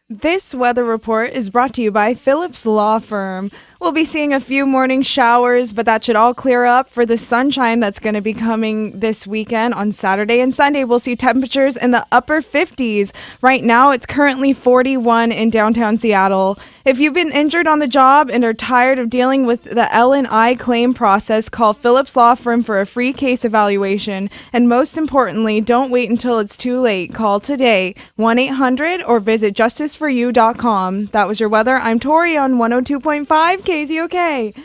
This weather report is brought to you by Phillips Law Firm. We'll be seeing a few morning showers, but that should all clear up for the sunshine that's going to be coming this weekend. On Saturday and Sunday, we'll see temperatures in the upper 50s. Right now, it's currently 41 in downtown Seattle. If you've been injured on the job and are tired of dealing with the L&I claim process, call Phillips Law Firm for a free case evaluation. And most importantly, don't wait until it's too late. Call today, 1-800, or visit justiceforyou.com. That was your weather. I'm Tori on 102.5 KZOK.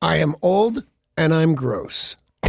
I am old and I'm gross. I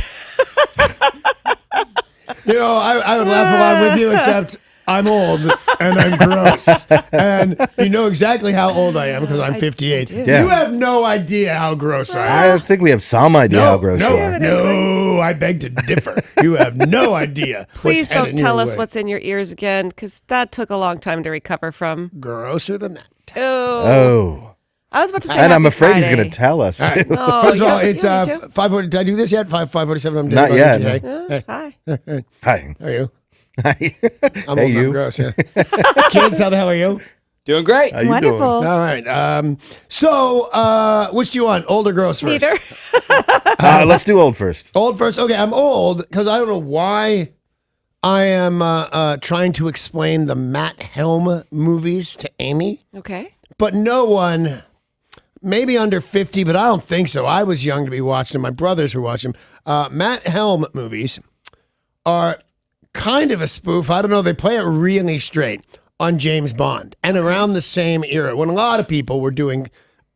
would laugh along with you, except I'm old and I'm gross. And you know exactly how old I am because I'm 58. Yeah. You have no idea how gross I am. I think we have some idea how gross you are. No, I beg to differ. You have no idea. Please don't tell us what's in your ears again, because that took a long time to recover from. Grosser than that. Oh. I was about to say And I'm Happy afraid he's Friday. going to tell us. All right. Too. Oh, First of all, yeah, it's yeah, me too. 5:40. Did I do this yet? 5:47. I'm Not doing yet. today. Hi. Hi. How are you? Hi. I'm Hey, old, you. I'm gross, yeah. Kids, how the hell are you? Doing great. How you Wonderful. doing? All right. Which do you want? Old or gross first? Neither. Let's do old first. Old first. Okay, I'm old because I don't know why I am trying to explain the Matt Helm movies to Amy, Okay. but no one, maybe under 50, but I don't think so. I was young to be watching them. My brothers were watching them. Matt Helm movies are kind of a spoof. I don't know. They play it really straight on James Bond and around the same era when a lot of people were doing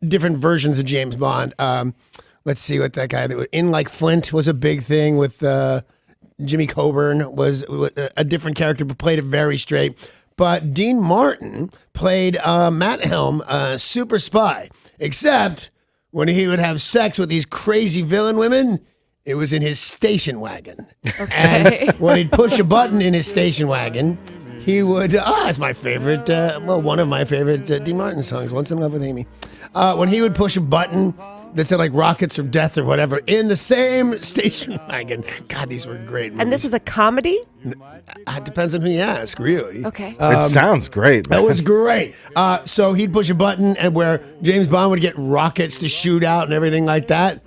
different versions of James Bond. Let's see what that guy In Like Flint was a big thing with Jimmy Coburn was a different character, but played it very straight. But Dean Martin played Matt Helm, super spy, except when he would have sex with these crazy villain women, it was in his station wagon. Okay. And when he'd push a button in his station wagon, he would, it's my favorite, one of my favorite Dean Martin songs, Once in Love with Amy. When he would push a button that said like Rockets or Death or whatever in the same station wagon. God, these were great movies. And this is a comedy? It depends on who you ask, really. Okay. It sounds great. That was great. So he'd push a button and where James Bond would get rockets to shoot out and everything like that.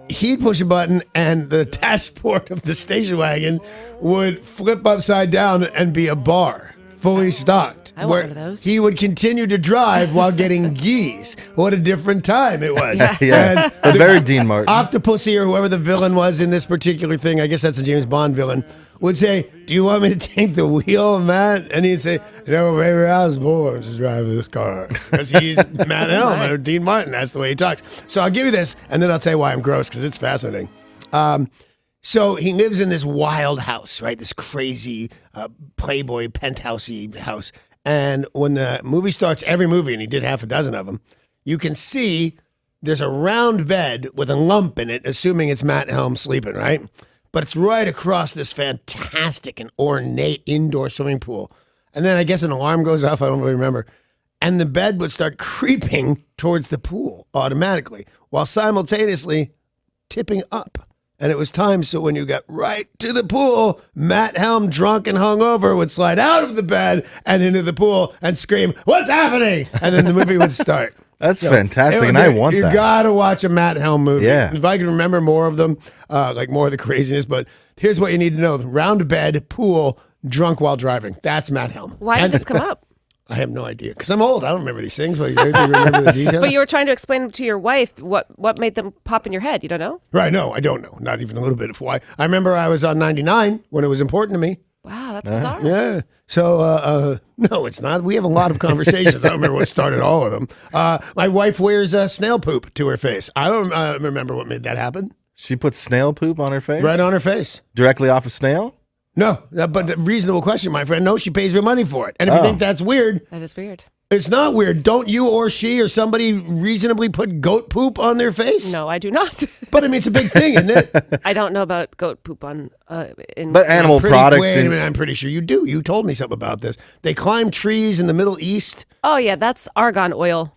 He'd push a button and the dashboard of the station wagon would flip upside down and be a bar, fully stocked. I want one of those. He would continue to drive while getting geese. What a different time it was. Yeah. And That's very Dean Martin. Octopussy or whoever the villain was in this particular thing, I guess that's a James Bond villain, would say, "Do you want me to take the wheel, Matt?" And he'd say, "No, baby, I was born to drive this car." Because he's Matt Helm or Dean Martin. That's the way he talks. So I'll give you this, and then I'll tell you why I'm gross, because it's fascinating. So he lives in this wild house, right? This crazy Playboy penthousey house. And when the movie starts, every movie, and he did half a dozen of them, you can see there's a round bed with a lump in it, assuming it's Matt Helm sleeping, right? But it's right across this fantastic and ornate indoor swimming pool. And then I guess an alarm goes off, I don't really remember. And the bed would start creeping towards the pool automatically, while simultaneously tipping up. And it was time, so when you got right to the pool, Matt Helm, drunk and hungover, would slide out of the bed and into the pool and scream, "What's happening?" And then the movie would start. That's fantastic, and I want you that. You got to watch a Matt Helm movie. Yeah. If I can remember more of them, like more of the craziness, but here's what you need to know. Round bed, pool, drunk while driving. That's Matt Helm. Why did this come up? I have no idea because I'm old. I don't remember these things. But you remember the details? But you were trying to explain to your wife what made them pop in your head. You don't know? Right. No, I don't know. Not even a little bit of why. I remember I was on 99 when it was important to me. Wow, that's bizarre. Yeah. So, no, it's not. We have a lot of conversations. I don't remember what started all of them. My wife wears snail poop to her face. I don't remember what made that happen. She put snail poop on her face? Right on her face. Directly off a snail? No, but the reasonable question, my friend. No, she pays her money for it. And if you think that's weird, That is weird. it's not weird. Don't you or she or somebody reasonably put goat poop on their face? No, I do not. But I mean, it's a big thing, isn't it? I don't know about goat poop on. In But animal products. Wait a and- minute, I'm pretty sure you do. You told me something about this. They climb trees in the Middle East. Oh yeah, that's argan oil.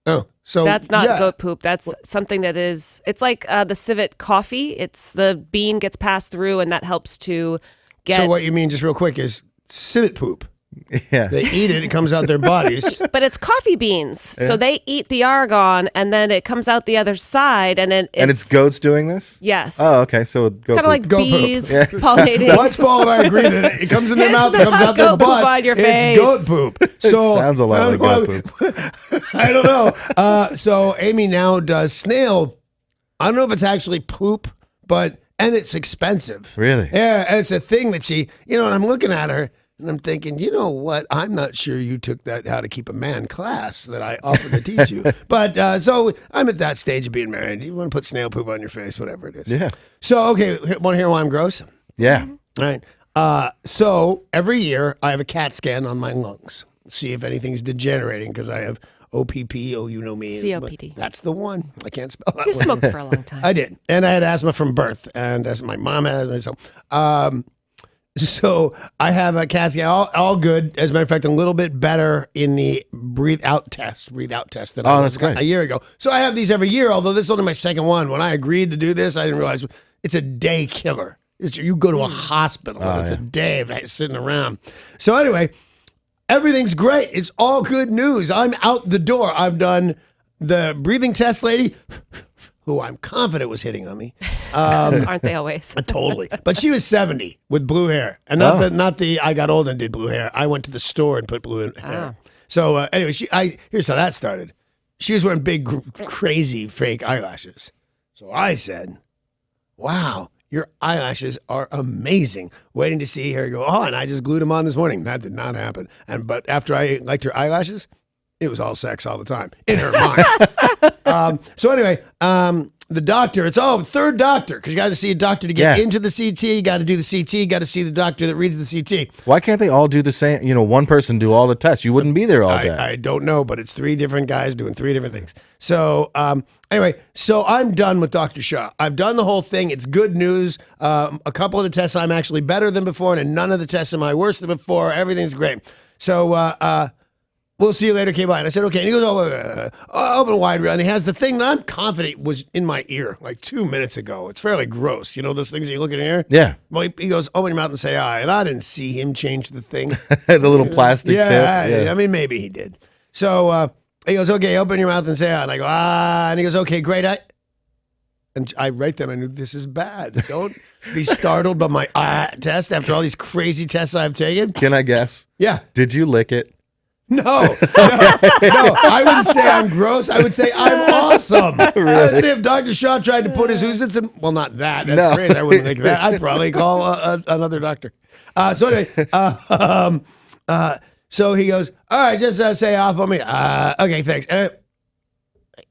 Oh, so That's not yeah. goat poop. That's something that is. It's like the civet coffee. It's the bean gets passed through, and that helps to get. So what you mean, just real quick, is civet poop. Yeah. They eat it. It comes out their bodies. But it's coffee beans, so they eat the argon, and then it comes out the other side, and then And it's goats doing this? yes, Oh, okay. So goat kind of poop. like Goat poop. bees pollinating. Once Paul and I agree that it comes in their mouth, it comes out their Goat poop butts. on your it's face. goat poop. So sounds a lot like goat poop. I don't know. So Amy now does snail. I don't know if it's actually poop, and it's expensive. Really? Yeah, and it's a thing that she, and I'm looking at her and I'm thinking, you know what? I'm not sure you took that how to keep a man class that I offered to teach you. But so I'm at that stage of being married. You want to put snail poop on your face, whatever it is. Yeah. So, okay, want to hear why I'm gross? Yeah. All right. So every year I have a CAT scan on my lungs, see if anything's degenerating because I have OPP. Oh, you know me. COPD. That's the one. I can't spell that You one. smoked for a long time. I did. And I had asthma from birth. And as my mom had asthma. So I have a CAT scan, all good. As a matter of fact, a little bit better in the breathe out test that I that's great. a year ago. So I have these every year, although this is only my second one. When I agreed to do this, I didn't realize it's a day killer. You go to a hospital and it's a day of sitting around. So anyway, everything's great. It's all good news. I'm out the door. I've done the breathing test lady, who I'm confident was hitting on me. Aren't they always? Totally. But she was 70 with blue hair. And not the I got old and did blue hair. I went to the store and put blue hair. So anyway, here's how that started. She was wearing big, crazy fake eyelashes. So I said, wow, your eyelashes are amazing. Waiting to see her go, and I just glued them on this morning. That did not happen. But after I liked her eyelashes, it was all sex all the time in her mind. So anyway, the doctor, it's third doctor, because you got to see a doctor to get into the CT. You got to do the CT. You got to see the doctor that reads the CT. Why can't they all do the same? One person do all the tests. You wouldn't be there all day. I don't know, but it's three different guys doing three different things. So anyway, so I'm done with Dr. Shaw. I've done the whole thing. It's good news. A couple of the tests I'm actually better than before, and none of the tests am I worse than before. Everything's great. So we'll see you later, K-Bye. And I said, okay. And he goes, open wide. And he has the thing that I'm confident was in my ear like 2 minutes ago. It's fairly gross. You know those things that you look in your ear? Yeah. Well, he goes, open your mouth and say, aye. And I didn't see him change the thing. The little plastic tip. I mean, maybe he did. So he goes, okay, open your mouth and say, and I go, and he goes, okay, great. And right then I knew this is bad. Don't be startled by my test after all these crazy tests I've taken. Can I guess? Yeah. Did you lick it? No. I wouldn't say I'm gross. I would say I'm awesome. I would say if Dr. Shaw tried to put his who's in, well, not that. That's crazy. I wouldn't think that. I'd probably call another doctor. So anyway, so he goes, all right, just say off on me. Okay, thanks.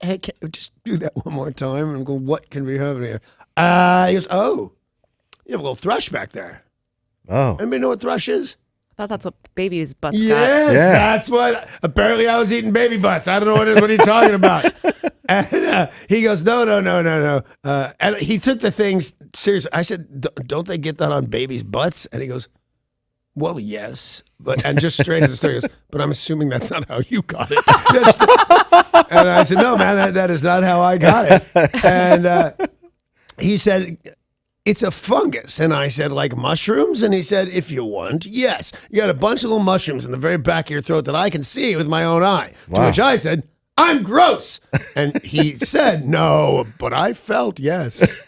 Hey, just do that one more time. And I'm going, what can be happening here? He goes, oh, you have a little thrush back there. Oh. Anybody know what thrush is? I thought that's what baby's butts Yes, Yeah. that's what. Apparently, I was eating baby butts. I don't know what are you talking about. And he goes, no. And he took the things seriously. I said, don't they get that on babies' butts? And he goes, well, yes. And just straight as a story, he goes, but I'm assuming that's not how you got it. And I said, no, man, that is not how I got it. And he said, it's a fungus. And I said, like mushrooms? And he said, if you want, yes. You got a bunch of little mushrooms in the very back of your throat that I can see with my own eye. Wow. To which I said, I'm gross. And he said, no, but I felt yes.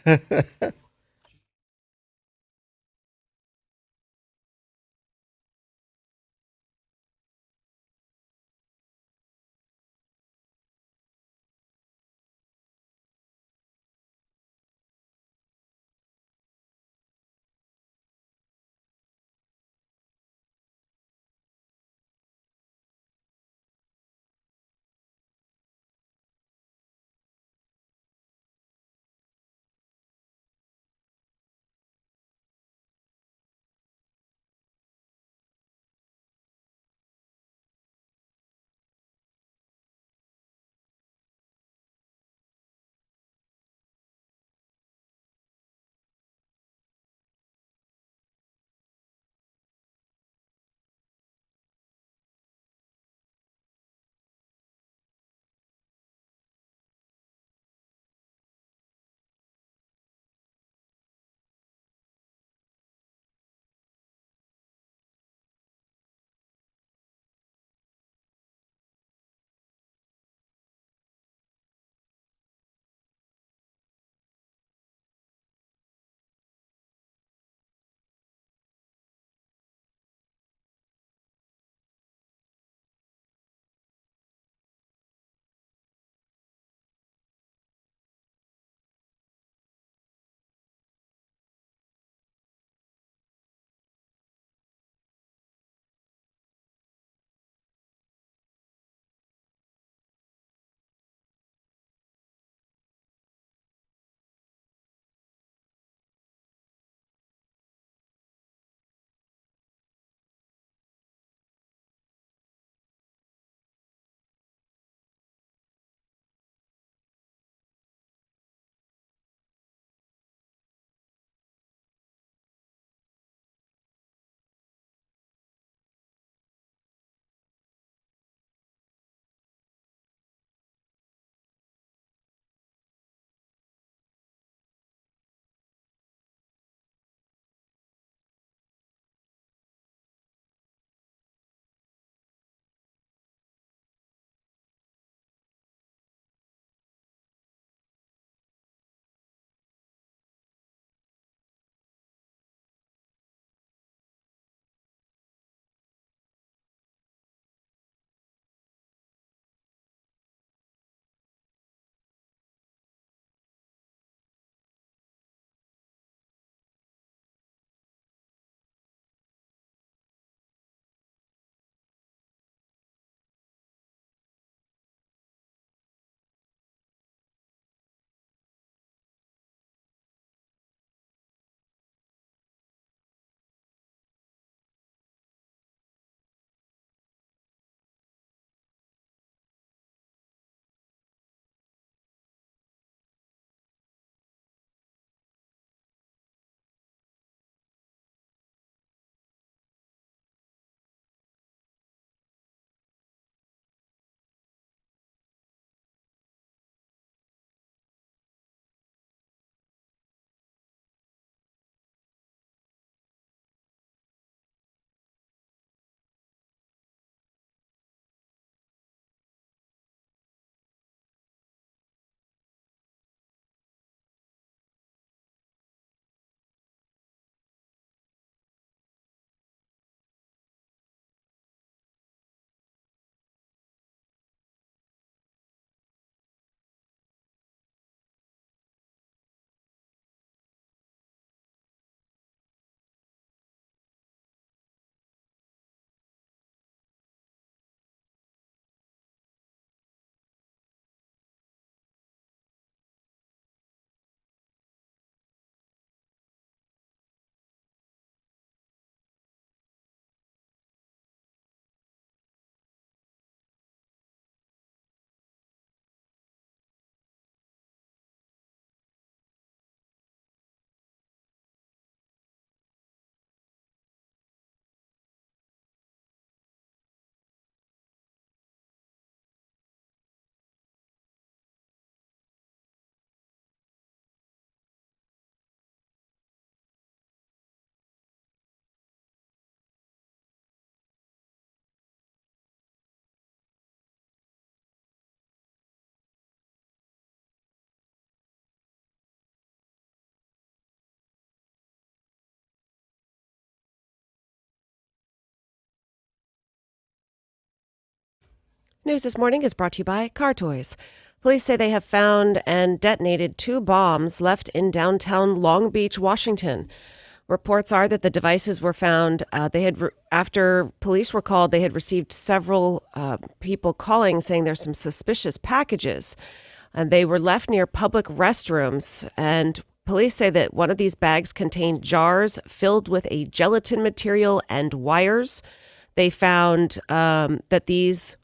News this morning is brought to you by Car Toys. Police say they have found and detonated 2 bombs left in downtown Long Beach, Washington. Reports are that the devices were found. After police were called, they had received several people calling saying there's some suspicious packages. And they were left near public restrooms. And police say that one of these bags contained jars filled with a gelatin material and wires. They found that these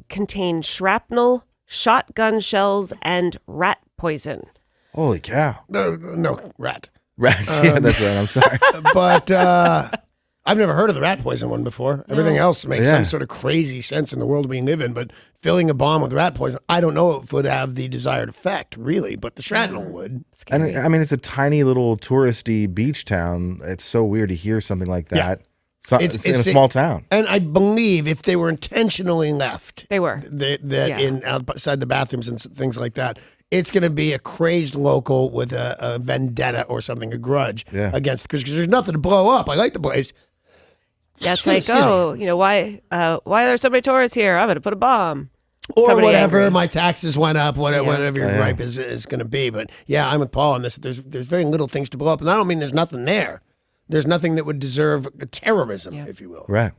contained shrapnel, shotgun shells, and rat poison. Holy cow. No, rat. Rats. Yeah, that's right. I'm sorry. But I've never heard of the rat poison one before. Everything else makes some sort of crazy sense in the world we live in, but filling a bomb with rat poison, I don't know if it would have the desired effect, really, but the shrapnel would. And I mean, it's a tiny little touristy beach town. It's so weird to hear something like that. Yeah. It's in a small town. And I believe if they were intentionally left, They were. in outside the bathrooms and things like that, it's going to be a crazed local with a vendetta or something, a grudge against, because there's nothing to blow up. I like the place. Yeah, it's like, why are there so many tourists here? I'm going to put a bomb. Or Somebody whatever, angry. my taxes went up, whatever your gripe is going to be. But yeah, I'm with Paul on this. There's very little things to blow up. And I don't mean there's nothing there. There's nothing that would deserve terrorism, if you will. Right.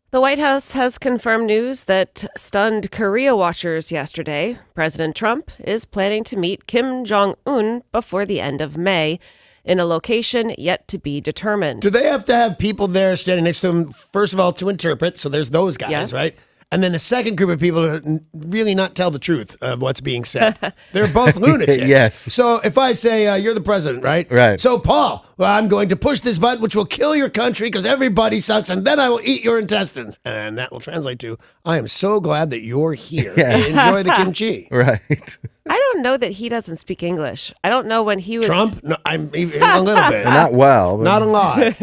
The White House has confirmed news that stunned Korea watchers yesterday. President Trump is planning to meet Kim Jong-un before the end of May in a location yet to be determined. Do they have to have people there standing next to them, first of all, to interpret? So there's those guys, right? And then a second group of people to really not tell the truth of what's being said. They're both lunatics. Yes. So if I say, you're the president, right? Right. So, Paul, I'm going to push this button, which will kill your country because everybody sucks, and then I will eat your intestines. And that will translate to, I am so glad that you're here. Enjoy the kimchi. Right. I don't know that he doesn't speak English. I don't know when he was... Trump? No, I'm even a little bit. Not well. But Not a lot.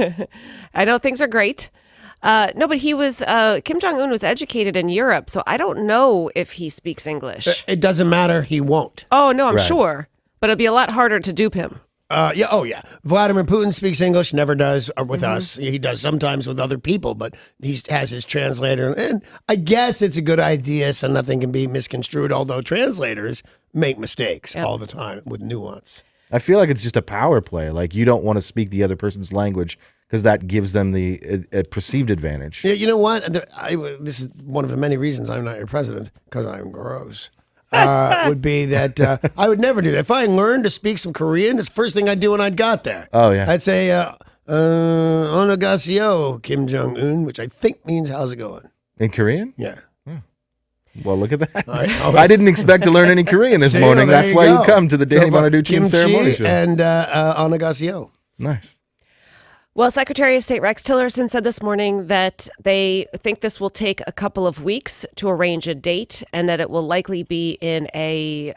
I know things are great. No, but he was, Kim Jong-un was educated in Europe, so I don't know if he speaks English. It doesn't matter. He won't. Oh, no, I'm Right. sure. But it'd be a lot harder to dupe him. Yeah. Vladimir Putin speaks English, never does with us. He does sometimes with other people, but he has his translator. And I guess it's a good idea so nothing can be misconstrued, although translators make mistakes all the time with nuance. I feel like it's just a power play. Like you don't want to speak the other person's language because that gives them the perceived advantage. Yeah, you know what? This is one of the many reasons I'm not your president, because I'm gross. Would be that I would never do that. If I learned to speak some Korean, it's the first thing I'd do when I got there. Oh, yeah. I'd say, "Onegaseo, Kim Jong-un," which I think means "how's it going?" In Korean? Yeah. Well, look at that. All right. I didn't expect to learn any Korean this See, morning. well, That's there why go. you come to the Danny So, Bonaducci kimchi ceremony show. and "onegaseo." Nice. Well, Secretary of State Rex Tillerson said this morning that they think this will take a couple of weeks to arrange a date and that it will likely be in a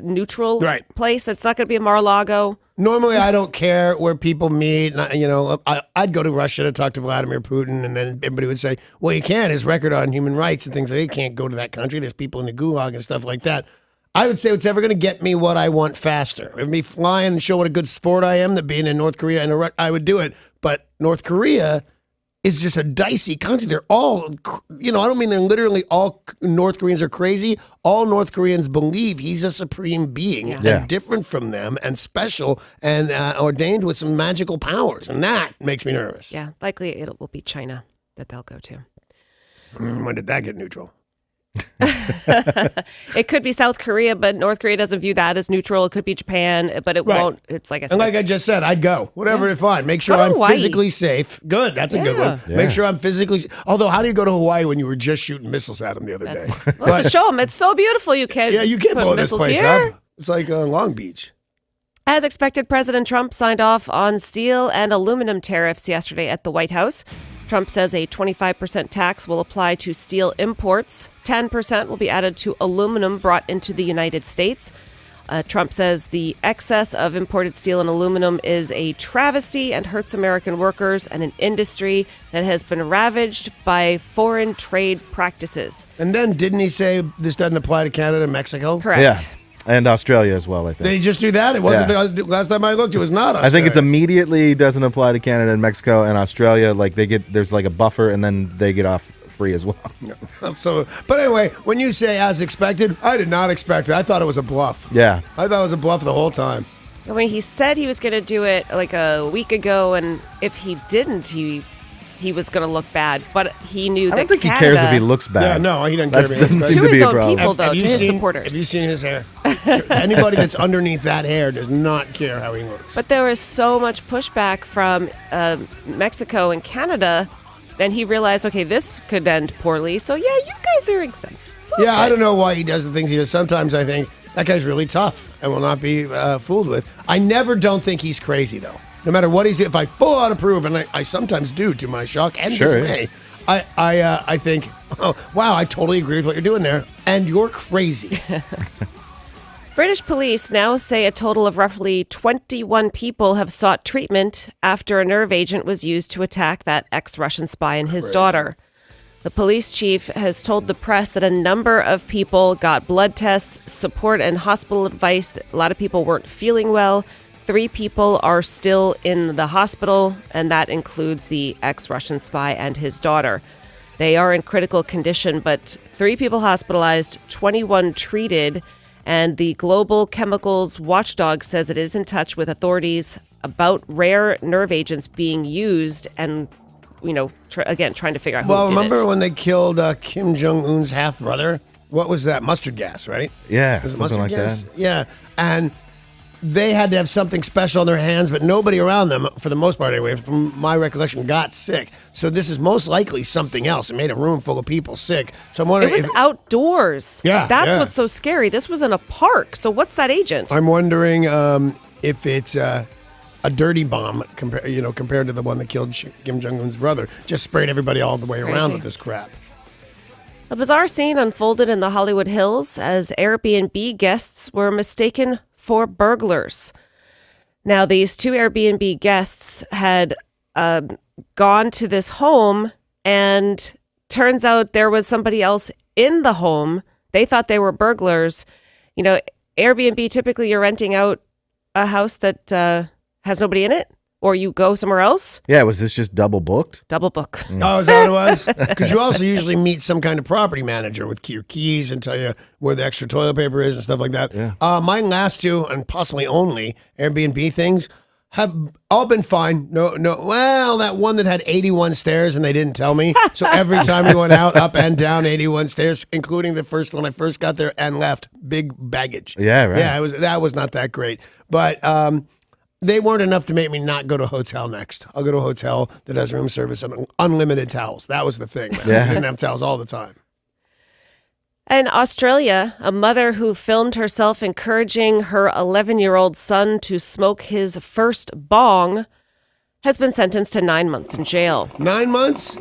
neutral place. It's not going to be a Mar-a-Lago. Normally, I don't care where people meet. And I'd go to Russia to talk to Vladimir Putin, and then everybody would say, well, you can't. His record on human rights and things like that, you can't go to that country. There's people in the gulag and stuff like that. I would say what's ever going to get me what I want faster. If me flying and show what a good sport I am, that being in North Korea, and I would do it. But North Korea is just a dicey country. They're all, I don't mean they're literally all North Koreans are crazy. All North Koreans believe he's a supreme being and different from them and special and ordained with some magical powers. And that makes me nervous. Yeah, likely it will be China that they'll go to. When did that get neutral? It could be South Korea, but North Korea doesn't view that as neutral. It could be Japan, but it won't. It's like I said. And like I just said, I'd go. Whatever to find. Make sure Go to I'm Hawaii. physically safe. Good. That's a good one. Yeah. Make sure I'm physically. Although, how do you go to Hawaii when you were just shooting missiles at them the other day? Well, to show them it's so beautiful. You can't. Yeah, you can't put blow this missiles place here. up. It's like Long Beach. As expected, President Trump signed off on steel and aluminum tariffs yesterday at the White House. Trump says a 25% tax will apply to steel imports. 10% will be added to aluminum brought into the United States. Trump says the excess of imported steel and aluminum is a travesty and hurts American workers and an industry that has been ravaged by foreign trade practices. And then didn't he say this doesn't apply to Canada and Mexico? Correct. Yeah. And Australia as well, I think. Did he just do that? It wasn't. Last time I looked, it was not Australia. I think it's immediately doesn't apply to Canada and Mexico and Australia. Like there's like a buffer and then they get off free as well. So, but anyway, when you say as expected, I did not expect it. I thought it was a bluff. Yeah. I thought it was a bluff the whole time. I mean, he said he was going to do it like a week ago, and if he didn't, he was going to look bad. But he knew I that don't think Canada, he cares if he looks bad. Yeah, no, he doesn't That care. doesn't seem to to be his a own problem. people, though, to his supporters. Have you seen his hair? Anybody that's underneath that hair does not care how he looks. But there was so much pushback from Mexico and Canada, and he realized, okay, this could end poorly. So, yeah, you guys are exempt. It's all Yeah, I good. don't know why he does the things he does. Sometimes I think that guy's really tough and will not be fooled with. I never don't think he's crazy, though. No matter what if I full out approve, and I sometimes do to my shock and Sure, dismay, I think, oh, wow, I totally agree with what you're doing there, and you're crazy. British police now say a total of roughly 21 people have sought treatment after a nerve agent was used to attack that ex-Russian spy and his daughter. The police chief has told the press that a number of people got blood tests, support, and hospital advice. A lot of people weren't feeling well. 3 people are still in the hospital, and that includes the ex-Russian spy and his daughter. They are in critical condition, but 3 people hospitalized, 21 treated, and the Global Chemicals Watchdog says it is in touch with authorities about rare nerve agents being used and, again, trying to figure out who Well, did remember it. when they killed Kim Jong-un's half-brother? What was that? Mustard gas, right? Yeah, Was it something mustard like gas? that. Yeah, and they had to have something special on their hands, but nobody around them, for the most part anyway, from my recollection, got sick. So this is most likely something else. It made a room full of people sick. So I'm It wondering was outdoors. Yeah, That's yeah. what's so scary. This was in a park. So what's that agent? I'm wondering if it's a dirty bomb compared to the one that killed Kim Jong-un's brother. Just sprayed everybody all the way around Crazy. with this crap. A bizarre scene unfolded in the Hollywood Hills as Airbnb guests were mistaken for burglars. Now, these 2 Airbnb guests had gone to this home, and turns out there was somebody else in the home. They thought they were burglars. Airbnb, typically you're renting out a house that has nobody in it, or you go somewhere else. Yeah, was this just double booked? Double book. Oh, is that what it was? Because you also usually meet some kind of property manager with your keys and tell you where the extra toilet paper is and stuff like that. Yeah. My last 2, and possibly only, Airbnb things have all been fine. No. Well, that one that had 81 stairs and they didn't tell me. So every time we went out, up and down 81 stairs, including the first one I first got there and left, big baggage. Yeah, right. Yeah, that was not that great. But they weren't enough to make me not go to a hotel next. I'll go to a hotel that has room service and unlimited towels. That was the thing, man. Yeah. I didn't have towels all the time. In Australia, a mother who filmed herself encouraging her 11-year-old son to smoke his first bong has been sentenced to 9 months in jail. 9 months?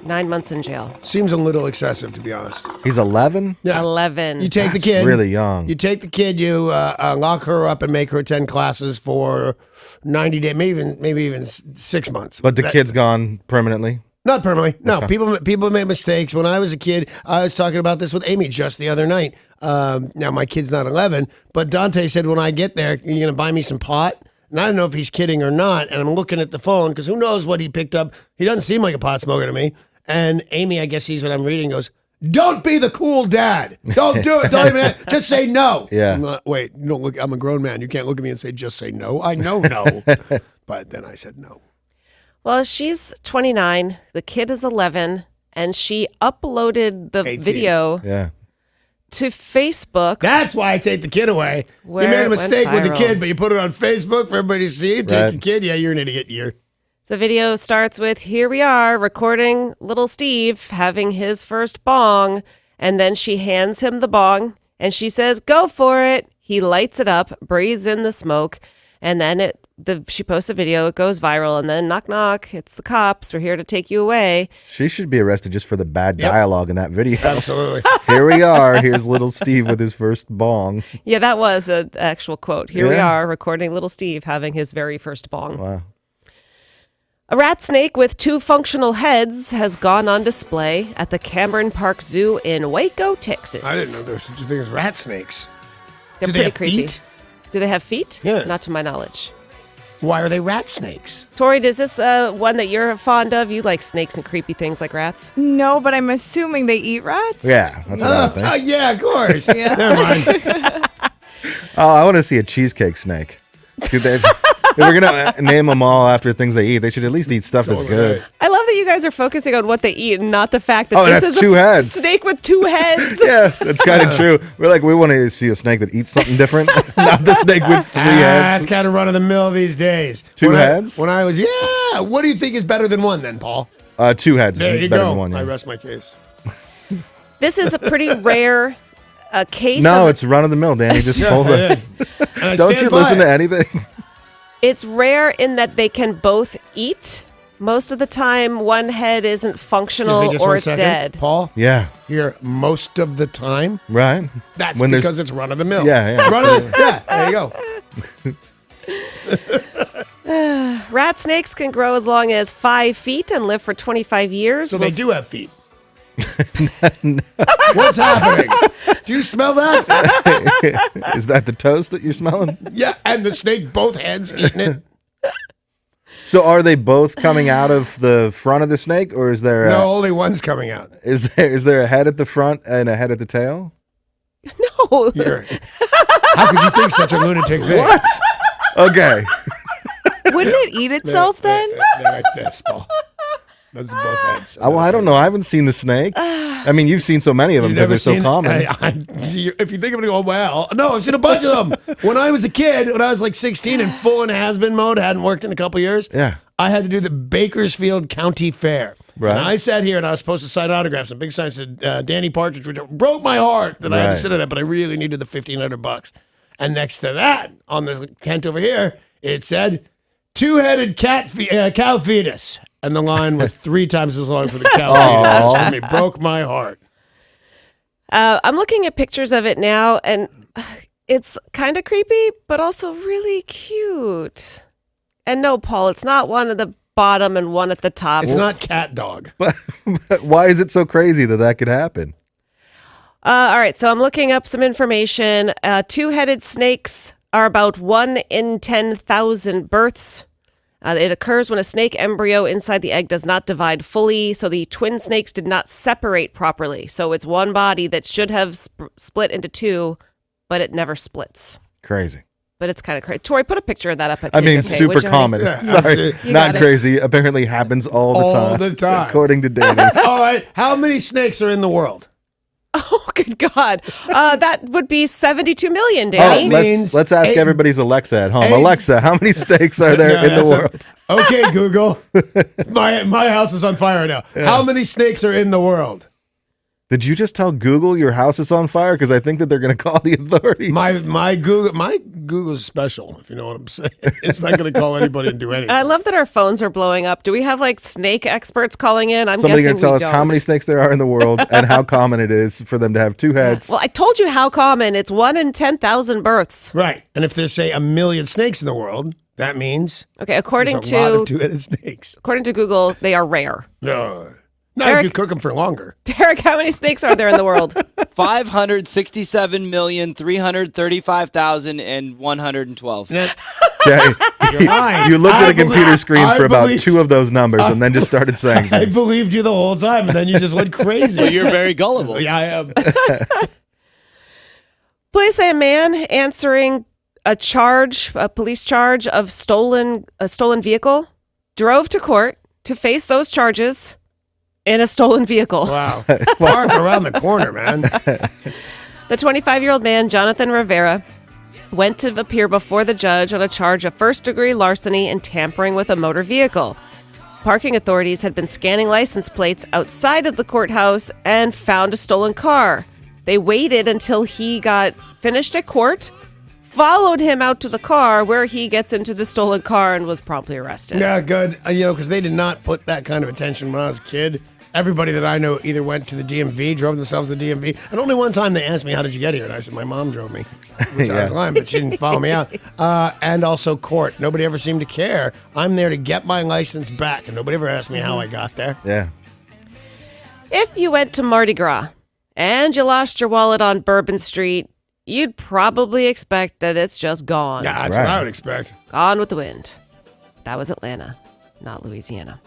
9 months in jail. Seems a little excessive, to be honest. He's 11? Yeah. 11. You take That's the kid. really young. You take the kid, you lock her up and make her attend classes for 90 days, maybe even 6 months. But the kid's gone permanently? Not permanently. No, people make mistakes. When I was a kid, I was talking about this with Amy just the other night. Now, my kid's not 11, but Dante said, when I get there, you're going to buy me some pot? And I don't know if he's kidding or not. And I'm looking at the phone because who knows what he picked up. He doesn't seem like a pot smoker to me. And Amy, I guess sees what I'm reading, goes, don't be the cool dad. Don't do it. Don't even just say no. Yeah. I'm not, wait, you don't look. I'm a grown man. You can't look at me and say, just say no. I know no. But then I said no. Well, she's 29, the kid is 11, and she uploaded the 18. video Yeah. to Facebook. That's why I take the kid away. Where You made it a went mistake with the viral. kid, but you put it on Facebook for everybody to see. Take Right. your kid. Yeah, you're an idiot. You're. The video starts with, here we are recording little Steve having his first bong, and then she hands him the bong, and she says, go for it. He lights it up, breathes in the smoke, and then she posts a video, it goes viral, and then knock, knock, it's the cops, we're here to take you away. She should be arrested just for the bad Yep. dialogue in that video. Absolutely. Here we are. Here's little Steve with his first bong. Yeah, that was an actual quote. Here we Yeah. are recording little Steve having his very first bong. Wow. A rat snake with 2 functional heads has gone on display at the Cameron Park Zoo in Waco, Texas. I didn't know there was such a thing as rat snakes. They're Do pretty they have creepy. feet? Do they have feet? Yeah. Not to my knowledge. Why are they rat snakes? Tori, is this the one that you're fond of? You like snakes and creepy things like rats? No, but I'm assuming they eat rats. Yeah, that's what I would think. Yeah, of course. Yeah. Never mind. Oh, I want to see a cheesecake snake. Dude, if we're going to name them all after things they eat, they should at least eat stuff that's good. I love that you guys are focusing on what they eat and not the fact that Oh, this that's is two a heads. snake with 2 heads. Yeah, that's kind of true. We want to see a snake that eats something different, not the snake with 3 heads. That's kind of run of the mill these days. 2 When heads? When I was, what do you think is better than one then, Paul? 2 heads. There you better go. Than one, yeah. I rest my case. This is a pretty rare case. No, of it's run of the mill. Danny just told us. And I Don't stand you by listen it. to anything? It's rare in that they can both eat. Most of the time, one head isn't Excuse functional me just or one it's second. dead. Paul, Yeah, here most of the time. right. That's When there's- because it's run of the mill. Yeah. There you go. Rat snakes can grow as long as 5 feet and live for 25 years. So they do have feet. What's happening? Do you smell that? Is that the toast that you're smelling? Yeah, and the snake, both heads eating it. So are they both coming out of the front of the snake, or is there No, only one's coming out. is there a head at the front and a head at the tail? No. How could you think such a lunatic thing? What? Okay. Wouldn't it eat itself then? That's Paul. That's both heads. Well, I don't know. I haven't seen the snake. I mean, you've seen so many of them You've because never they're so seen- common. If you think of it, no, I've seen a bunch of them. When I was a kid, when I was like 16 and full in has-been mode, hadn't worked in a couple years, Yeah. I had to do the Bakersfield County Fair. Right. And I sat here and I was supposed to sign autographs. And big sign said Danny Partridge, which broke my heart that I had to Right. sit on that, but I really needed the $1,500. And next to that, on the tent over here, it said, 2-headed cow fetus. And the line was 3 times as long for the cow fetus as for me. Broke my heart. I'm looking at pictures of it now, and it's kind of creepy, but also really cute. And no, Paul, it's not one at the bottom and one at the top. It's not cat dog. But why is it so crazy that could happen? All right, so I'm looking up some information. 2-headed snakes are about 1 in 10,000 births. It occurs when a snake embryo inside the egg does not divide fully, so the twin snakes did not separate properly. So it's one body that should have split into 2, but it never splits. Crazy. But it's kind of crazy. Tori, put a picture of that up. At I mean, KZOK, super would you, honey? common. Yeah, Sorry, absolutely. You not got it. crazy. Apparently happens all the time. According to Danny. All right. How many snakes are in the world? Oh, good God. That would be 72 million, Oh, Danny. means let's ask eight- everybody's Alexa at home. 8 Alexa, how many snakes are there No, in the that's not- world? Okay, Google. My house is on fire now. How many snakes are in the world? Did you just tell Google your house is on fire? Because I think that they're going to call the authorities. My Google's special, if you know what I'm saying. It's not going to call anybody and do anything. I love that our phones are blowing up. Do we have like snake experts calling in? I'm Somebody guessing going to tell we us don't. how many snakes there are in the world and how common it is for them to have 2 heads. Well, I told you how common. It's 1 in 10,000 births. Right. And if there's, say, 1 million snakes in the world, that means Okay, according there's a lot of to two-headed snakes. Google, they are rare. No. No, Eric- you could cook them for longer. Derek, how many snakes are there in the world? 567,335,112. Okay. lying. You looked at I a computer believe- screen I for about believe- 2 of those numbers and then just started saying I things. believed you the whole time, and then you just went crazy. Well, you're very gullible. Yeah, I am. Police say a man answering a police charge of a stolen vehicle, drove to court to face those charges in a stolen vehicle. Wow. Park around the corner, man. The 25-year-old man, Jonathan Rivera, went to appear before the judge on a charge of first-degree larceny and tampering with a motor vehicle. Parking authorities had been scanning license plates outside of the courthouse and found a stolen car. They waited until he got finished at court, followed him out to the car where he gets into the stolen car and was promptly arrested. Yeah, good. Because they did not put that kind of attention when I was a kid. Everybody that I know either went to the DMV, drove themselves to the DMV. And only one time they asked me, how did you get here? And I said, my mom drove me, which I was lying, but she didn't follow me out. And also court. Nobody ever seemed to care. I'm there to get my license back, and nobody ever asked me how I got there. Yeah. If you went to Mardi Gras and you lost your wallet on Bourbon Street, you'd probably expect that it's just gone. Yeah, that's Right. what I would expect. Gone with the wind. That was Atlanta, not Louisiana.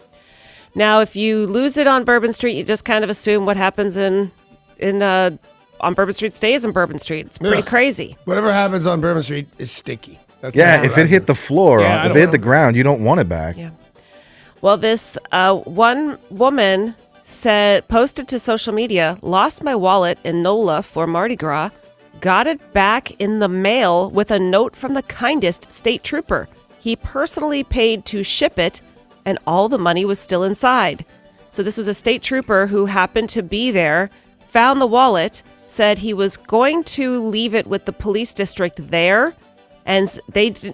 Now, if you lose it on Bourbon Street, you just kind of assume what happens on Bourbon Street stays in Bourbon Street. It's pretty crazy. Whatever happens on Bourbon Street is sticky. That's if it hit the floor, Yeah, if it hit the ground, you don't want it back. Yeah. Well, this one woman posted to social media, lost my wallet in NOLA for Mardi Gras, got it back in the mail with a note from the kindest state trooper. He personally paid to ship it, and all the money was still inside. So this was a state trooper who happened to be there, found the wallet, said he was going to leave it with the police district there, and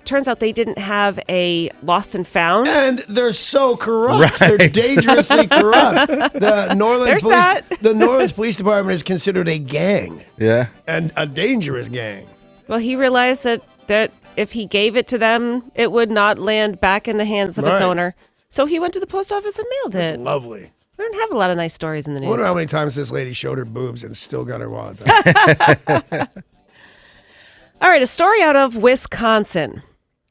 turns out they didn't have a lost and found. And they're so corrupt. Right. They're dangerously corrupt. The New Orleans Police Department is considered a gang. Yeah. And a dangerous gang. Well, he realized that if he gave it to them, it would not land back in the hands of its owner. So he went to the post office and mailed it. That's lovely. We don't have a lot of nice stories in the news. I wonder how many times this lady showed her boobs and still got her wallet back. All right, a story out of Wisconsin.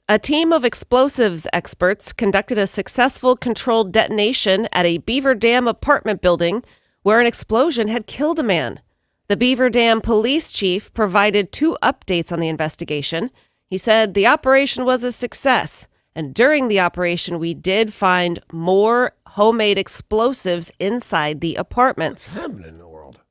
A team of explosives experts conducted a successful controlled detonation at a Beaver Dam apartment building where an explosion had killed a man. The Beaver Dam police chief provided 2 updates on the investigation. He said the operation was a success, and during the operation, we did find more homemade explosives inside the apartments. What's happening in the world?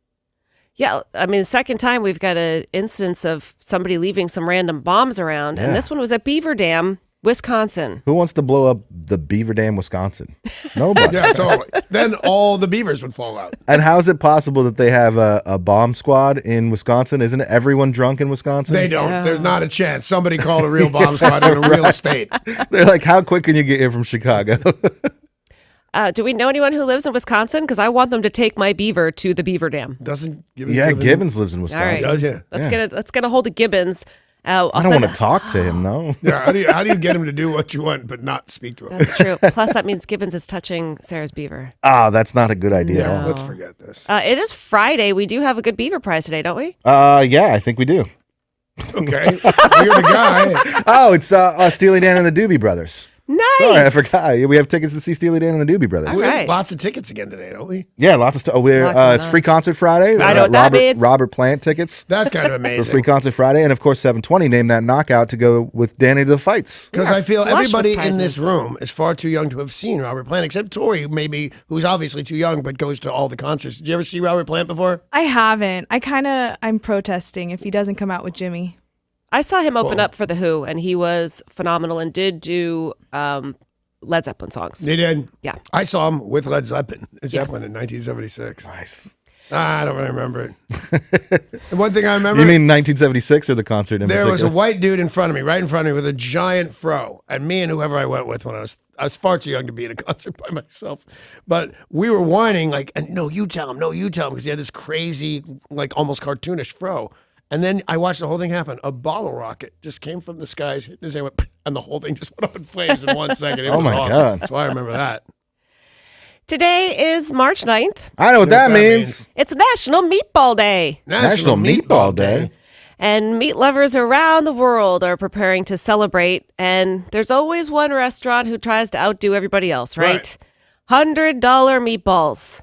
Yeah, I mean, the second time we've got an instance of somebody leaving some random bombs around, and this one was at Beaver Dam, Wisconsin. Who wants to blow up the Beaver Dam, Wisconsin? Nobody. Yeah, totally. Then all the beavers would fall out. And how is it possible that they have a bomb squad in Wisconsin? Isn't everyone drunk in Wisconsin? They don't. Yeah. There's not a chance. Somebody called a real bomb squad in a real state. They're like, how quick can you get here from Chicago? Do we know anyone who lives in Wisconsin? Because I want them to take my beaver to the Beaver Dam. Doesn't Gibbons? Yeah, Gibbons lives in Wisconsin. All right. Does you? Let's get a hold of Gibbons. I don't want to talk to him, though. Yeah, how do you get him to do what you want but not speak to him? That's true. Plus, that means Gibbons is touching Sarah's beaver. That's not a good idea. Yeah, let's forget this. It is Friday. We do have a good beaver prize today, don't we? Yeah, I think we do. Okay. You're the guy. Oh, it's Steely Dan and the Doobie Brothers. Nice. Sorry, I forgot. We have tickets to see Steely Dan and the Doobie Brothers. All right. Lots of tickets again today, don't we? Yeah, lots of stuff. It's free concert Friday. I know what that means. Robert Plant tickets. That's kind of amazing. For free concert Friday, and of course 720 named that knockout to go with Danny to the fights. Because I feel flush everybody with in this prizes. room is far too young to have seen Robert Plant, except Tori, maybe, who's obviously too young but goes to all the concerts. Did you ever see Robert Plant before? I haven't. I'm protesting if he doesn't come out with Jimmy. I saw him open up for The Who, and he was phenomenal and did do Led Zeppelin songs. He did. Yeah. I saw him with Led Zeppelin in 1976. Nice. I don't really remember it. And one thing I remember. You mean 1976 or the concert in There was a particular? white dude in front of me, right in front of me, with a giant fro. And me and whoever I went with when I was far too young to be at a concert by myself. But we were whining like, and no, you tell him, because he had this crazy, like almost cartoonish fro. And then I watched the whole thing happen. A bottle rocket just came from the skies, hit his head, and the whole thing just went up in flames in 1 second. It was my awesome. God. So I remember that. Today is March 9th. I know what that means. It's National Meatball Day. National Meatball Day. And meat lovers around the world are preparing to celebrate. And there's always one restaurant who tries to outdo everybody else, right? $100 meatballs.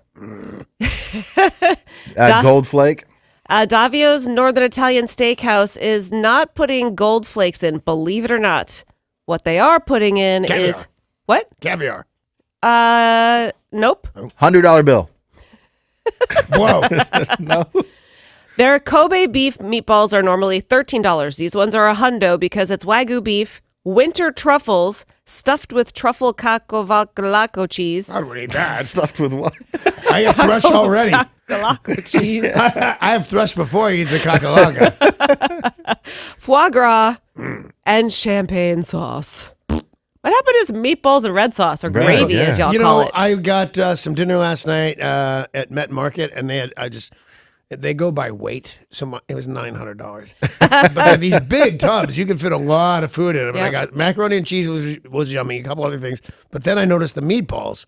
Gold Flake. Davio's Northern Italian Steakhouse is not putting gold flakes in, believe it or not. What they are putting in Caviar. is... What? Caviar. Nope. $100 bill. Whoa. No. Their Kobe beef meatballs are normally $13. These ones are $100 because it's Wagyu beef, winter truffles, stuffed with truffle cacavalco cheese. Not really bad. Stuffed with what? I have thrush already. Galaco cheese. I have thrush before I eat the kakalaga. Foie gras and champagne sauce. What happened to his meatballs and red sauce or gravy, yeah. as y'all You call know, it? I got some dinner last night at Met Market, and they go by weight. So it was $900. But they're these big tubs. You can fit a lot of food in them. And I Yep. got macaroni and cheese was yummy, a couple other things. But then I noticed the meatballs,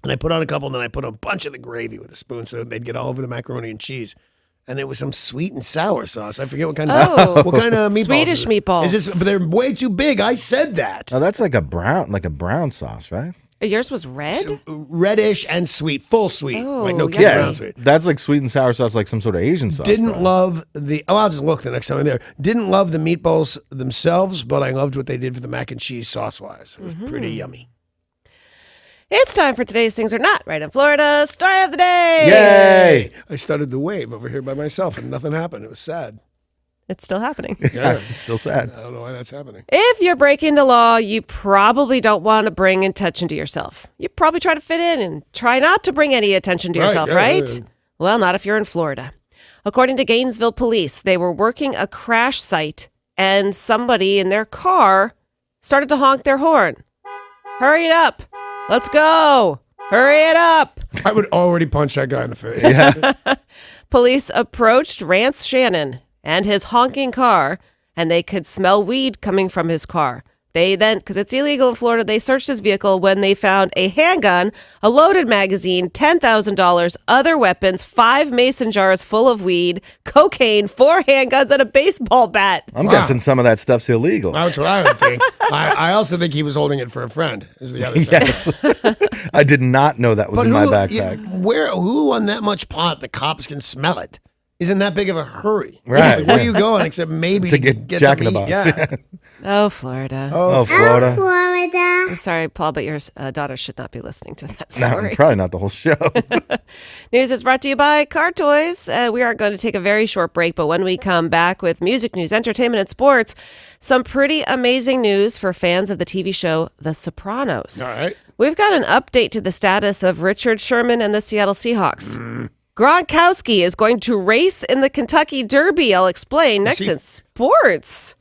and I put on a couple, and then I put a bunch of the gravy with a spoon so they'd get all over the macaroni and cheese. and it was some sweet and sour sauce. I forget what kind Oh. of meatballs. Swedish meatballs. Is this? But they're way too big. I said that. Oh, that's like a brown sauce, right? Yours was red? Reddish and sweet, full sweet. Oh, like no yeah. kid brown sweet. That's like sweet and sour sauce, like some sort of Asian sauce. Didn't probably. love the. Oh, I'll just look the next time I'm there. Didn't love the meatballs themselves, but I loved what they did for the mac and cheese sauce wise. It was pretty yummy. It's time for today's Things Are Not Right in Florida. Story of the day. Yay! I started the wave over here by myself, and nothing happened. It was sad. It's still happening. Yeah, Still sad. I don't know why that's happening. If you're breaking the law, you probably don't want to bring attention to yourself. You probably try to fit in and try not to bring any attention to Right, yourself, yeah, right? yeah. Well, not if you're in Florida. According to Gainesville police, they were working a crash site and somebody in their car started to honk their horn. Hurry it up. Let's go. Hurry it up. I would already punch that guy in the face. Police approached Rance Shannon and his honking car, and they could smell weed coming from his car. They then, because it's illegal in Florida, they searched his vehicle when they found a handgun, a loaded magazine, $10,000, other weapons, 5 mason jars full of weed, cocaine, 4 handguns, and a baseball bat. I'm guessing some of that stuff's illegal. That's what I would think. I also think he was holding it for a friend. Is the other side. Yes. I did not know that was in my backpack. Who on that much pot the cops can smell it? Is in that big of a hurry. Right, Like, where yeah. are you going except maybe To get some Jack in the meat? Box. Yeah. Oh, Florida. Oh, Florida. I'm sorry, Paul, but your daughter should not be listening to that No, story. probably not the whole show. News is brought to you by Car Toys. We are going to take a very short break, but when we come back with music news, entertainment, and sports, some pretty amazing news for fans of the TV show The Sopranos. All right. We've got an update to the status of Richard Sherman and the Seattle Seahawks. Gronkowski is going to race in the Kentucky Derby. I'll explain next in sports.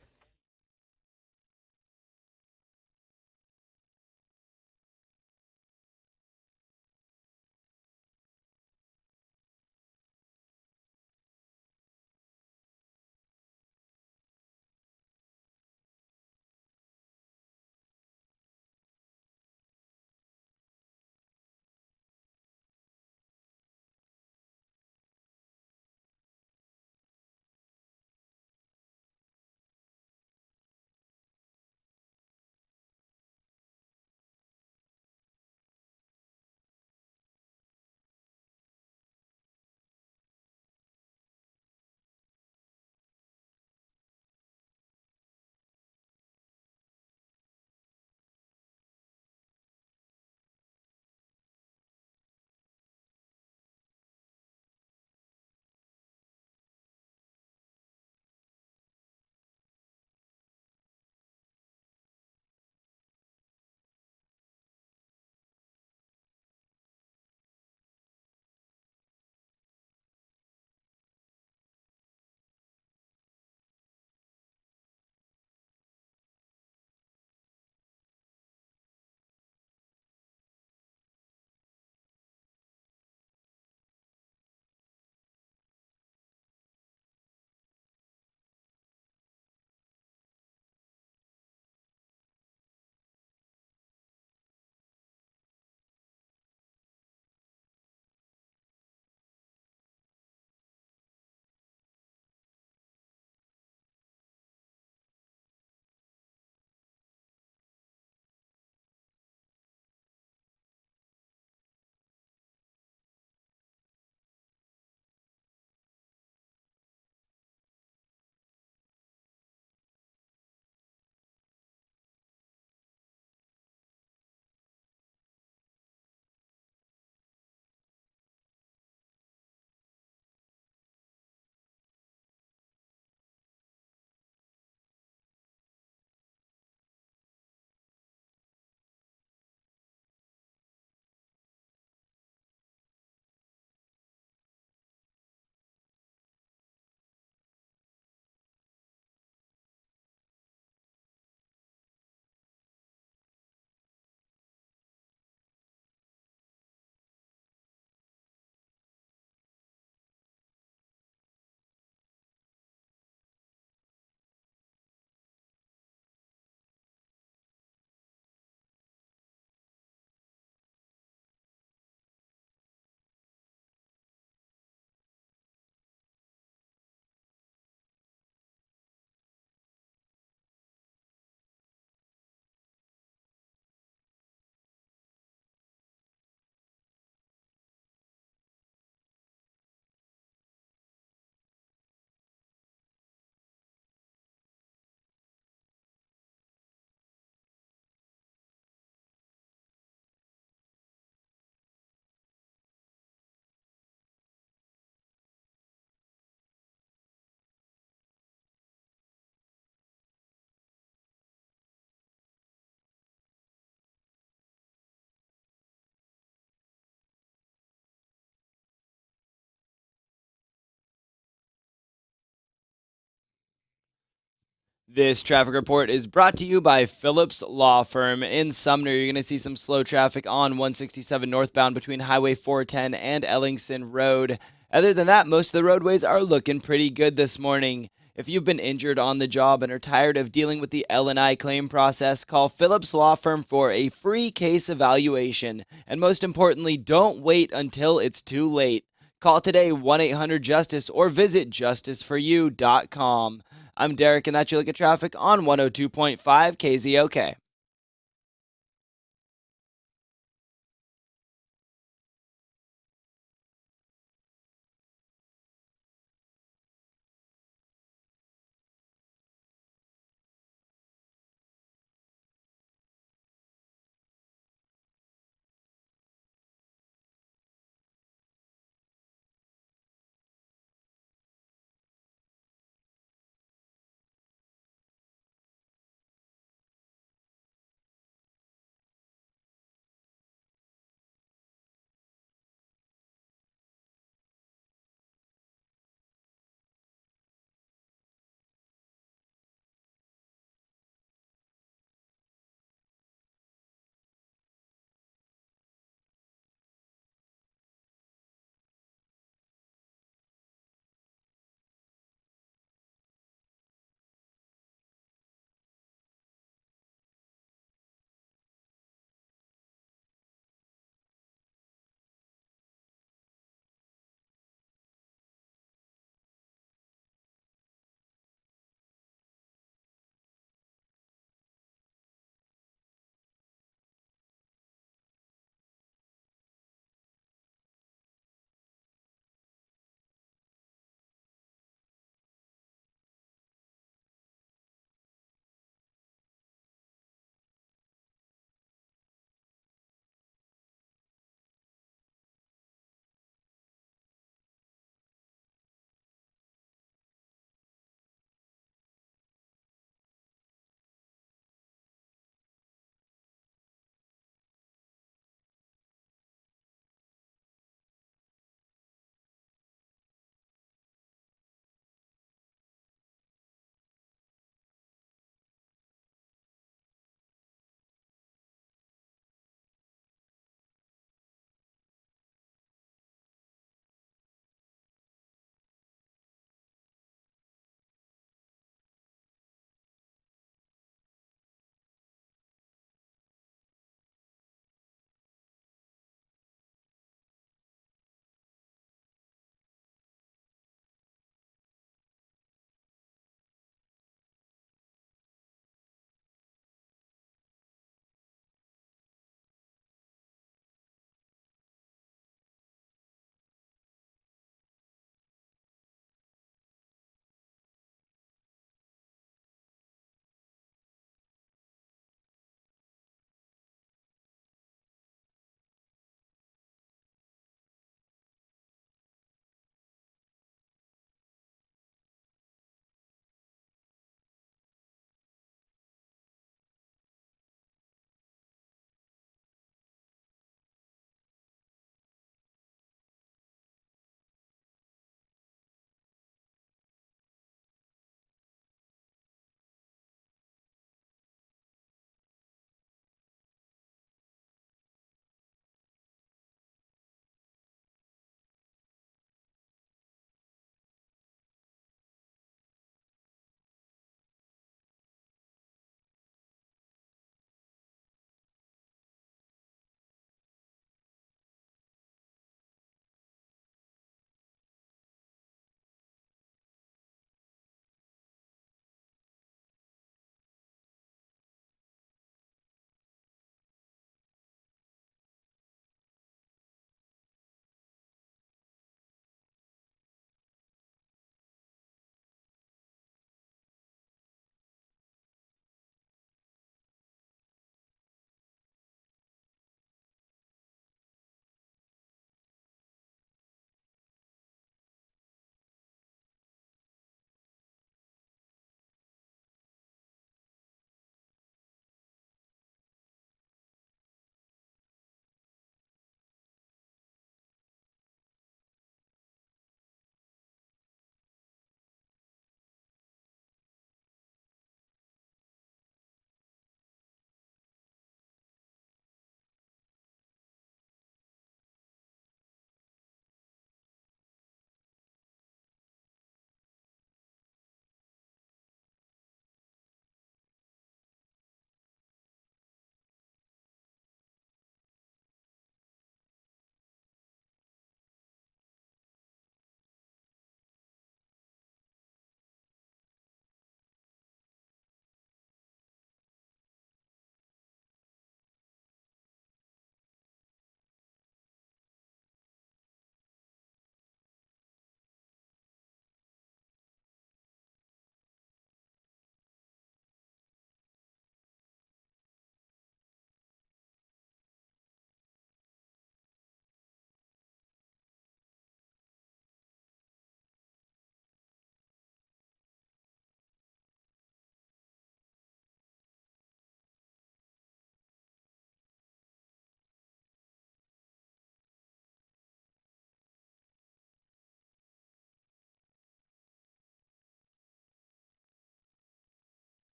This traffic report is brought to you by Phillips Law Firm. In Sumner, you're going to see some slow traffic on 167 northbound between Highway 410 and Ellingson Road. Other than that, most of the roadways are looking pretty good this morning. If you've been injured on the job and are tired of dealing with the L&I claim process, call Phillips Law Firm for a free case evaluation. And most importantly, don't wait until it's too late. Call today 1-800-JUSTICE or visit justiceforyou.com. I'm Derek, and that's your look at traffic on 102.5 KZOK.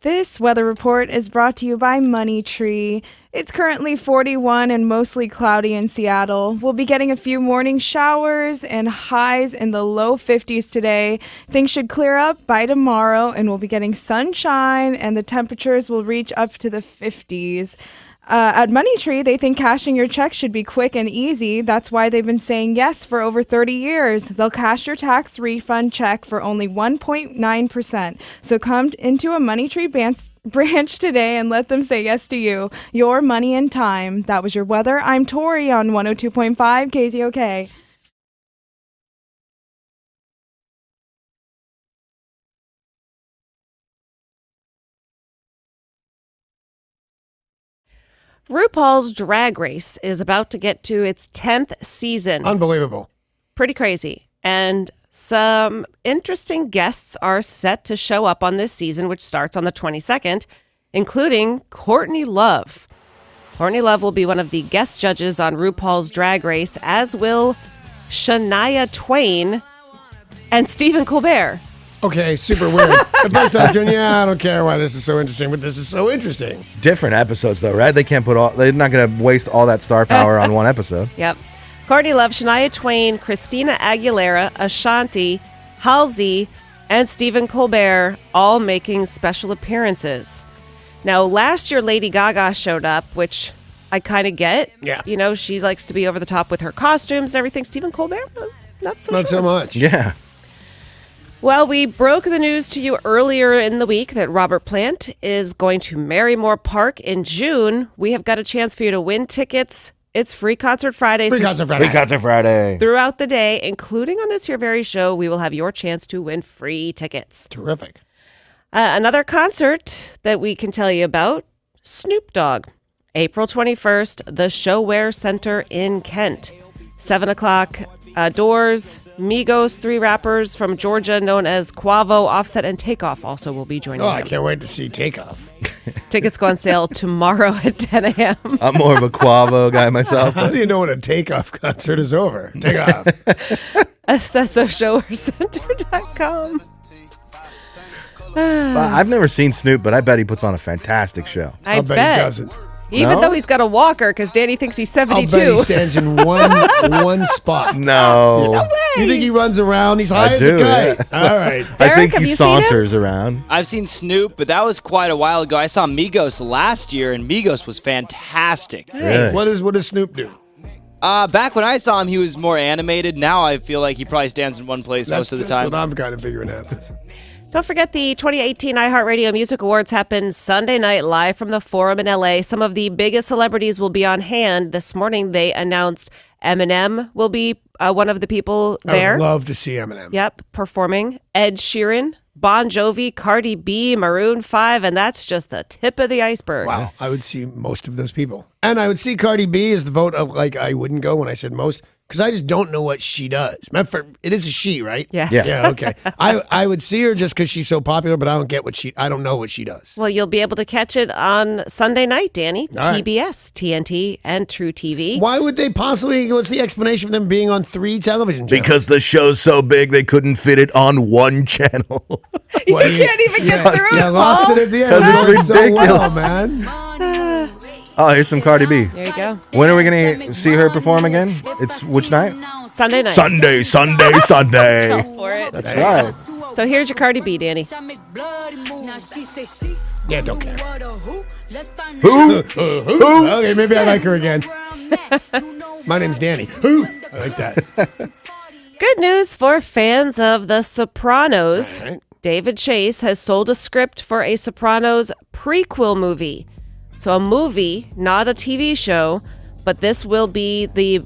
This weather report is brought to you by Money Tree. It's currently 41 and mostly cloudy in Seattle. We'll be getting a few morning showers and highs in the low 50s today. Things should clear up by tomorrow, and we'll be getting sunshine, and the temperatures will reach up to the 50s. At Money Tree, they think cashing your check should be quick and easy. That's why they've been saying yes for over 30 years. They'll cash your tax refund check for only 1.9%. So come into a Money Tree branch today and let them say yes to you. Your money and time. That was your weather. I'm Tori on 102.5 KZOK. RuPaul's Drag Race is about to get to its 10th season. Unbelievable. Pretty crazy. And some interesting guests are set to show up on this season, which starts on the 22nd, including Courtney Love. Courtney Love will be one of the guest judges on RuPaul's Drag Race, as will Shania Twain and Stephen Colbert. Okay, super weird. At first I was going, I don't care why this is so interesting, but this is so interesting. Different episodes, though, right? They're not going to waste all that star power on one episode. Yep. Courtney Love, Shania Twain, Christina Aguilera, Ashanti, Halsey, and Stephen Colbert all making special appearances. Now, last year Lady Gaga showed up, which I kind of get. Yeah. You know, she likes to be over the top with her costumes and everything. Stephen Colbert, not so much. Yeah. Well, we broke the news to you earlier in the week that Robert Plant is going to Marymore Park in June. We have got a chance for you to win tickets. It's Free Concert Friday. Free Concert Friday. Free Concert Friday. Throughout the day, including on this here very show, we will have your chance to win free tickets. Terrific. Another concert that we can tell you about, Snoop Dogg. April 21st, the Showware Center in Kent. 7 o'clock doors. Migos, 3 rappers from Georgia known as Quavo, Offset, and Takeoff also will be joining I them. can't wait to see Takeoff. Tickets go on sale tomorrow at 10 a.m. I'm more of a Quavo guy myself. How do you know when a Takeoff concert is over? Takeoff. SSOShowerCenter.com. I've never seen Snoop, but I bet he puts on a fantastic show. I I'll bet. he doesn't. Even No? though he's got a walker, because Danny thinks he's I'll 72. bet he stands in one spot. No. You think he runs around? He's high I as do, a kite. yeah. All right. I Derek, think have he you seen him? saunters around. I've seen Snoop, but that was quite a while ago. I saw Migos last year, and Migos was fantastic. Really? What does Snoop do? Back when I saw him, he was more animated. Now I feel like he probably stands in one place most of the That's time. what I'm kind of figuring out. Don't forget the 2018 iHeartRadio Music Awards happen Sunday night live from the Forum in LA. Some of the biggest celebrities will be on hand. This morning they announced Eminem will be one of the people there. I would love to see Eminem. Yep, performing. Ed Sheeran, Bon Jovi, Cardi B, Maroon 5, and that's just the tip of the iceberg. Wow. I would see most of those people. And I would see Cardi B as the vote of, like, I wouldn't go when I said most, because I just don't know what she does. It is a she, right? Yes. Yeah, okay. I would see her just because she's so popular, but I don't know what she does. Well, you'll be able to catch it on Sunday night, Danny. All right. TBS, TNT, and True TV. Why would they possibly, what's the explanation for them being on 3 television channels? Because the show's so big, they couldn't fit it on one channel. You can't even get through Yeah, it, lost Paul. it at the end. 'Cause it's Doing so ridiculous. well, man. Oh, here's some Cardi B. There you go. When are we going to see her perform again? It's which night? Sunday night. Sunday, Sunday, Sunday. For it. That's right. So here's your Cardi B, Danny. Yeah, don't care. Who? Okay, maybe I like her again. My name's Danny. Who? I like that. Good news for fans of The Sopranos. All right. David Chase has sold a script for a Sopranos prequel movie. So a movie, not a TV show, but this will be the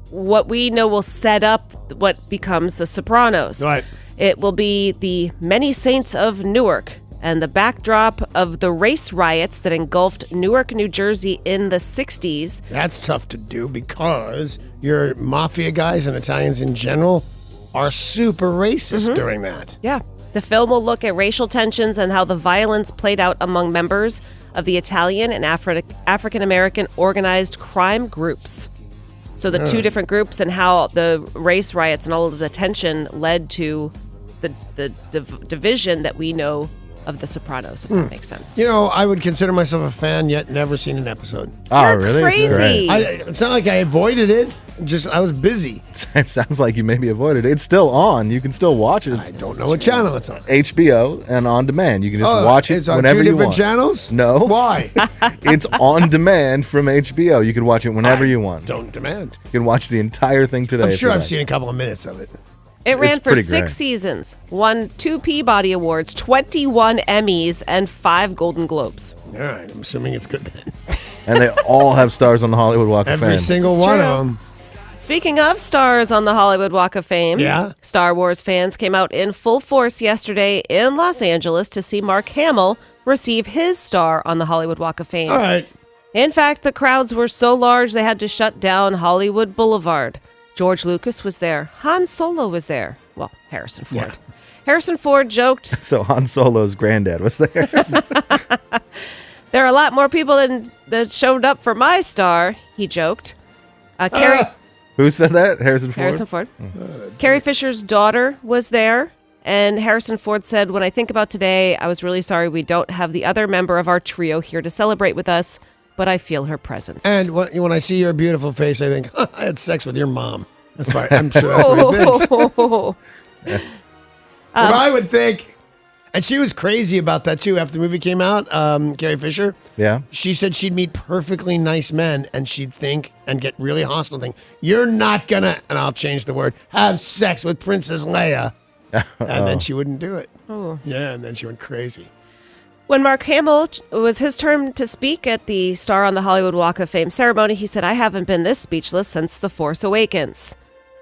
what we know will set up what becomes The Sopranos. Right. It will be the Many Saints of Newark and the backdrop of the race riots that engulfed Newark, New Jersey in the 60s. That's tough to do because your mafia guys and Italians in general are super racist during that. Yeah. The film will look at racial tensions and how the violence played out among members of the Italian and African American organized crime groups. So the two different groups and how the race riots and all of the tension led to the division that we know of The Sopranos, if that makes sense. You know, I would consider myself a fan, yet never seen an episode. Oh, You're really? crazy. It's not like I avoided it. Just I was busy. It sounds like you maybe avoided it. It's still on. You can still watch it. It's I don't know what channel it's on. HBO and on demand. You can just watch it It's on whenever two you different want. channels? No. Why? It's on demand from HBO. You can watch it whenever you want. Don't demand. You can watch the entire thing today. I'm if sure you I've like. seen a couple of minutes of it. It ran for pretty 6 great. seasons, won 2 Peabody Awards, 21 Emmys, and 5 Golden Globes. All right, I'm assuming it's good then. And they all have stars on the Hollywood Walk of Every Fame. single This is one true. of them. Speaking of stars on the Hollywood Walk of Fame, Yeah? Star Wars fans came out in full force yesterday in Los Angeles to see Mark Hamill receive his star on the Hollywood Walk of Fame. All right. In fact, the crowds were so large they had to shut down Hollywood Boulevard. George Lucas was there. Han Solo was there. Well, Harrison Ford. Yeah. Harrison Ford joked, So Han Solo's granddad was there. there are a lot more people that showed up for my star, he joked. Carrie Who said that? Harrison Ford? Harrison Ford. Carrie Fisher's daughter was there, and Harrison Ford said, "When I think about today, I was really sorry we don't have the other member of our trio here to celebrate with us, but I feel her presence." And when I see your beautiful face, I think, I had sex with your mom. That's probably, I'm sure that's what he thinks. That's what I would think. And she was crazy about that, too, after the movie came out, Carrie Fisher. Yeah. She said she'd meet perfectly nice men, and she'd think and get really hostile, think, you're not going to, and I'll change the word, have sex with Princess Leia. And then she wouldn't do it. Oh. Yeah, and then she went crazy. When Mark Hamill, it was his turn to speak at the Star on the Hollywood Walk of Fame ceremony, he said, "I haven't been this speechless since The Force Awakens."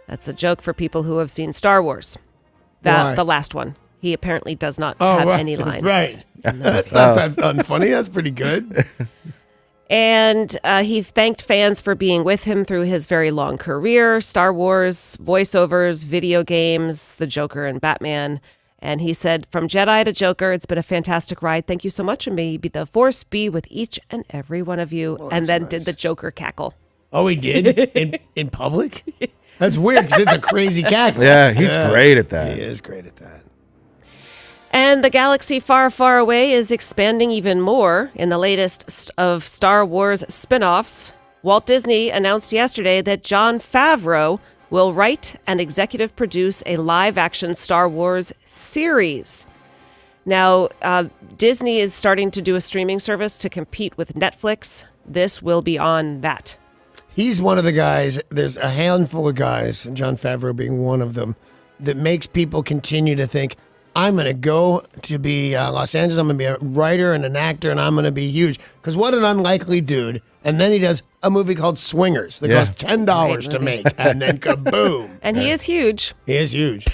That's a joke for people who have seen Star Wars. Why? The last one. He apparently does not have right, any lines. Right. That's not that unfunny. That's pretty good. And he thanked fans for being with him through his very long career, Star Wars, voiceovers, video games, The Joker and Batman. And he said, "From Jedi to Joker, it's been a fantastic ride. Thank you so much. And may the Force be with each and every one of you." And then did the Joker cackle. Oh, he did? In public? That's weird because it's a crazy cackle. Yeah, he's great at that. He is great at that. And the galaxy far, far away is expanding even more. In the latest of Star Wars spin-offs, Walt Disney announced yesterday that Jon Favreau will write and executive produce a live-action Star Wars series. Now, Disney is starting to do a streaming service to compete with Netflix. This will be on that. He's one of the guys, there's a handful of guys, and Jon Favreau being one of them, that makes people continue to think, I'm going to go to be Los Angeles, I'm going to be a writer and an actor, and I'm going to be huge. Because what an unlikely dude. And then he does a movie called Swingers that costs $10 to make, and then kaboom. And he is huge. He is huge.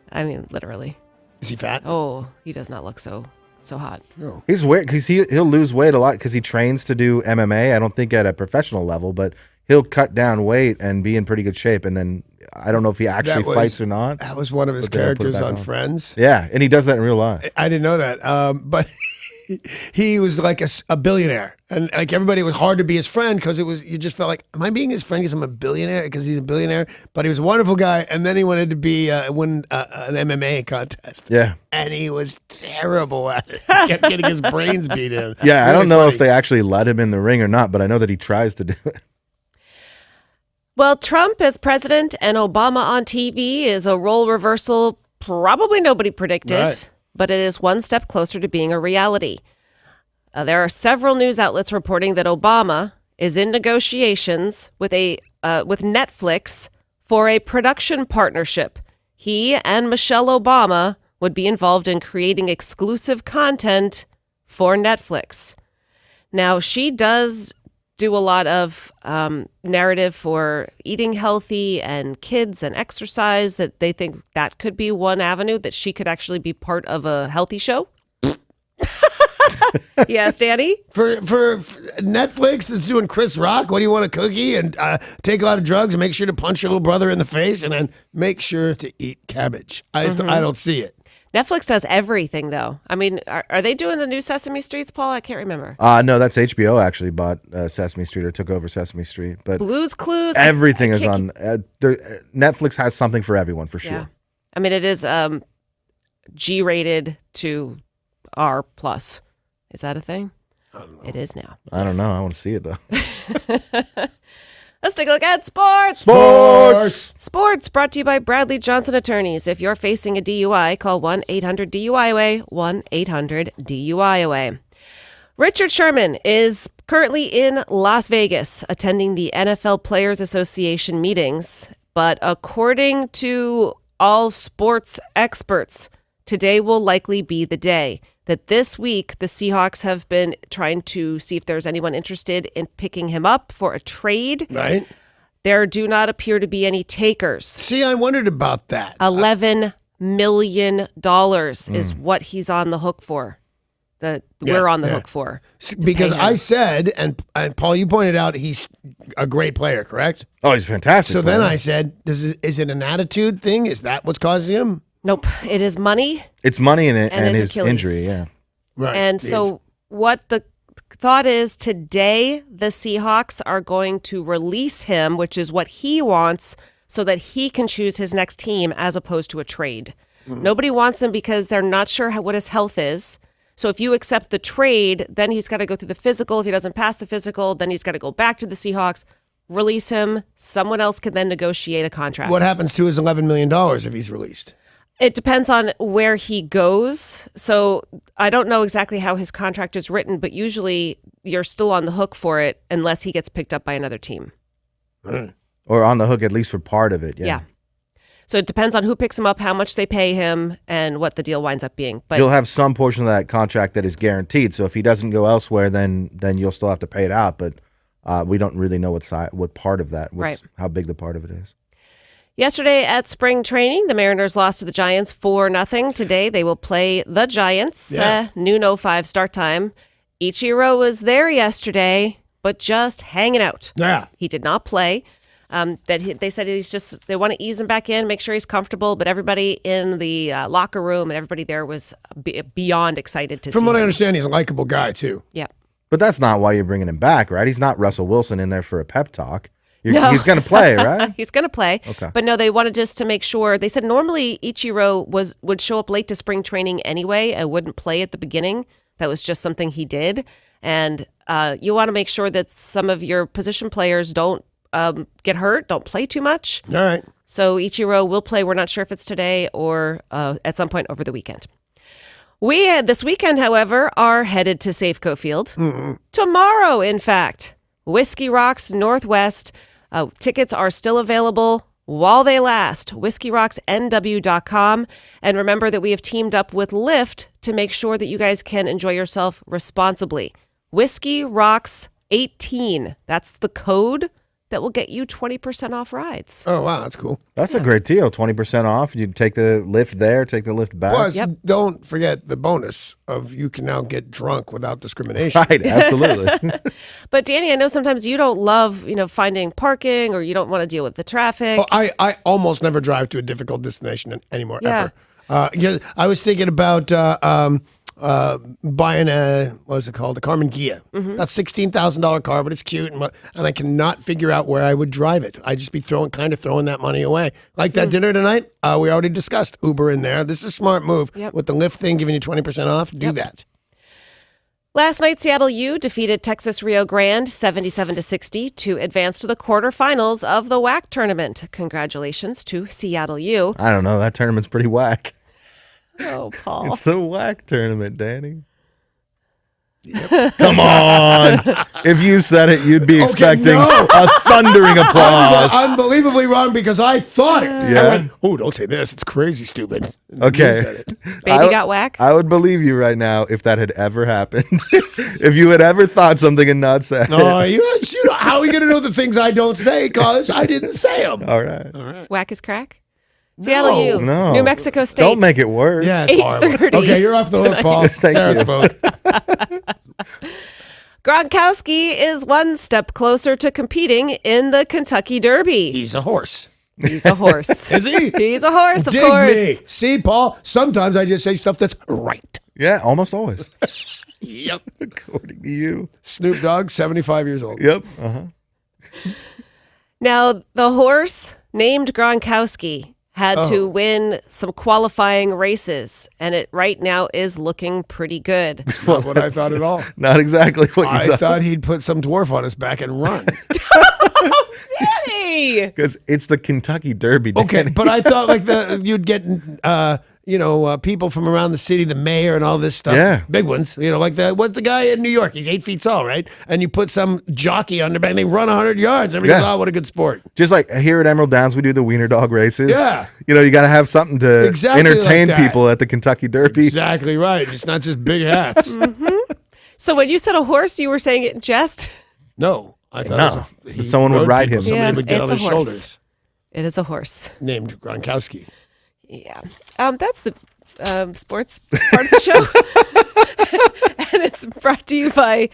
I mean, literally. Is he fat? Oh, he does not look so hot. He's weird because he'll lose weight a lot because he trains to do MMA. I don't think at a professional level, but he'll cut down weight and be in pretty good shape. And then I don't know if he actually fights or not. That was one of his But they'll put it characters back on on. Friends. Yeah, and he does that in real life. I didn't know that. But he was like a billionaire. And like everybody, it was hard to be his friend because you just felt like, am I being his friend because I'm a billionaire? Because he's a billionaire. But he was a wonderful guy. And then he wanted to be win an MMA contest. Yeah. And he was terrible at it. He kept getting his brains beat in. Yeah, I Really don't know funny. if they actually let him in the ring or not, but I know that he tries to do it. Well, Trump as president and Obama on TV is a role reversal probably nobody predicted, Right. but it is one step closer to being a reality. There are several news outlets reporting that Obama is in negotiations with Netflix for a production partnership. He and Michelle Obama would be involved in creating exclusive content for Netflix. Now, she does do a lot of narrative for eating healthy and kids and exercise, that they think that could be one avenue that she could actually be part of a healthy show. Yes, Danny? For Netflix that's doing Chris Rock, what do you want, a cookie? And take a lot of drugs and make sure to punch your little brother in the face and then make sure to eat cabbage. I don't see it. Netflix does everything, though. I mean, are they doing the new Sesame Streets, Paul? I can't remember. No, that's HBO actually bought Sesame Street or took over Sesame Street. But Blue's Clues? everything I is can't on. Netflix has something for everyone, for sure. Yeah. I mean, it is G-rated to R+. Is that a thing? I don't know. It is now. I don't know. I want to see it, though. Let's take a look at sports. Sports brought to you by Bradley Johnson Attorneys. If you're facing a DUI, call 1-800-DUI-AWAY, 1-800-DUI-AWAY. Richard Sherman is currently in Las Vegas attending the NFL Players Association meetings. But according to all sports experts, today will likely be the day that this week the Seahawks have been trying to see if there's anyone interested in picking him up for a trade. Right. There do not appear to be any takers. See, I wondered about that. $11 million is what he's on the hook for. We're on the hook for. Because I said, and Paul, you pointed out he's a great player, correct? Oh, he's fantastic. So then I said, is it an attitude thing? Is that what's causing him? Nope. It is money. It's money and his Achilles. injury, yeah. Right. And so what the thought is today, the Seahawks are going to release him, which is what he wants, so that he can choose his next team as opposed to a trade. Nobody wants him because they're not sure what his health is. So if you accept the trade, then he's got to go through the physical. If he doesn't pass the physical, then he's got to go back to the Seahawks, release him. Someone else can then negotiate a contract. What happens to his $11 million if he's released? It depends on where he goes. So I don't know exactly how his contract is written, but usually you're still on the hook for it unless he gets picked up by another team. Or on the hook at least for part of it, Yeah. So it depends on who picks him up, how much they pay him, and what the deal winds up being. But you'll have some portion of that contract that is guaranteed. So if he doesn't go elsewhere, then you'll still have to pay it out. But we don't really know what part of that, how big the part of it is. Yesterday at spring training, the Mariners lost to the Giants 4-0. Today they will play the Giants. Noon 05 start time. Ichiro was there yesterday, but just hanging out. Yeah. He did not play. They said they want to ease him back in, make sure he's comfortable. But everybody in the locker room and everybody there was beyond excited to see him. From what I understand, he's a likable guy, too. Yeah. But that's not why you're bringing him back, right? He's not Russell Wilson in there for a pep talk. He's going to play, right? He's going to play. Okay. But no, they wanted just to make sure. They said normally Ichiro would show up late to spring training anyway and wouldn't play at the beginning. That was just something he did. And you want to make sure that some of your position players don't get hurt, don't play too much. All right. So Ichiro will play. We're not sure if it's today or at some point over the weekend. We, this weekend, however, are headed to Safeco Field. Tomorrow, in fact. Whiskey Rocks Northwest. Tickets are still available while they last. WhiskeyRocksNW.com. And remember that we have teamed up with Lyft to make sure that you guys can enjoy yourself responsibly. Whiskey Rocks 18. That's the code that will get you 20% off rides. Oh, wow. That's cool. That's a great deal. 20% off. You take the lift there, take the lift back. Plus, don't forget the bonus of you can now get drunk without discrimination. Right, absolutely. But Danny, I know sometimes you don't love, finding parking or you don't want to deal with the traffic. Oh, I almost never drive to a difficult destination anymore, ever. I was thinking about buying a Carmen Ghia. That's $16,000 car, but it's cute, and I cannot figure out where I would drive it. I'd just be throwing that money away. Like that dinner tonight, we already discussed Uber in there. This is a smart move with the Lyft thing giving you 20% off. Do that. Last night, Seattle U defeated Texas Rio Grande 77-60 to advance to the quarterfinals of the WAC tournament. Congratulations to Seattle U. I don't know. That tournament's pretty whack. Oh, Paul. It's the WAC tournament, Danny. Yep. Come on. If you said it, you'd be expecting a thundering applause. Unbelievably wrong because I thought it. Yeah. I went, don't say this. It's crazy stupid. Okay. Baby got whack? I would believe you right now if that had ever happened. If you had ever thought something and not said it. How are you going to know the things I don't say because I didn't say them? All right. Whack is crack? Seattle U. No. New Mexico State. Don't make it worse. Yeah, it's horrible. Okay, you're off the hook, Paul. Sarah spoke. Gronkowski is one step closer to competing in the Kentucky Derby. He's a horse. He's a horse. Is he? He's a horse, of Dig course. me. See, Paul, sometimes I just say stuff that's right. Yeah, almost always. Yep. According to you. Snoop Dogg, 75 years old. Yep. Uh-huh. Now, the horse named Gronkowski had to win some qualifying races, and it right now is looking pretty good. Not what I thought at all. Not exactly what you I thought he'd put some dwarf on his back and run. Danny! Because it's the Kentucky Derby. Okay, Danny. but I thought like you'd get people from around the city, the mayor and all this stuff. Yeah. Big ones. Like what's the guy in New York? He's 8 feet tall, right? And you put some jockey on their back and they run 100 yards. Everybody goes, oh, what a good sport. Just like here at Emerald Downs, we do the wiener dog races. Yeah. You got to have something to Exactly entertain like that. people at the Kentucky Derby. Exactly right. It's not just big hats. So when you said a horse, you were saying it in jest? No. I thought Someone would ride him. Somebody Yeah, would get it's on his a horse. shoulders. It is a horse. Named Gronkowski. Yeah. That's the sports part of the show. And it's brought to you by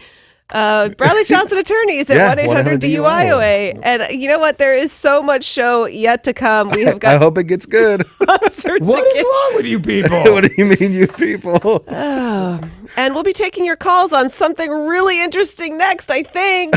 Bradley Johnson Attorneys at 1-800-DUI-OA. And you know what? There is so much show yet to come. We have got I hope it gets good. concert What is tickets. wrong with you people? What do you mean, you people? And we'll be taking your calls on something really interesting next, I think.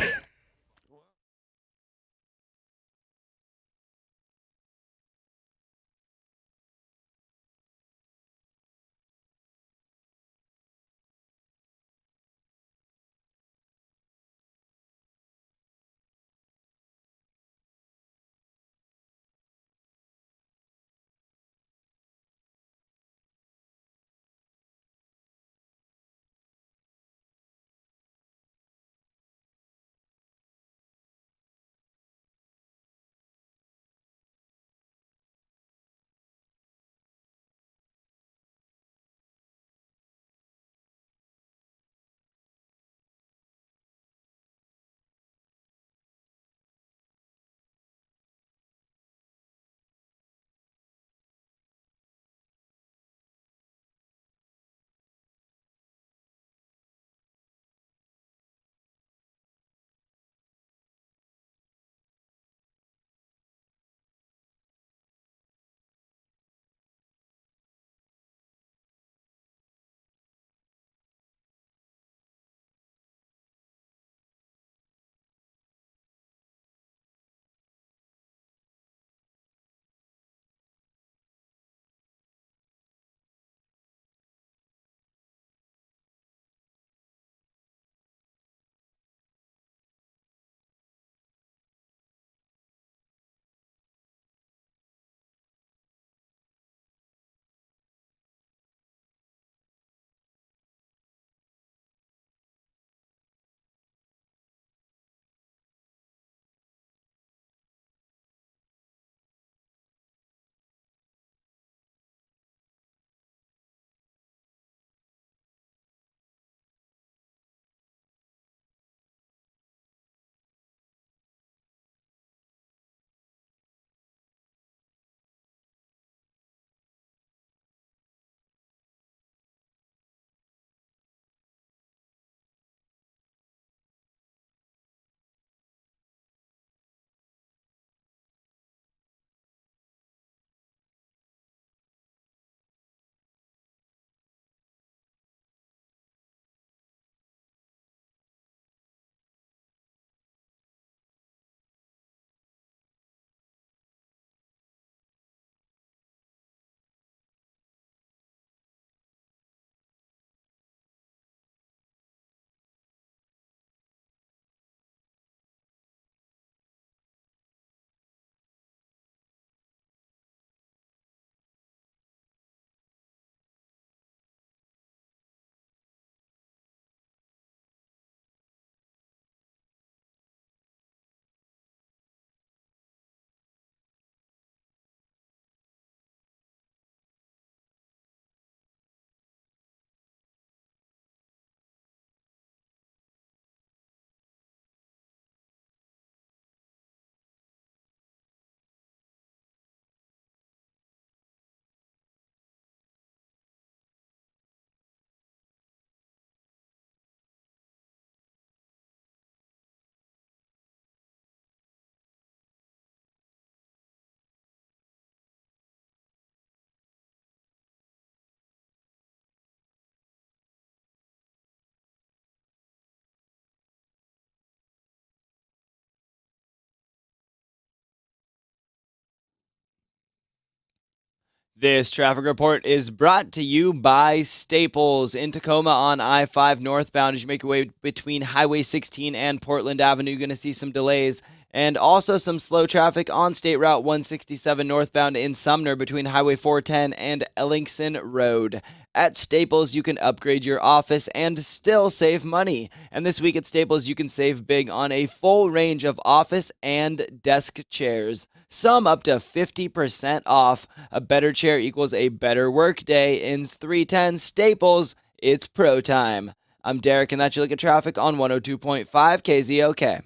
This traffic report is brought to you by Staples. In Tacoma on I-5 northbound, as you make your way between Highway 16 and Portland Avenue, you're going to see some delays. And also some slow traffic on State Route 167 northbound in Sumner between Highway 410 and Ellingson Road. At Staples, you can upgrade your office and still save money. And this week at Staples, you can save big on a full range of office and desk chairs. Some up to 50% off. A better chair equals a better workday. Ins 310 Staples, it's pro time. I'm Derek, and that's your look at traffic on 102.5 KZOK.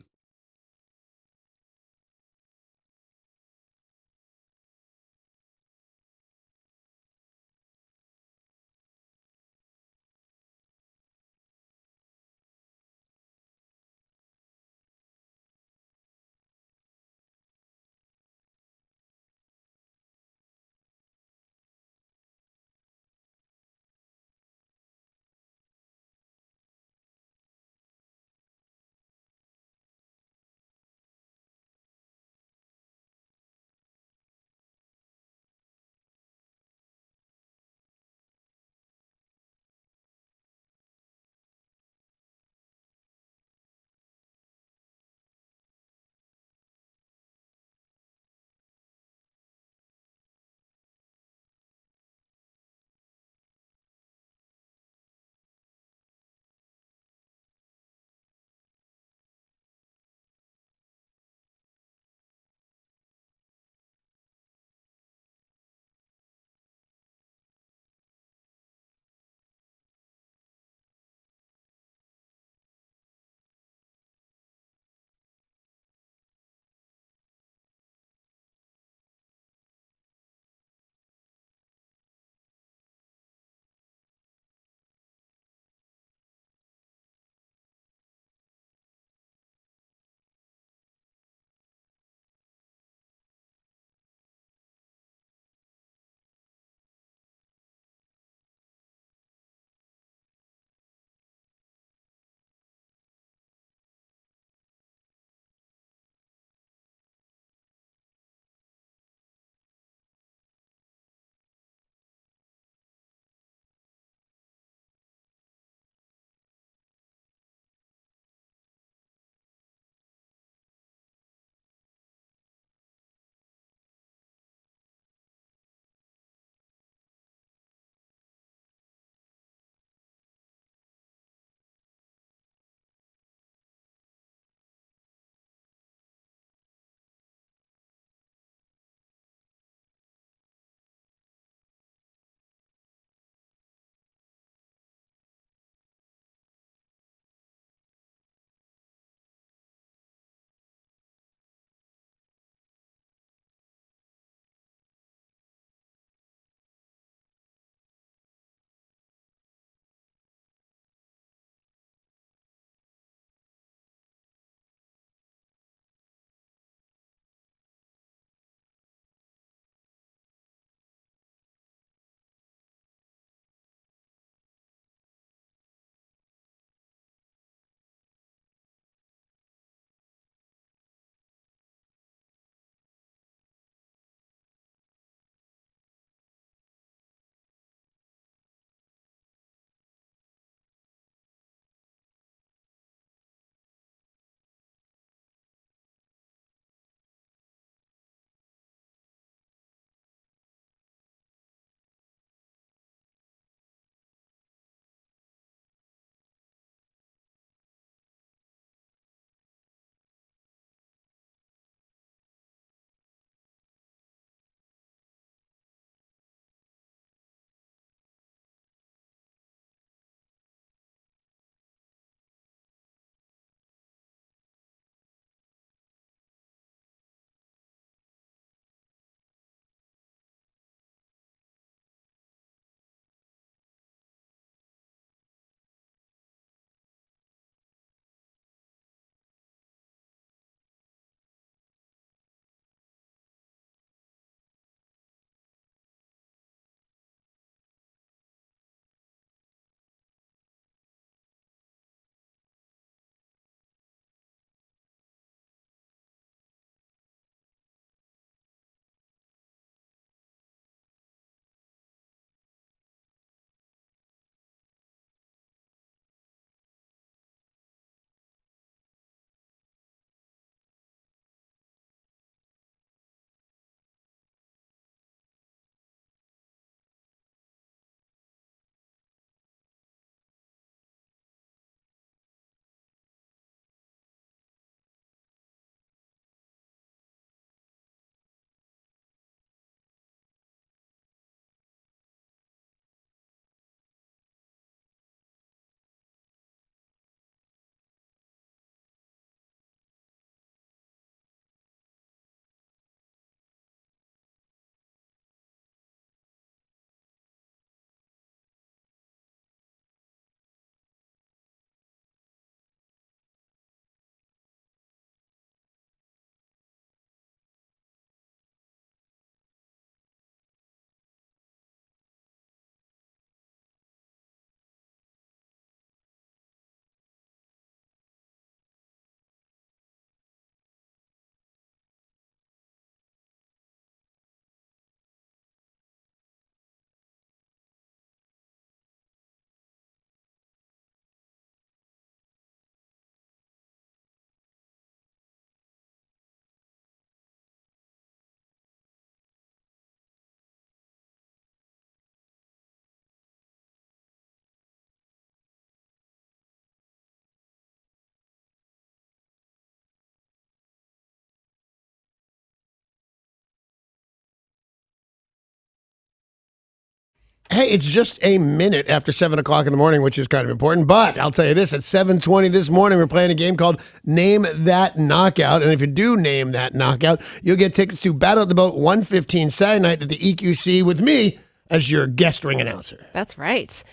Hey, it's just a minute after 7 o'clock in the morning, which is kind of important. But I'll tell you this, at 7:20 this morning, we're playing a game called Name That Knockout. And if you do name that knockout, you'll get tickets to Battle at the Boat 115 Saturday night at the EQC with me as your guest ring announcer. That's right.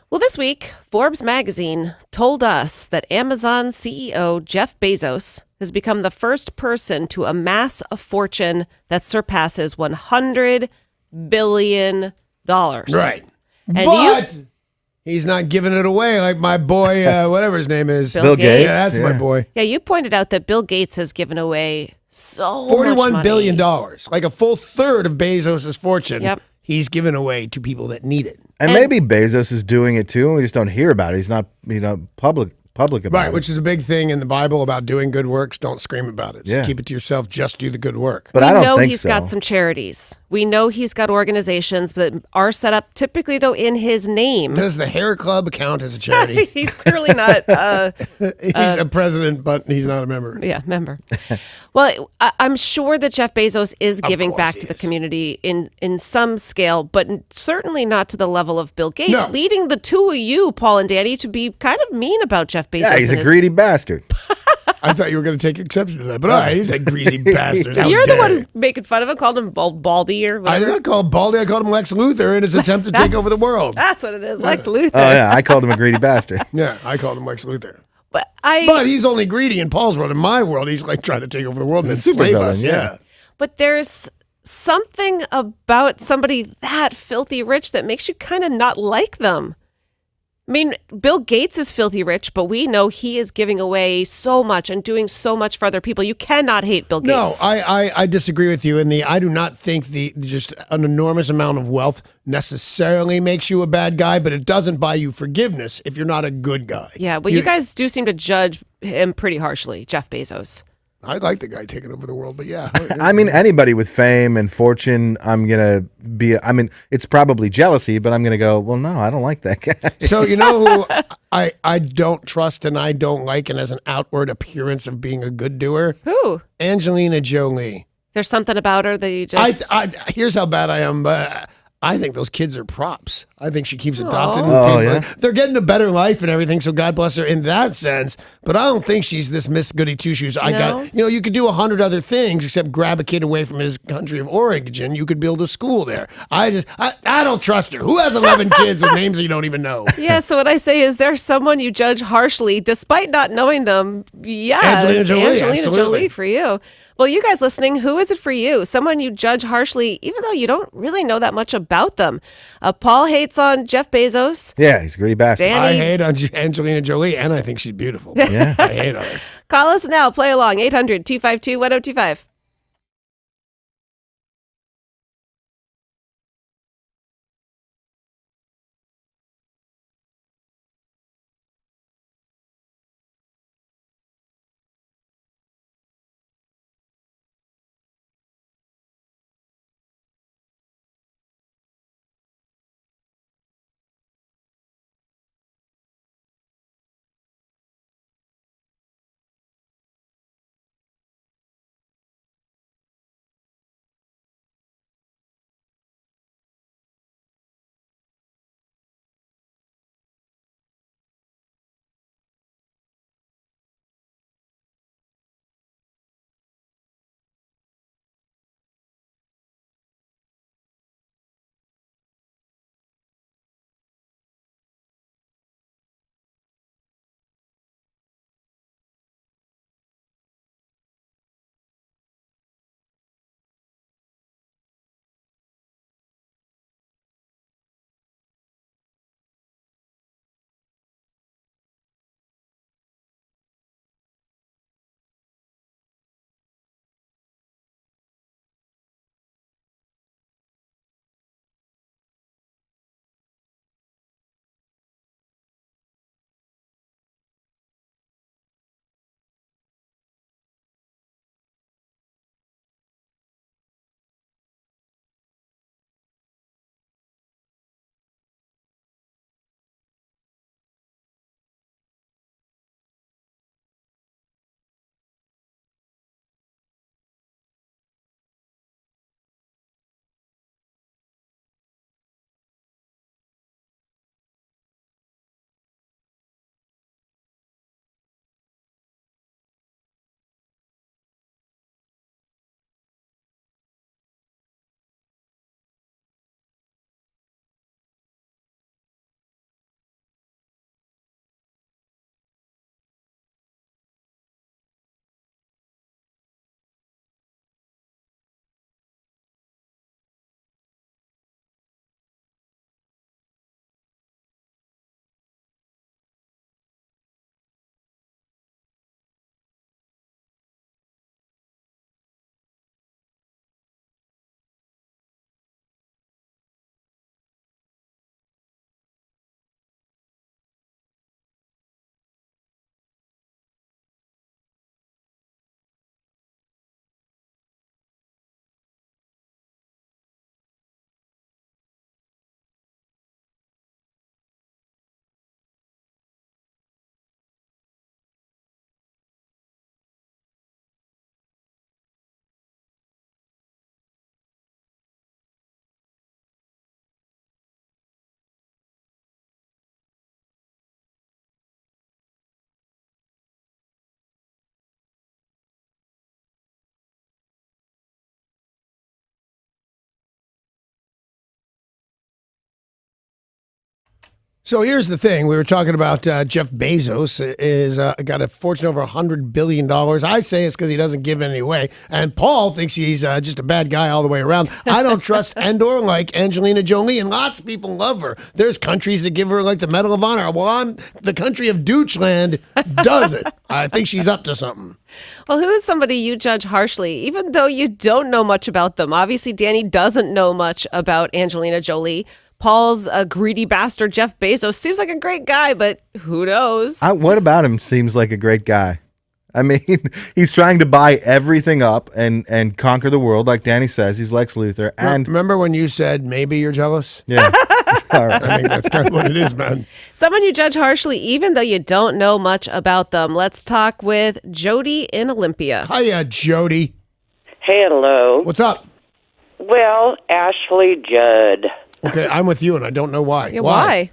Well, this week, Forbes magazine told us that Amazon CEO Jeff Bezos has become the first person to amass a fortune that surpasses $100 billion. Right. And But he's not giving it away like my boy, whatever his name is. Bill Gates. Yeah, that's my boy. Yeah, you pointed out that Bill Gates has given away so much $41 money. billion, like a full third of Bezos' fortune. Yep. He's given away to people that need it. And maybe Bezos is doing it too, and we just don't hear about it. He's not, public about Right, it. which is a big thing in the Bible about doing good works. Don't scream about it. Yeah. Keep it to yourself. Just do the good work. But We I don't know think he's so. got some charities. We know he's got organizations that are set up typically, though, in his name. Does the Hair Club count as a charity? He's clearly not He's a president, but he's not a member. member. Well, I'm sure that Jeff Bezos is giving course back he to the is. community in some scale, but certainly not to the level of Bill Gates, No. leading the two of you, Paul and Danny, to be kind of mean about Jeff Bezos. Yeah, he's and a his- greedy bastard. I thought you were going to take exception to that, but all right, he's a greasy bastard. How You're the dare one you. who's making fun of him, called him Baldy or I whatever. did not call him Baldy. I called him Lex Luthor in his attempt to take That's- over the world. That's what it is, Lex Luthor. Oh yeah, I called him a greedy bastard. Yeah, I called him Lex Luthor. But But he's only greedy in Paul's world. In my world, he's like trying to take over the world and He's a enslave supervillain, us. yeah. Yeah. But there's something about somebody that filthy rich that makes you kind of not like them. I mean, Bill Gates is filthy rich, but we know he is giving away so much and doing so much for other people. You cannot hate Bill No, Gates. I disagree with you. I do not think the just an enormous amount of wealth necessarily makes you a bad guy, but it doesn't buy you forgiveness if you're not a good guy. Yeah, well, you guys do seem to judge him pretty harshly, Jeff Bezos. I like the guy taking over the world, but yeah. I mean, anybody with fame and fortune, it's probably jealousy, but I'm gonna go, well, no, I don't like that guy. So you know who I don't trust and I don't like, and as an outward appearance of being a good doer, Who? Angelina Jolie. There's something about her that you just... Here's how bad I am, but I think those kids are props. I think she keeps adopted. And Oh, paid yeah? money. They're getting a better life and everything, so God bless her in that sense. But I don't think she's this Miss Goody Two Shoes. You could do 100 other things except grab a kid away from his country of origin. You could build a school there. I don't trust her. Who has 11 kids with names that you don't even know? Yeah, so what I say is there's someone you judge harshly despite not knowing them. Yeah, Angelina Jolie, Angelina absolutely. Jolie for you. Well, you guys listening, who is it for you? Someone you judge harshly even though you don't really know that much about them. Paul hates on Jeff Bezos. Yeah, he's a greedy bastard. Danny, I hate on Angelina Jolie, and I think she's beautiful. Yeah. I hate on her. call us now. Play along. 800-252-1025. So here's the thing. We were talking about Jeff Bezos is got a fortune over $100 billion. I say it's because he doesn't give any away. And Paul thinks he's just a bad guy all the way around. I don't trust and or like Angelina Jolie, and lots of people love her. There's countries that give her like the Medal of Honor. Well, the country of Deutschland doesn't. I think she's up to something. Well, who is somebody you judge harshly, even though you don't know much about them? Obviously, Danny doesn't know much about Angelina Jolie. Paul's a greedy bastard. Jeff Bezos seems like a great guy, but who knows? What about him seems like a great guy? I mean, he's trying to buy everything up and conquer the world, like Danny says. He's Lex Luthor. And remember when you said maybe you're jealous? yeah, all right. I think that's kind of what it is, man. Someone you judge harshly, even though you don't know much about them. Let's talk with Jody in Olympia. Hiya, Jody. Hello. What's up? Well, Ashley Judd. Okay, I'm with you, and I don't know why. Yeah, why?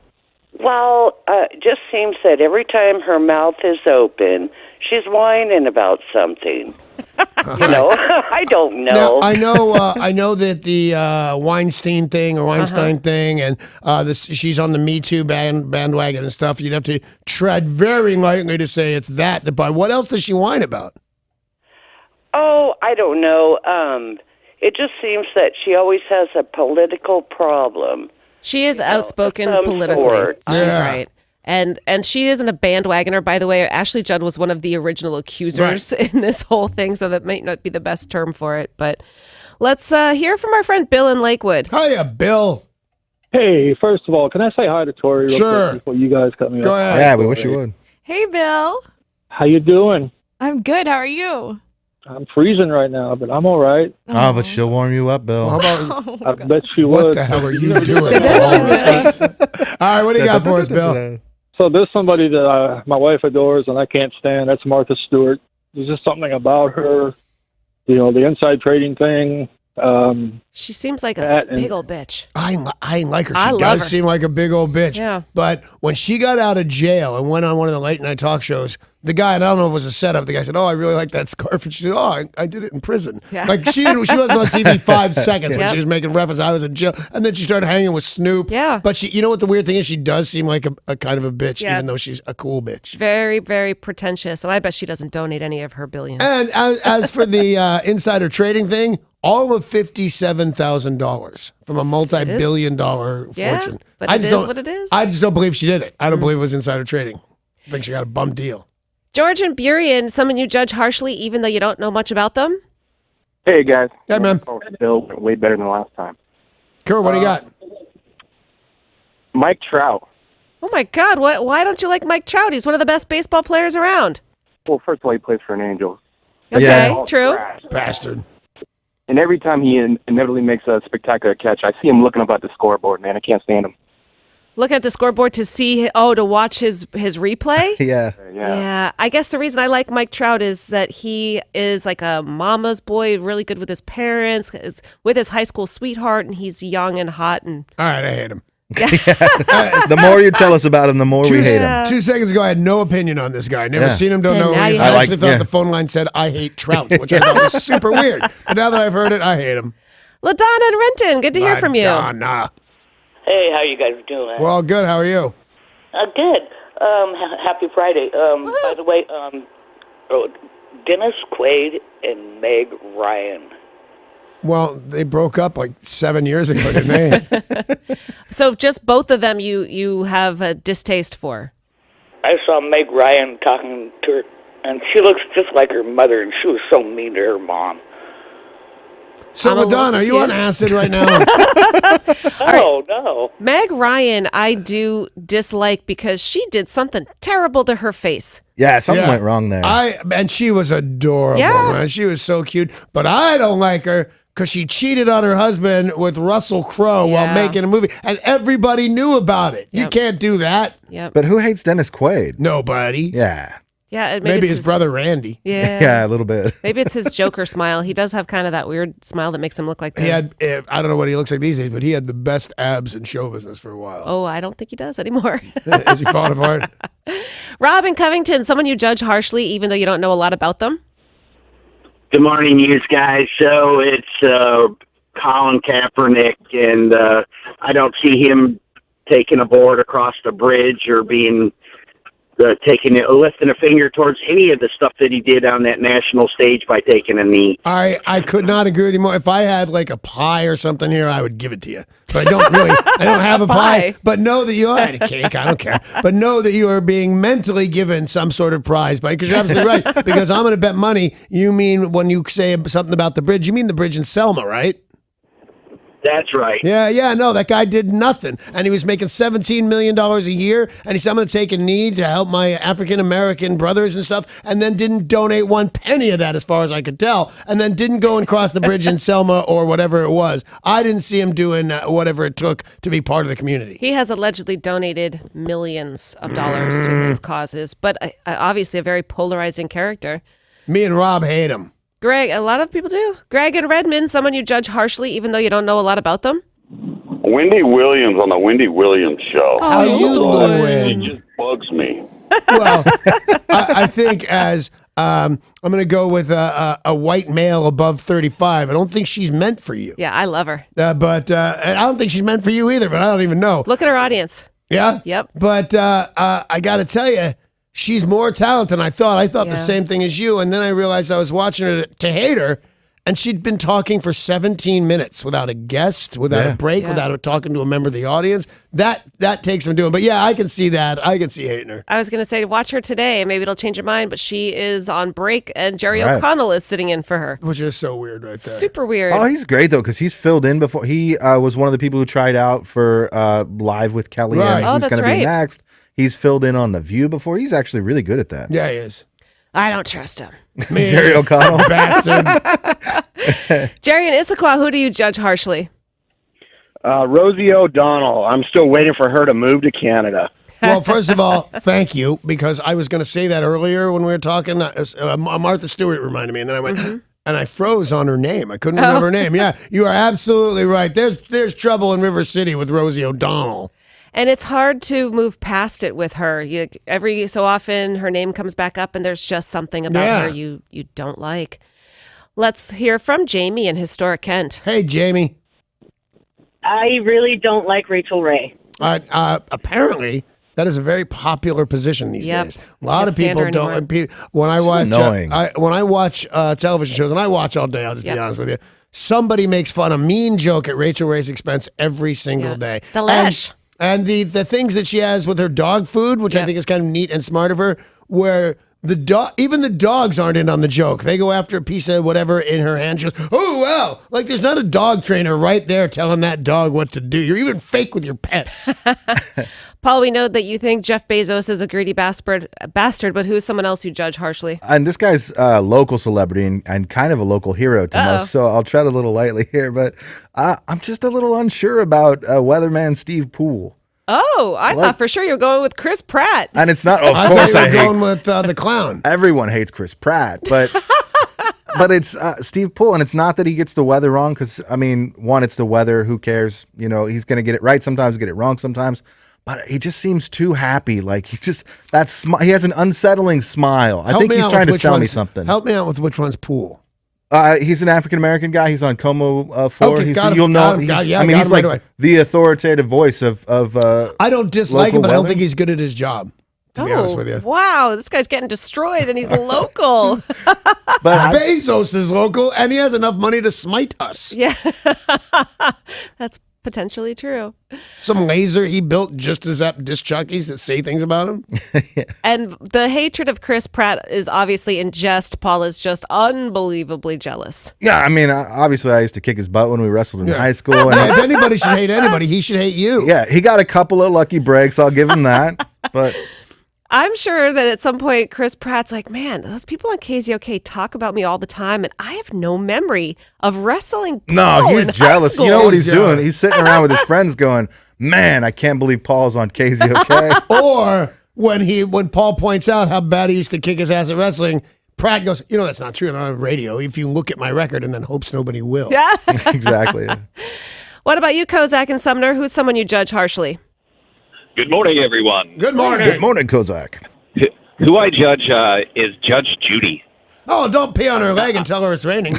Well, it just seems that every time her mouth is open, she's whining about something. You know, I don't know. Now, I know that the Weinstein thing or Weinstein thing, and she's on the Me Too bandwagon and stuff. You'd have to tread very lightly to say it's that. But what else does she whine about? Oh, I don't know. It just seems that she always has a political problem. She is outspoken some politically. sort. She's Yeah. right. And she isn't a bandwagoner, by the way. Ashley Judd was one of the original accusers in this whole thing, so that might not be the best term for it. But let's hear from our friend Bill in Lakewood. Hiya, Bill. Hey, first of all, can I say hi to Tori real Sure. quick before you guys cut me Go off? ahead. Yeah, we wish you would. Hey, Bill. How you doing? I'm good. How are you? I'm freezing right now, but I'm all right. Oh, but she'll warm you up, Bill. How about I bet she what would. the hell are you doing? All right, what do you got for us, Bill? So there's somebody that my wife adores and I can't stand. That's Martha Stewart. There's just something about her, you know, the inside trading thing. She seems like a That and- big old bitch. I like her. She I love does her. seem like a big old bitch. Yeah. But when she got out of jail and went on one of the late night talk shows, the guy, and I don't know if it was a setup, the guy said, "Oh, I really like that scarf." And she said, "Oh, I did it in prison." Yeah. Like she wasn't on TV 5 seconds when Yep. she was making reference. I was in jail. And then she started hanging with Snoop. Yeah. But you know what the weird thing is? She does seem like a kind of a bitch, Yeah. even though she's a cool bitch. Very, very pretentious. And I bet she doesn't donate any of her billions. And as for the insider trading thing, all of $57,000 from a multi-billion-dollar Yeah, fortune. but I it just is don't- what it is. I just don't believe she did it. I don't believe it was insider trading. I think she got a bum deal. George and Burien, someone you judge harshly even though you don't know much about them? Hey guys. Yeah, man. Oh, Bill went way better than last time. Cool. What do you got? Mike Trout. Oh my God, why don't you like Mike Trout? He's one of the best baseball players around. Well, first of all, he plays for an Angels. Okay, Yeah. true. Bastard. And every time he inevitably makes a spectacular catch, I see him looking up at the scoreboard, man. I can't stand him. Look at the scoreboard to watch his replay? Yeah. Yeah, I guess the reason I like Mike Trout is that he is like a mama's boy, really good with his parents, is with his high school sweetheart, and he's young and hot. And All right, I hate him. The more you tell us about him, the more we hate him. 2 seconds ago, I had no opinion on this guy. Never Yeah. seen him, don't And know now him. you I have- actually thought the phone line said, "I hate Trout," which I thought was super weird. But now that I've heard it, I hate him. LaDonna and Renton, good to hear from you. Madonna. Hey, how you guys doing? We're all good. How are you? Good. Happy Friday. By the way, Dennis Quaid and Meg Ryan. Well, they broke up like 7 years ago, didn't they? So just both of them you have a distaste for. I saw Meg Ryan talking to her, and she looks just like her mother, and she was so mean to her mom. So, I'm a little Madonna, are you on confused. acid right now? Oh, no. Meg Ryan, I do dislike because she did something terrible to her face. Yeah, something Yeah. went wrong there. And she was adorable, Yeah. man. She was so cute. But I don't like her because she cheated on her husband with Russell Crowe while Yeah. making a movie, and everybody knew about it. You Yep. can't do that. Yep. But who hates Dennis Quaid? Nobody. Yeah. Yeah, and Maybe it's his brother Randy. Yeah. Yeah, a little bit. Maybe it's his Joker smile. He does have kind of that weird smile that makes him look like He had, I don't know what he looks like these days, but he had the best abs in show business for a while. Oh, I don't think he does anymore. As he falling apart. Rob in Covington, someone you judge harshly even though you don't know a lot about them? Good morning, you guys. So it's Colin Kaepernick, and I don't see him taking a board across the bridge or being lifting a finger towards any of the stuff that he did on that national stage by taking a knee. I could not agree with you more. If I had like a pie or something here, I would give it to you. But I don't really. I don't have a pie. But know that you had a cake. I don't care. But know that you are being mentally given some sort of prize, because you're absolutely right. Because I'm going to bet money. You mean when you say something about the bridge, you mean the bridge in Selma, right? That's right. Yeah, no, that guy did nothing. And he was making $17 million a year. And he said, I'm going to take a knee to help my African-American brothers and stuff. And then didn't donate one penny of that, as far as I could tell. And then didn't go and cross the bridge in Selma or whatever it was. I didn't see him doing whatever it took to be part of the community. He has allegedly donated millions of dollars to his causes, but obviously a very polarizing character. Me and Rob hate him. Greg, a lot of people do. Greg in Redmond, someone you judge harshly even though you don't know a lot about them? Wendy Williams on the Wendy Williams show. How you doing? It just bugs me. Well, I think as I'm going to go with a white male above 35. I don't think she's meant for you. Yeah, I love her. But I don't think she's meant for you either, but I don't even know. Look at her audience. Yeah? Yep. But I got to tell you, she's more talented than I thought. I thought the same thing as you, and then I realized I was watching her to hate her, and she'd been talking for 17 minutes without a guest, without a break, without talking to a member of the audience. That takes some doing. But yeah, I can see that. I can see hating her. I was going to say, watch her today, and maybe it'll change your mind, but she is on break, and Jerry O'Connell is sitting in for her. Which is so weird right there. Super weird. Oh, he's great, though, because he's filled in before. He was one of the people who tried out for Live with Kelly, Right. who's going to be next. He's filled in on The View before. He's actually really good at that. Yeah, he is. I don't trust him. Jerry O'Connell. Bastard. Jerry and Issaquah, who do you judge harshly? Rosie O'Donnell. I'm still waiting for her to move to Canada. Well, first of all, thank you, because I was going to say that earlier when we were talking. Martha Stewart reminded me, and then I went, and I froze on her name. I couldn't remember her name. Yeah, you are absolutely right. There's trouble in River City with Rosie O'Donnell. And it's hard to move past it with her. Every so often, her name comes back up, and there's just something about her you don't like. Let's hear from Jamie in historic Kent. Hey, Jamie. I really don't like Rachel Ray. Apparently, that is a very popular position these days. A lot of people don't. When I watch television shows, and I watch all day, I'll just be honest with you, somebody makes fun, a mean joke at Rachel Ray's expense every single day. Delish. And the things that she has with her dog food, which I think is kind of neat and smart of her, where even the dogs aren't in on the joke. They go after a piece of whatever in her hand. She goes, oh, wow. Like there's not a dog trainer right there telling that dog what to do. You're even fake with your pets. Paul, we know that you think Jeff Bezos is a greedy bastard, but who's someone else you judge harshly? And this guy's a local celebrity and kind of a local hero to most, so I'll tread a little lightly here, but I'm just a little unsure about weatherman Steve Poole. Oh, I thought for sure you were going with Chris Pratt. And it's not, of I course thought I you hate. were going with the clown. Everyone hates Chris Pratt, but but it's Steve Poole, and it's not that he gets the weather wrong, because, I mean, one, it's the weather, who cares? You know, he's going to get it right sometimes, get it wrong sometimes. But he just seems too happy. Like he has an unsettling smile. I think he's trying to sell me something. Help me out with which one's Poole. He's an African American guy. He's on Como 4. Okay, You'll know. He's like the authoritative voice of. I don't dislike him, but I don't think he's good at his job. To be honest with you. Wow, this guy's getting destroyed, and he's local. But Bezos is local, and he has enough money to smite us. Yeah, that's potentially true. Some laser he built just to zap disc jockeys that say things about him. And the hatred of Chris Pratt is obviously in jest. Paul is just unbelievably jealous. Yeah, I mean, obviously I used to kick his butt when we wrestled in high school. And if anybody should hate anybody, he should hate you. Yeah, he got a couple of lucky breaks. I'll give him that. But I'm sure that at some point Chris Pratt's like, man, those people on KZOK talk about me all the time, and I have no memory of wrestling. No, he's jealous. You know what he's doing? He's sitting around with his friends going, man, I can't believe Paul's on KZOK. Or when Paul points out how bad he used to kick his ass at wrestling, Pratt goes, you know, that's not true on radio. If you look at my record, and then hopes nobody will. Yeah. Exactly. What about you, KZOK and Sumner? Who's someone you judge harshly? Good morning, everyone. Good morning. Good morning, KZOK. Who I judge is Judge Judy. Oh, don't pee on her leg and tell her it's raining.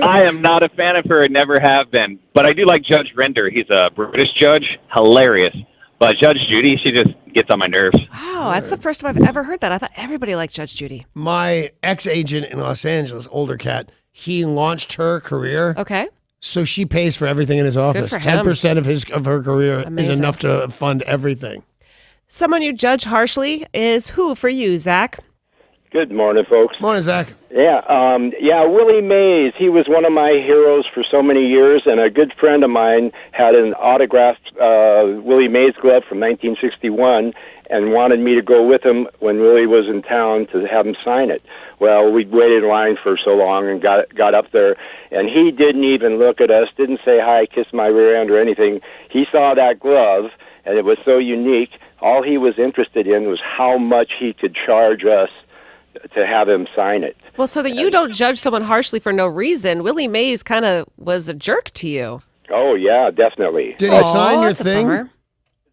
I am not a fan of her and never have been. But I do like Judge Render. He's a British judge. Hilarious. But Judge Judy, she just gets on my nerves. Wow, that's the first time I've ever heard that. I thought everybody liked Judge Judy. My ex-agent in Los Angeles, older cat, he launched her career. Okay. So she pays for everything in his office. for him. 10% of her career Amazing. is enough to fund everything. Someone you judge harshly is who for you, Zach? Good morning, folks. Morning, Zach. Yeah, Willie Mays. He was one of my heroes for so many years, and a good friend of mine had an autographed Willie Mays glove from 1961 and wanted me to go with him when Willie was in town to have him sign it. Well, we waited in line for so long and got up there, and he didn't even look at us, didn't say hi, kiss my rear end or anything. He saw that glove, and it was so unique. All he was interested in was how much he could charge us to have him sign it. Well, so that you don't judge someone harshly for no reason, Willie Mays kind of was a jerk to you. Oh, yeah, definitely. Did he sign your that's a thing? bummer.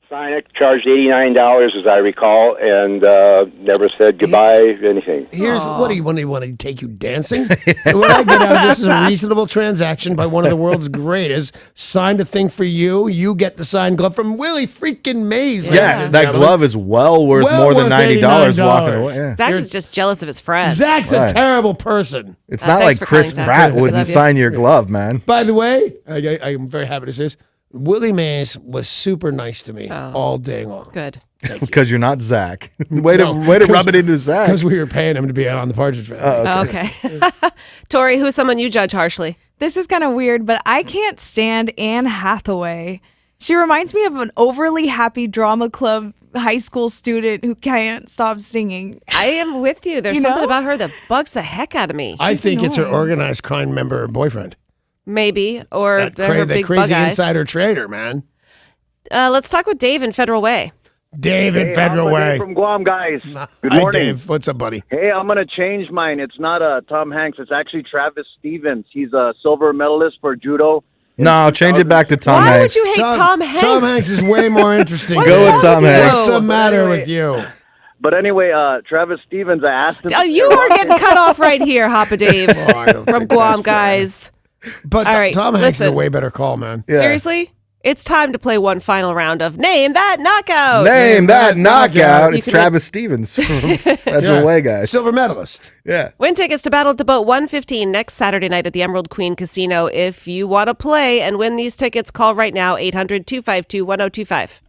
Sign it, charged $89 as I recall, and never said goodbye, anything. Here's what do you want to take you dancing? What I get out of this is a reasonable transaction by one of the world's greatest. Signed a thing for you. You get the signed glove from Willie freaking Mays. Yeah, that glove is well worth more than $90 walking away. Yeah. Zach is just jealous of his friend. Zach's a terrible person. It's not like Chris Pratt wouldn't sign your glove, man. By the way, I'm very happy to say this. Willie Mays was super nice to me all day long. Good. Because you're not Zach. way to rub it into Zach. Because we were paying him to be on the Partridge Family. Okay. Tori, who's someone you judge harshly? This is kind of weird, but I can't stand Anne Hathaway. She reminds me of an overly happy drama club high school student who can't stop singing. I am with you. There's something about her that bugs the heck out of me. I think it's her organized crime member boyfriend. Maybe. Or her That big crazy bug eyes. insider trader, man. Let's talk with Dave in Federal Way. Dave in Federal I'm Way. Dave from Guam, guys. Good Hi, morning. Dave. What's up, buddy? Hey, I'm going to change mine. It's not Tom Hanks. It's actually Travis Stevens. He's a silver medalist for judo. No, change it back to Tom Why Hanks. would you hate Tom Hanks? Tom Hanks is way more interesting. Go with Tom Hanks. What's the matter with you? But anyway, Travis Stevens, I asked him. Oh, you are getting cut off right here, Hoppa Dave. I don't From think Guam, that's fair. guys. But All right, Tom Hanks is a listen. way better call, man. Seriously? It's time to play one final round of Name That Knockout. Name that knockout. You It's can Travis Stevens from Federal Way, guys. Silver medalist. Yeah. Win tickets to Battle at the Boat 115 next Saturday night at the Emerald Queen Casino. If you want to play and win these tickets, call right now, 800-252-1025.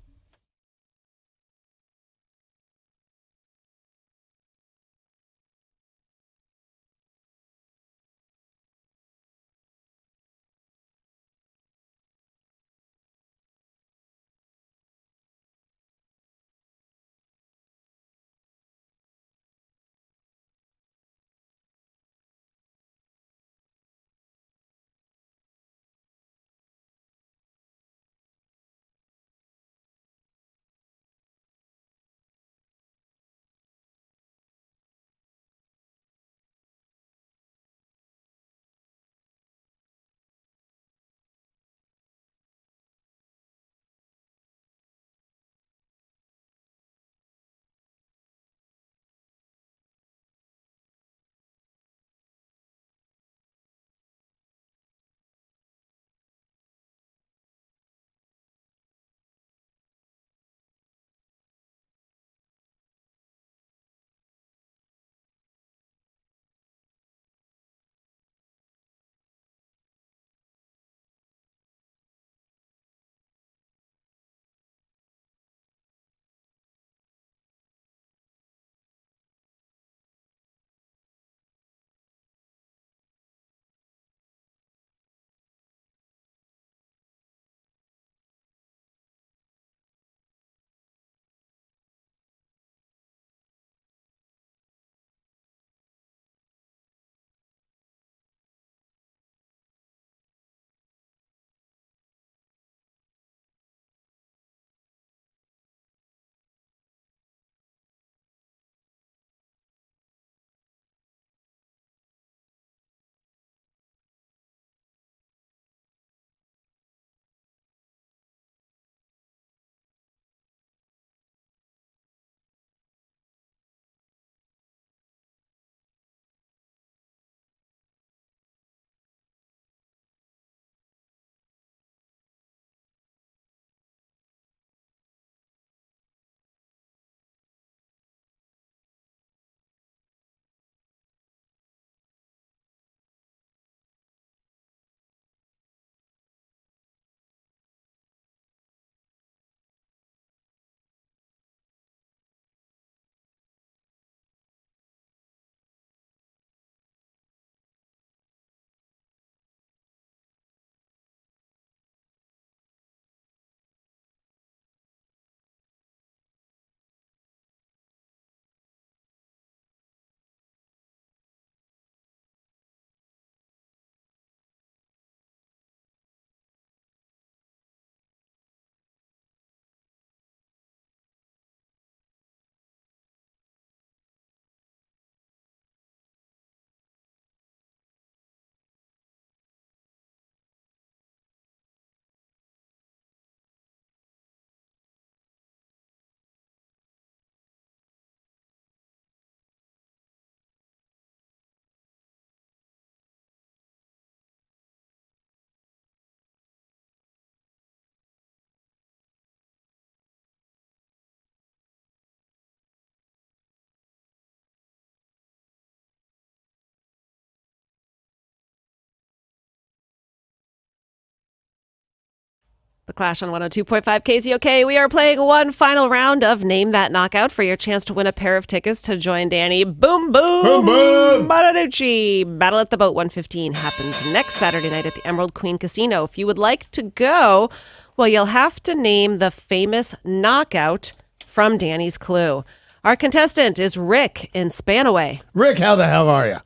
The Clash on 102.5 KZOK. We are playing one final round of Name That Knockout for your chance to win a pair of tickets to join Danny Boom Boom Bonaducci. Battle at the Boat 115 happens next Saturday night at the Emerald Queen Casino. If you would like to go, well, you'll have to name the famous knockout from Danny's clue. Our contestant is Rick in Spanaway. Rick, how the hell are you?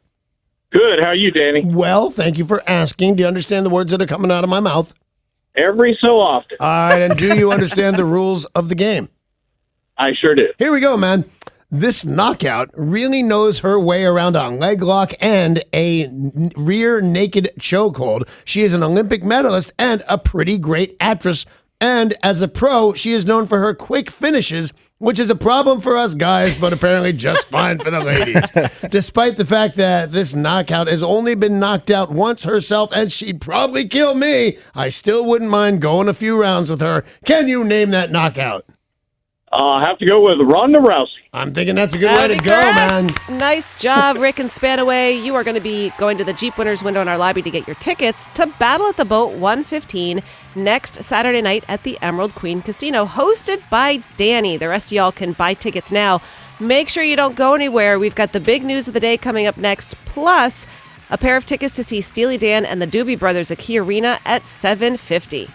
Good. How are you, Danny? Well, thank you for asking. Do you understand the words that are coming out of my mouth? Every so often. All right, and do you understand the rules of the game? I sure do. Here we go, man. This knockout really knows her way around a leg lock and a rear naked chokehold. She is an Olympic medalist and a pretty great actress. And as a pro, she is known for her quick finishes, which is a problem for us guys, but apparently just fine for the ladies. Despite the fact that this knockout has only been knocked out once herself, and she'd probably kill me, I still wouldn't mind going a few rounds with her. Can you name that knockout? I'll have to go with Ronda Rousey. I'm thinking that's a good way to go, man. Nice job, Rick and Spanaway. You are going to be going to the Jeep Winners window in our lobby to get your tickets to Battle at the Boat 115 next Saturday night at the Emerald Queen Casino, hosted by Danny. The rest of y'all can buy tickets now. Make sure you don't go anywhere. We've got the big news of the day coming up next, plus a pair of tickets to see Steely Dan and the Doobie Brothers at Key Arena at 7:50.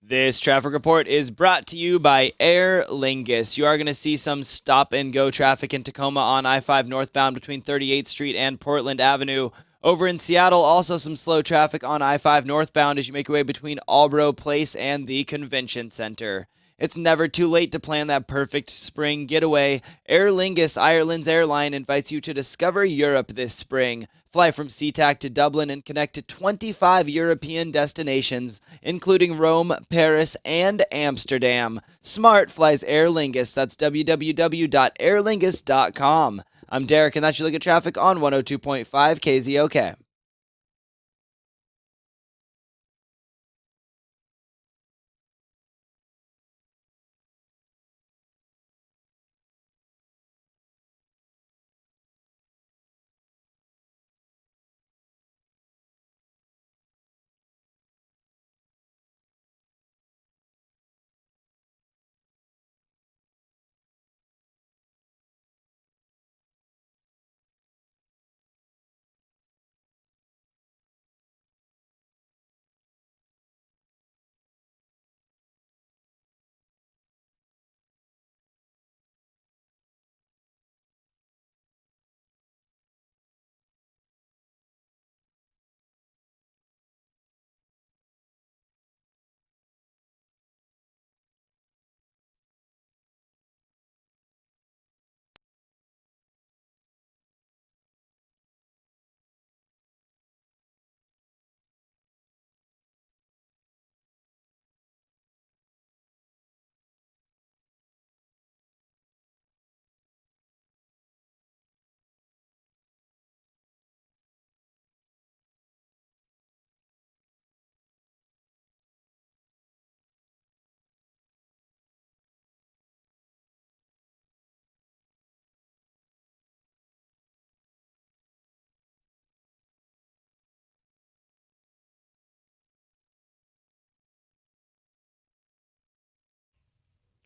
This traffic report is brought to you by Aer Lingus. You are going to see some stop-and-go traffic in Tacoma on I-5 northbound between 38th Street and Portland Avenue. Over in Seattle, also some slow traffic on I-5 northbound as you make your way between Albro Place and the Convention Center. It's never too late to plan that perfect spring getaway. Aer Lingus, Ireland's airline, invites you to discover Europe this spring. Fly from SeaTac to Dublin and connect to 25 European destinations, including Rome, Paris, and Amsterdam. Smart flies Aer Lingus. That's www.aerlingus.com. I'm Derek, and that's your look at traffic on 102.5 KZOK.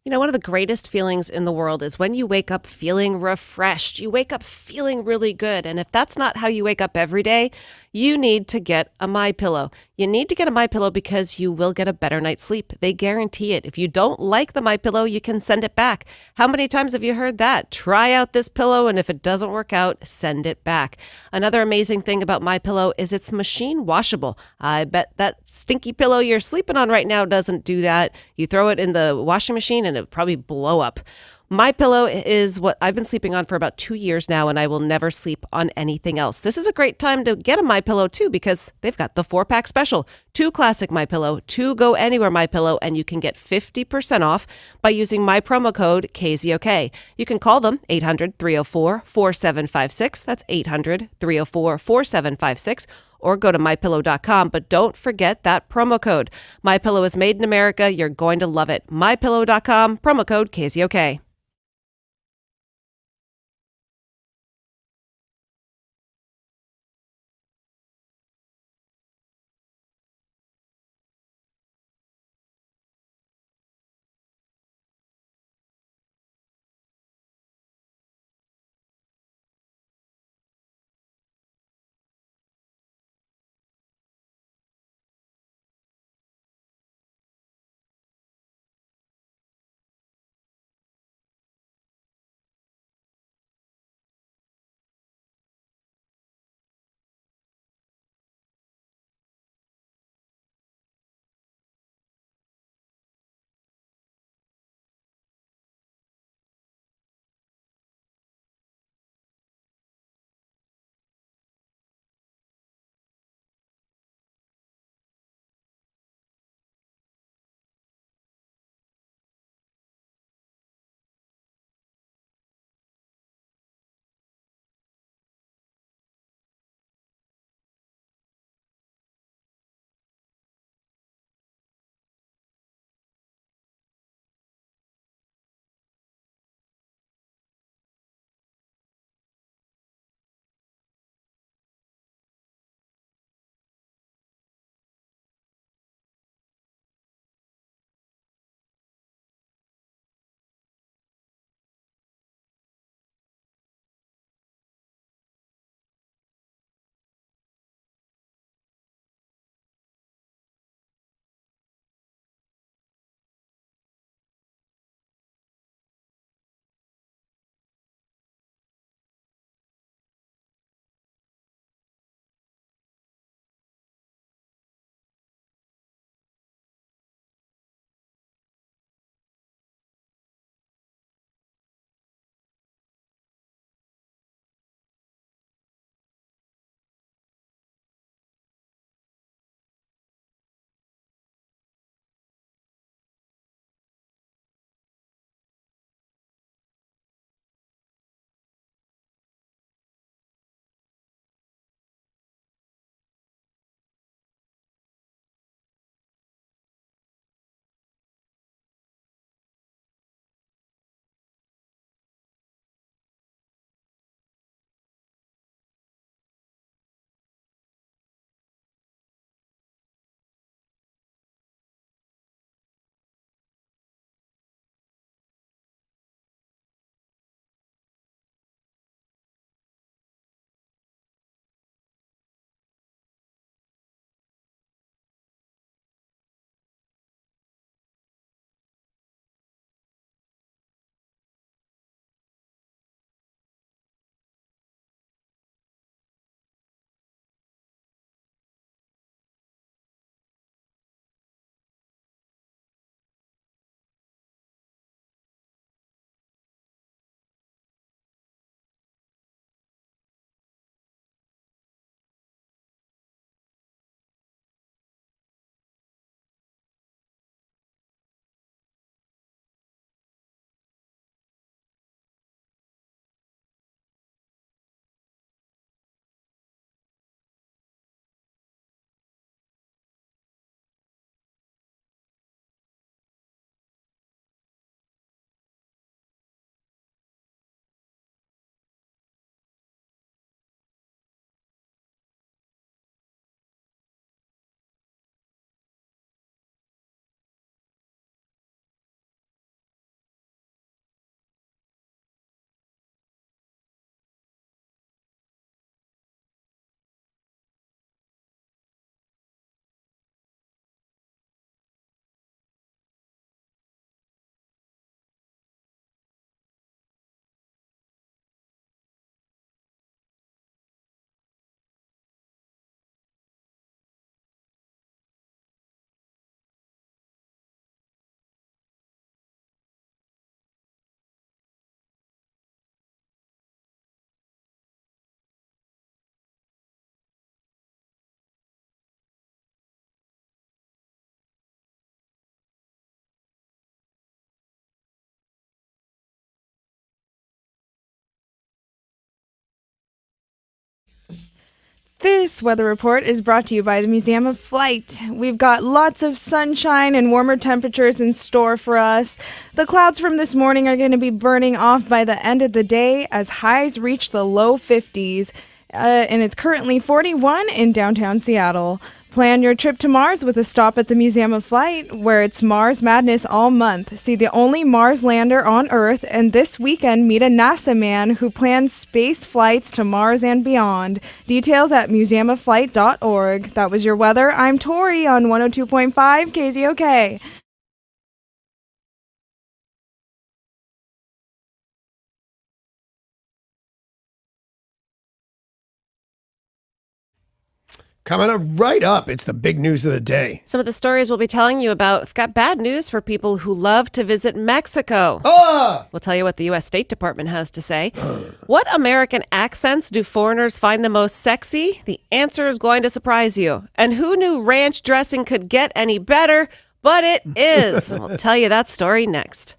You know, one of the greatest feelings in the world is when you wake up feeling refreshed. You wake up feeling really good. And if that's not how you wake up every day, you need to get a MyPillow. You need to get a MyPillow because you will get a better night's sleep. They guarantee it. If you don't like the MyPillow, you can send it back. How many times have you heard that? Try out this pillow, and if it doesn't work out, send it back. Another amazing thing about MyPillow is it's machine washable. I bet that stinky pillow you're sleeping on right now doesn't do that. You throw it in the washing machine and it would probably blow up. MyPillow is what I've been sleeping on for about 2 years now, and I will never sleep on anything else. This is a great time to get a MyPillow too, because they've got the 4-pack special. 2 classic MyPillow, 2 go anywhere MyPillow, and you can get 50% off by using my promo code KZOK. You can call them 800-304-4756. That's 800-304-4756. Or go to mypillow.com, but don't forget that promo code. MyPillow is made in America. You're going to love it. mypillow.com, promo code KZOK. This weather report is brought to you by the Museum of Flight. We've got lots of sunshine and warmer temperatures in store for us. The clouds from this morning are going to be burning off by the end of the day as highs reach the low 50s. And it's currently 41 in downtown Seattle. Plan your trip to Mars with a stop at the Museum of Flight, where it's Mars Madness all month. See the only Mars lander on Earth, and this weekend meet a NASA man who plans space flights to Mars and beyond. Details at museumofflight.org. That was your weather. I'm Tori on 102.5 KZOK. Coming up right up, it's the big news of the day. Some of the stories we'll be telling you about. We've got bad news for people who love to visit Mexico. We'll tell you what the U.S. State Department has to say. What American accents do foreigners find the most sexy? The answer is going to surprise you. And who knew ranch dressing could get any better? But it is. We'll tell you that story next.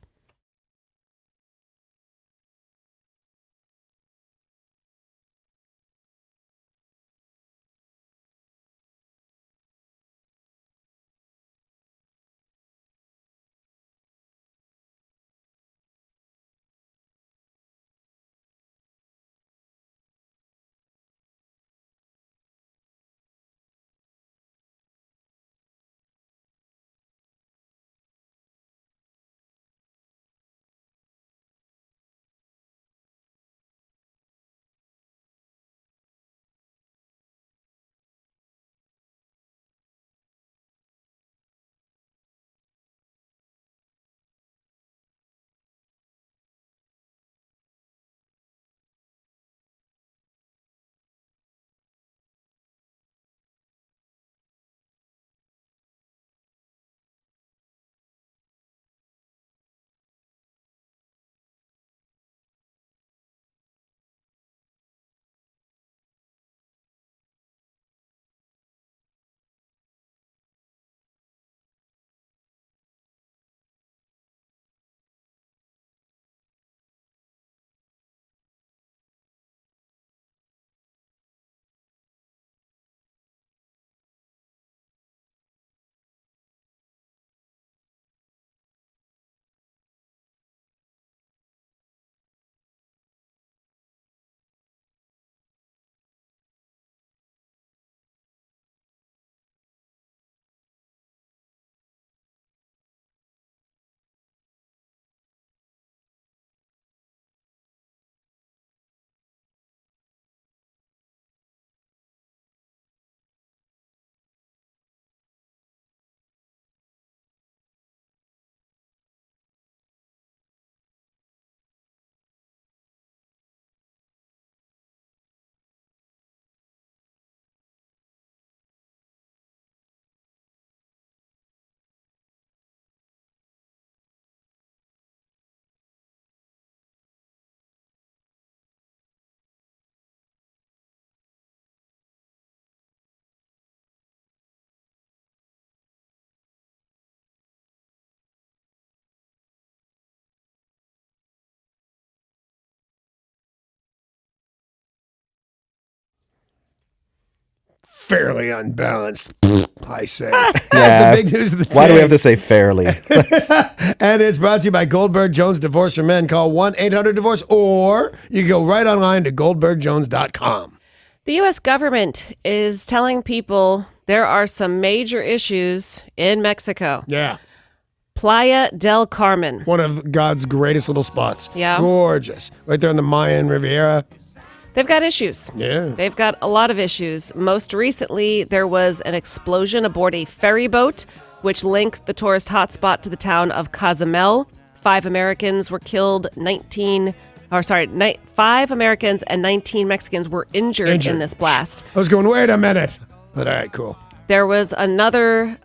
Fairly unbalanced, I say. Yeah. That's the big news of the day. Why do we have to say fairly? And it's brought to you by Goldberg Jones Divorce for Men. Call 1-800-DIVORCE, or you can go right online to goldbergjones.com. The U.S. government is telling people there are some major issues in Mexico. Yeah. Playa del Carmen. One of God's greatest little spots. Yeah. Gorgeous. Right there in the Mayan Riviera. They've got issues. Yeah. They've got a lot of issues. Most recently, there was an explosion aboard a ferry boat, which linked the tourist hotspot to the town of Cozumel. 5 Americans were killed, 5 Americans and 19 Mexicans were injured in this blast. I was going, wait a minute. But all right, cool. There was another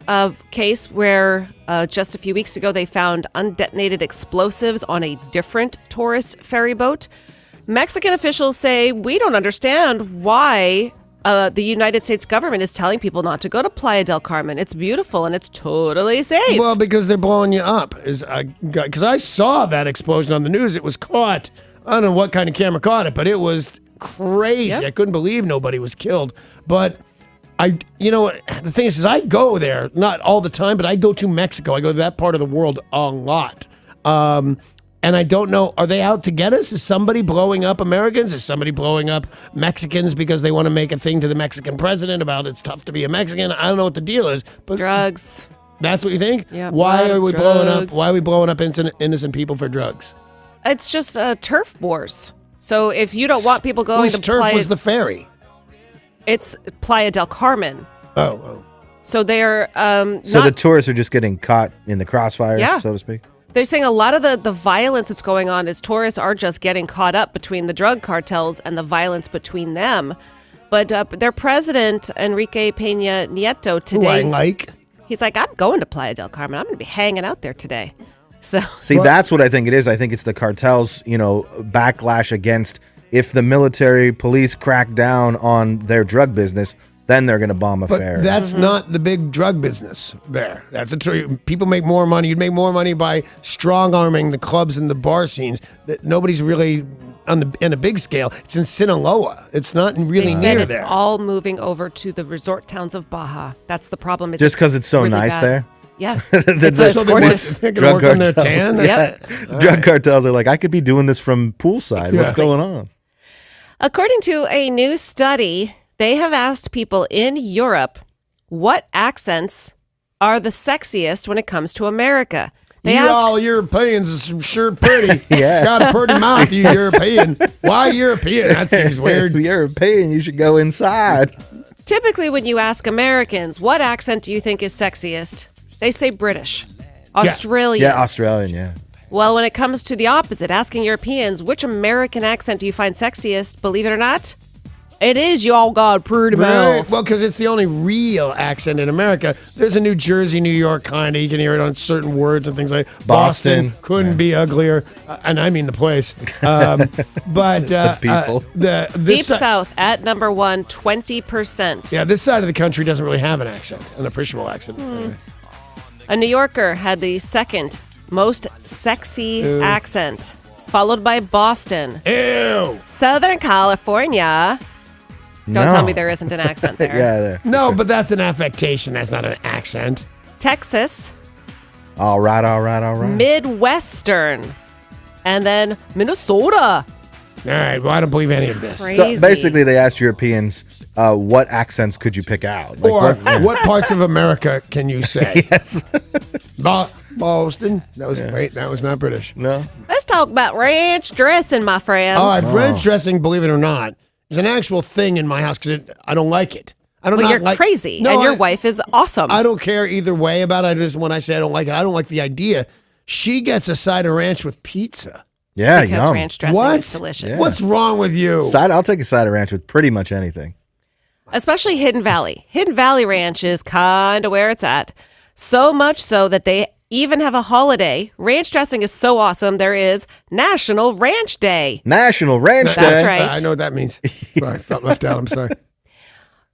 case where just a few weeks ago, they found undetonated explosives on a different tourist ferry boat. Mexican officials say, we don't understand why the United States government is telling people not to go to Playa del Carmen. It's beautiful and it's totally safe. Well, because they're blowing you up. Because I saw that explosion on the news. It was caught. I don't know what kind of camera caught it, but it was crazy. Yep. I couldn't believe nobody was killed. But the thing is I go there, not all the time, but I go to Mexico. I go to that part of the world a lot. And I don't know, are they out to get us? Is somebody blowing up Americans? Is somebody blowing up Mexicans because they want to make a thing to the Mexican president about it's tough to be a Mexican? I don't know what the deal is. But drugs. That's what you think? Yeah. Why are we blowing up? Drugs. Why are we blowing up innocent people for drugs? It's just turf wars. So if you don't want people going Whose to turf Playa, was the ferry? it's Playa del Carmen. Oh. So they're So the tourists are just getting caught in the crossfire, Yeah. so to speak. They're saying a lot of the violence that's going on is tourists are just getting caught up between the drug cartels and the violence between them. But their president, Enrique Peña Nieto, today, Who I like. he's like, I'm going to Playa del Carmen. I'm going to be hanging out there today. So See, that's what I think it is. I think it's the cartels, backlash against if the military police crack down on their drug business, then they're going to bomb a But fair. that's not the big drug business there. That's a true. People make more money. You'd make more money by strong arming the clubs and the bar scenes that nobody's really in a big scale. It's in Sinaloa. It's not really they said near it's there. all moving over to the resort towns of Baja. That's the problem. Is Just because it's so really nice bad. there? Yeah. That's it's so gorgeous. They're gonna work on their tan? Yep. Drug cartels are like, I could be doing this from poolside. What's Exactly. going on? According to a new study, they have asked people in Europe what accents are the sexiest when it comes to America. They You ask, all Europeans is sure pretty. Yeah. Got a pretty mouth, you European. Why European? That seems weird. If you're European, you should go inside. typically when you ask Americans, what accent do you think is sexiest? They say British, Australian. Yeah, Australian, yeah. Well, when it comes to the opposite, asking Europeans, which American accent do you find sexiest? Believe it or not, it is y'all got pretty mouth. Well, because it's the only real accent in America. There's a New Jersey, New York kind of. You can hear it on certain words and things like Boston. couldn't be uglier, and I mean the place. But people. Deep South at number one, 20%. Yeah, this side of the country doesn't really have an accent, an appreciable accent. A New Yorker had the second most sexy Ew. accent, followed by Boston. Ew. Southern California. Don't No. tell me there isn't an accent there. No, but that's an affectation. That's not an accent. Texas, All right. Midwestern, and then Minnesota. All right, well, I don't believe any of this. Crazy. So basically, they asked Europeans, what accents could you pick out? Like, Or what- what parts of America can you say? Yes. Boston. That was wait. That was not British. No. Let's talk about ranch dressing, my friends. All right, ranch dressing. Believe it or not, is an actual thing in my house because I don't like it. I don't. Well, not you're like, crazy, No, and your I- wife is awesome. I don't care either way about it. Just when I say I don't like it, I don't like the idea. She gets a side of ranch with pizza. Yeah, Because yum. ranch dressing What? is delicious. Yeah. What's wrong with you? I'll take a side of ranch with pretty much anything. Especially Hidden Valley. Hidden Valley Ranch is kind of where it's at. So much so that they even have a holiday. Ranch dressing is so awesome. There is National Ranch Day. National Ranch Day. That's right. I know what that means. Sorry, felt left out. I'm sorry.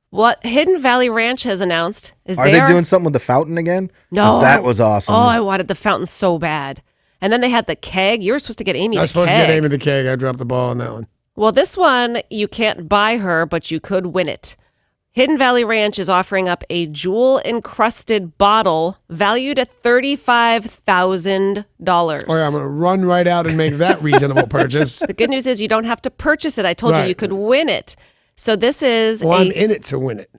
What Hidden Valley Ranch has announced is Are they doing something with the fountain again? 'Cause No. that was awesome. Oh, I wanted the fountain so bad. And then they had the keg. You were supposed to get Amy I the was supposed keg. to get Amy the keg. I dropped the ball on that one. Well, this one, you can't buy her, but you could win it. Hidden Valley Ranch is offering up a jewel-encrusted bottle valued at $35,000. All right, I'm going to run right out and make that reasonable purchase. The good news is you don't have to purchase it. I told you Right. you could win it. So this is Well, I'm in it to win it.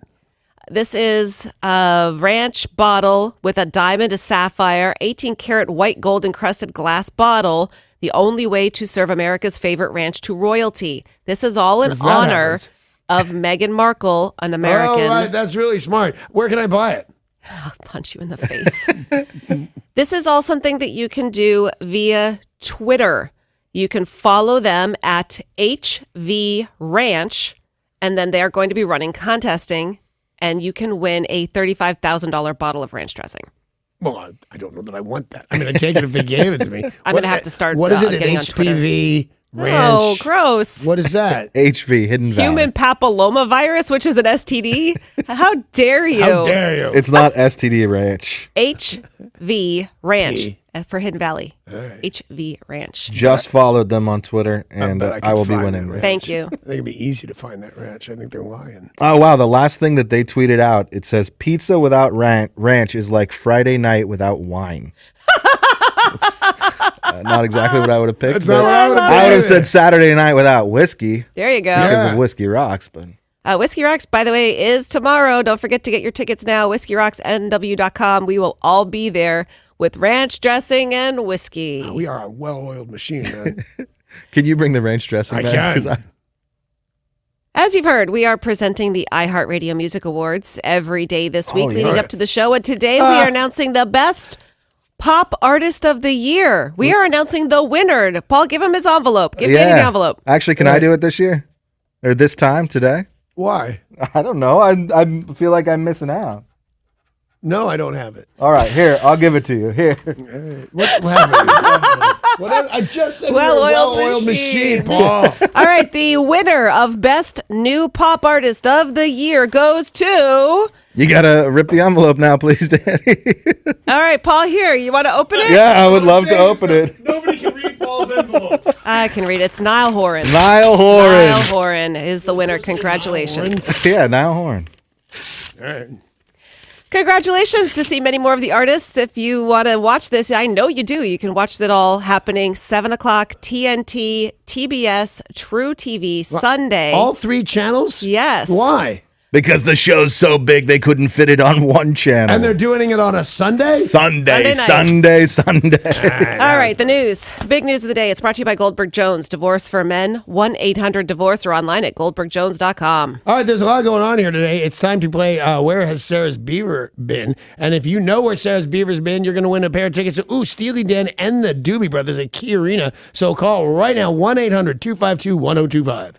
This is a ranch bottle with a diamond, a sapphire, 18-karat white gold encrusted glass bottle. The only way to serve America's favorite ranch to royalty. This is all in Where's that honor happens? of Meghan Markle, an American. Oh, right. That's really smart. Where can I buy it? I'll punch you in the face. This is all something that you can do via Twitter. You can follow them at HV Ranch, and then they're going to be running contesting, and you can win a $35,000 bottle of ranch dressing. Well, I don't know that I want that. I mean, I'd take it if they gave it to me. I'm going to have to start What is it? An getting on Twitter. HPV ranch. Oh, gross. What is that? HV, Hidden Valley. Human papilloma virus, which is an STD. How dare you? How dare you? It's not STD Ranch. HV Ranch for Hidden Valley. HV Ranch. Just followed them on Twitter, and bet I will could be find winning that this. Thank you. I think it'd be easy to find that ranch. I think they're lying. Oh, wow. The last thing that they tweeted out, it says, pizza without ranch is like Friday night without wine. Not exactly what I would have picked. That's not what I would have picked. I would have said Saturday night without whiskey. There you go. Because of Whiskey Rocks, but... Whiskey Rocks, by the way, is tomorrow. Don't forget to get your tickets now. WhiskeyRocksNW.com. We will all be there with ranch dressing and whiskey. Oh, we are a well-oiled machine, man. Can you bring the ranch dressing? I back? can. 'Cause As you've heard, we are presenting the iHeartRadio Music Awards every day this week leading up to the show. And today we are announcing the best pop artist of the year. We are announcing the winner. Paul, give him his envelope. Give Danny the envelope. Actually, can I do it this year? Or this time, today? Why? I don't know. I feel like I'm missing out. No, I don't have it. All right, here. I'll give it to you. Here. What's happening? Whatever. I just said well-oiled machine, Paul. All right, the winner of Best New Pop Artist of the Year goes to... You got to rip the envelope now, please, Danny. All right, Paul, here. You want to open it? Yeah, I would love to open it. Nobody can read Paul's envelope. I can read it. It's Niall Horan. Niall Horan. Niall Horan is the winner. Congratulations. Yeah, Niall Horan. All right. Congratulations to see many more of the artists. If you want to watch this, I know you do. You can watch it all happening 7 o'clock TNT, TBS, True TV, Sunday. All 3 channels? Yes. Why? Because the show's so big they couldn't fit it on one channel. And they're doing it on a Sunday? Sunday. All right, the news. Big news of the day. It's brought to you by Goldberg Jones. Divorce for Men, 1-800-DIVORCE or online at goldbergjones.com. All right, there's a lot going on here today. It's time to play Where Has Sarah's Beaver Been? And if you know where Sarah's Beaver's been, you're going to win a pair of tickets to Steely Dan and the Doobie Brothers at Key Arena. So call right now, 1-800-252-1025.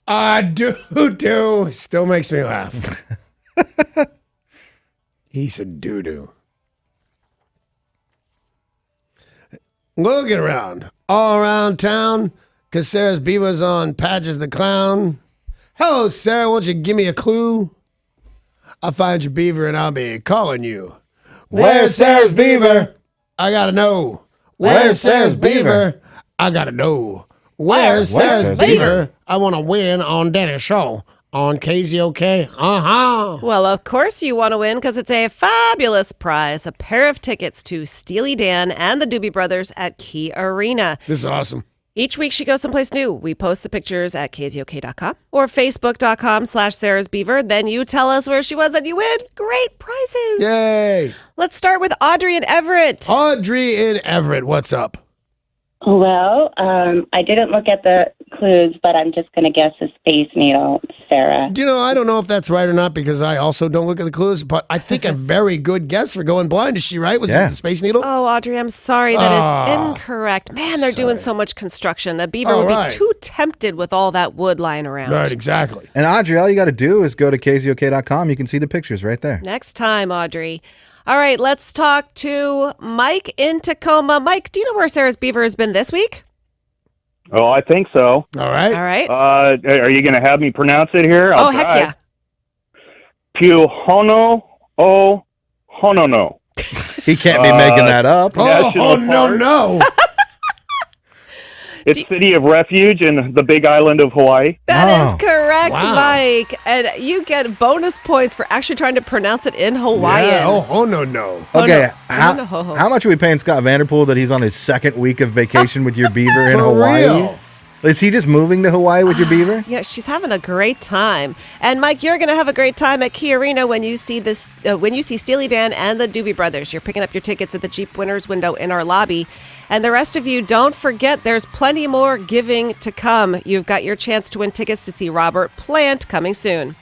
Doo-doo. Still makes me laugh. He said doo-doo. Looking around. All around town, because Sarah's Beaver's on Patches the Clown. Hello, Sarah. Won't you give me a clue? I'll find your beaver and I'll be calling you. Where's Sarah's Beaver? I gotta know. Where's Sarah's Beaver? I gotta know. Where's Sarah's Beaver? I want to win on Danny's show on KZOK. Uh-huh. Well, of course you want to win because it's a fabulous prize. A pair of tickets to Steely Dan and the Doobie Brothers at Key Arena. This is awesome. Each week she goes someplace new. We post the pictures at KZOK.com or Facebook.com/Sarah's Beaver. Then you tell us where she was and you win great prizes. Yay. Let's start with Audrey in Everett. Audrey in Everett, what's up? Well, I didn't look at the clues, but I'm just going to guess a Space Needle, Sarah. You know, I don't know if that's right or not because I also don't look at the clues, but I think a very good guess for going blind. Is she right? Was it the Space Needle? Oh, Audrey, I'm sorry. That is incorrect. Man, they're doing so much construction. The Beaver would be too tempted with all that wood lying around. Right, exactly. And Audrey, all you got to do is go to KZOK.com. You can see the pictures right there. Next time, Audrey. All right, let's talk to Mike in Tacoma. Mike, do you know where Sarah's Beaver has been this week? Oh, I think so. All right. All right. Are you going to have me pronounce it here? I'll heck try. yeah. Puhono o Honono. He can't be making that up. Oh, no. It's City of Refuge in the Big Island of Hawaii. That is correct, Wow. Mike. And you get bonus points for actually trying to pronounce it in Hawaiian. Yeah, no. Okay, no. how much are we paying Scott Vanderpool that he's on his second week of vacation with your beaver in For Hawaii? real. Is he just moving to Hawaii with your beaver? Yeah, she's having a great time. And Mike, you're going to have a great time at Key Arena when you see this. When you see Steely Dan and the Doobie Brothers. You're picking up your tickets at the Jeep Winners window in our lobby. And the rest of you, don't forget, there's plenty more giving to come. You've got your chance to win tickets to see Robert Plant coming soon.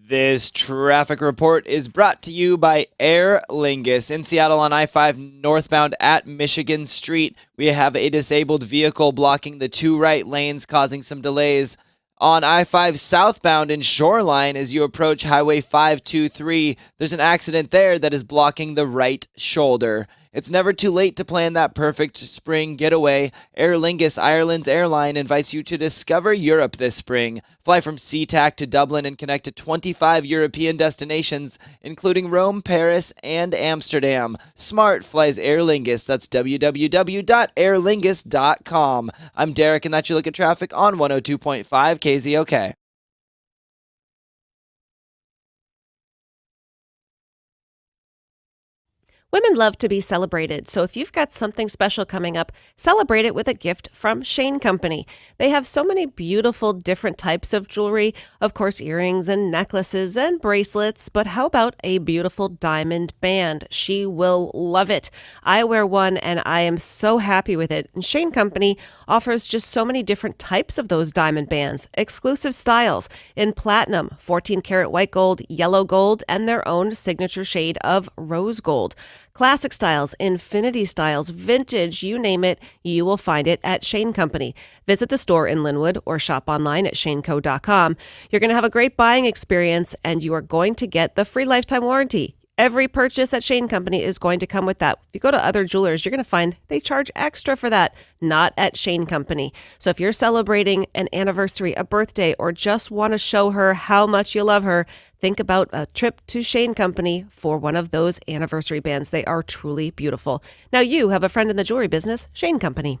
This traffic report is brought to you by Aer Lingus. In Seattle on I-5 northbound at Michigan Street, we have a disabled vehicle blocking the two right lanes, causing some delays. On I-5 southbound in Shoreline, as you approach Highway 523, there's an accident there that is blocking the right shoulder. It's never too late to plan that perfect spring getaway. Aer Lingus, Ireland's airline, invites you to discover Europe this spring. Fly from SeaTac to Dublin and connect to 25 European destinations, including Rome, Paris, and Amsterdam. Smart flies Aer Lingus. That's www.airlingus.com. I'm Derek, and that's your look at traffic on 102.5 KZOK. Women love to be celebrated, so if you've got something special coming up, celebrate it with a gift from Shane Company. They have so many beautiful different types of jewelry, of course, earrings and necklaces and bracelets, but how about a beautiful diamond band? She will love it. I wear one and I am so happy with it. And Shane Company offers just so many different types of those diamond bands, exclusive styles in platinum, 14 karat white gold, yellow gold, and their own signature shade of rose gold. Classic styles, infinity styles, vintage, you name it, you will find it at Shane Company. Visit the store in Linwood or shop online at shaneco.com. You're going to have a great buying experience and you are going to get the free lifetime warranty. Every purchase at Shane Company is going to come with that. If you go to other jewelers, you're going to find they charge extra for that, not at Shane Company. So if you're celebrating an anniversary, a birthday, or just want to show her how much you love her, think about a trip to Shane Company for one of those anniversary bands. They are truly beautiful. Now you have a friend in the jewelry business, Shane Company.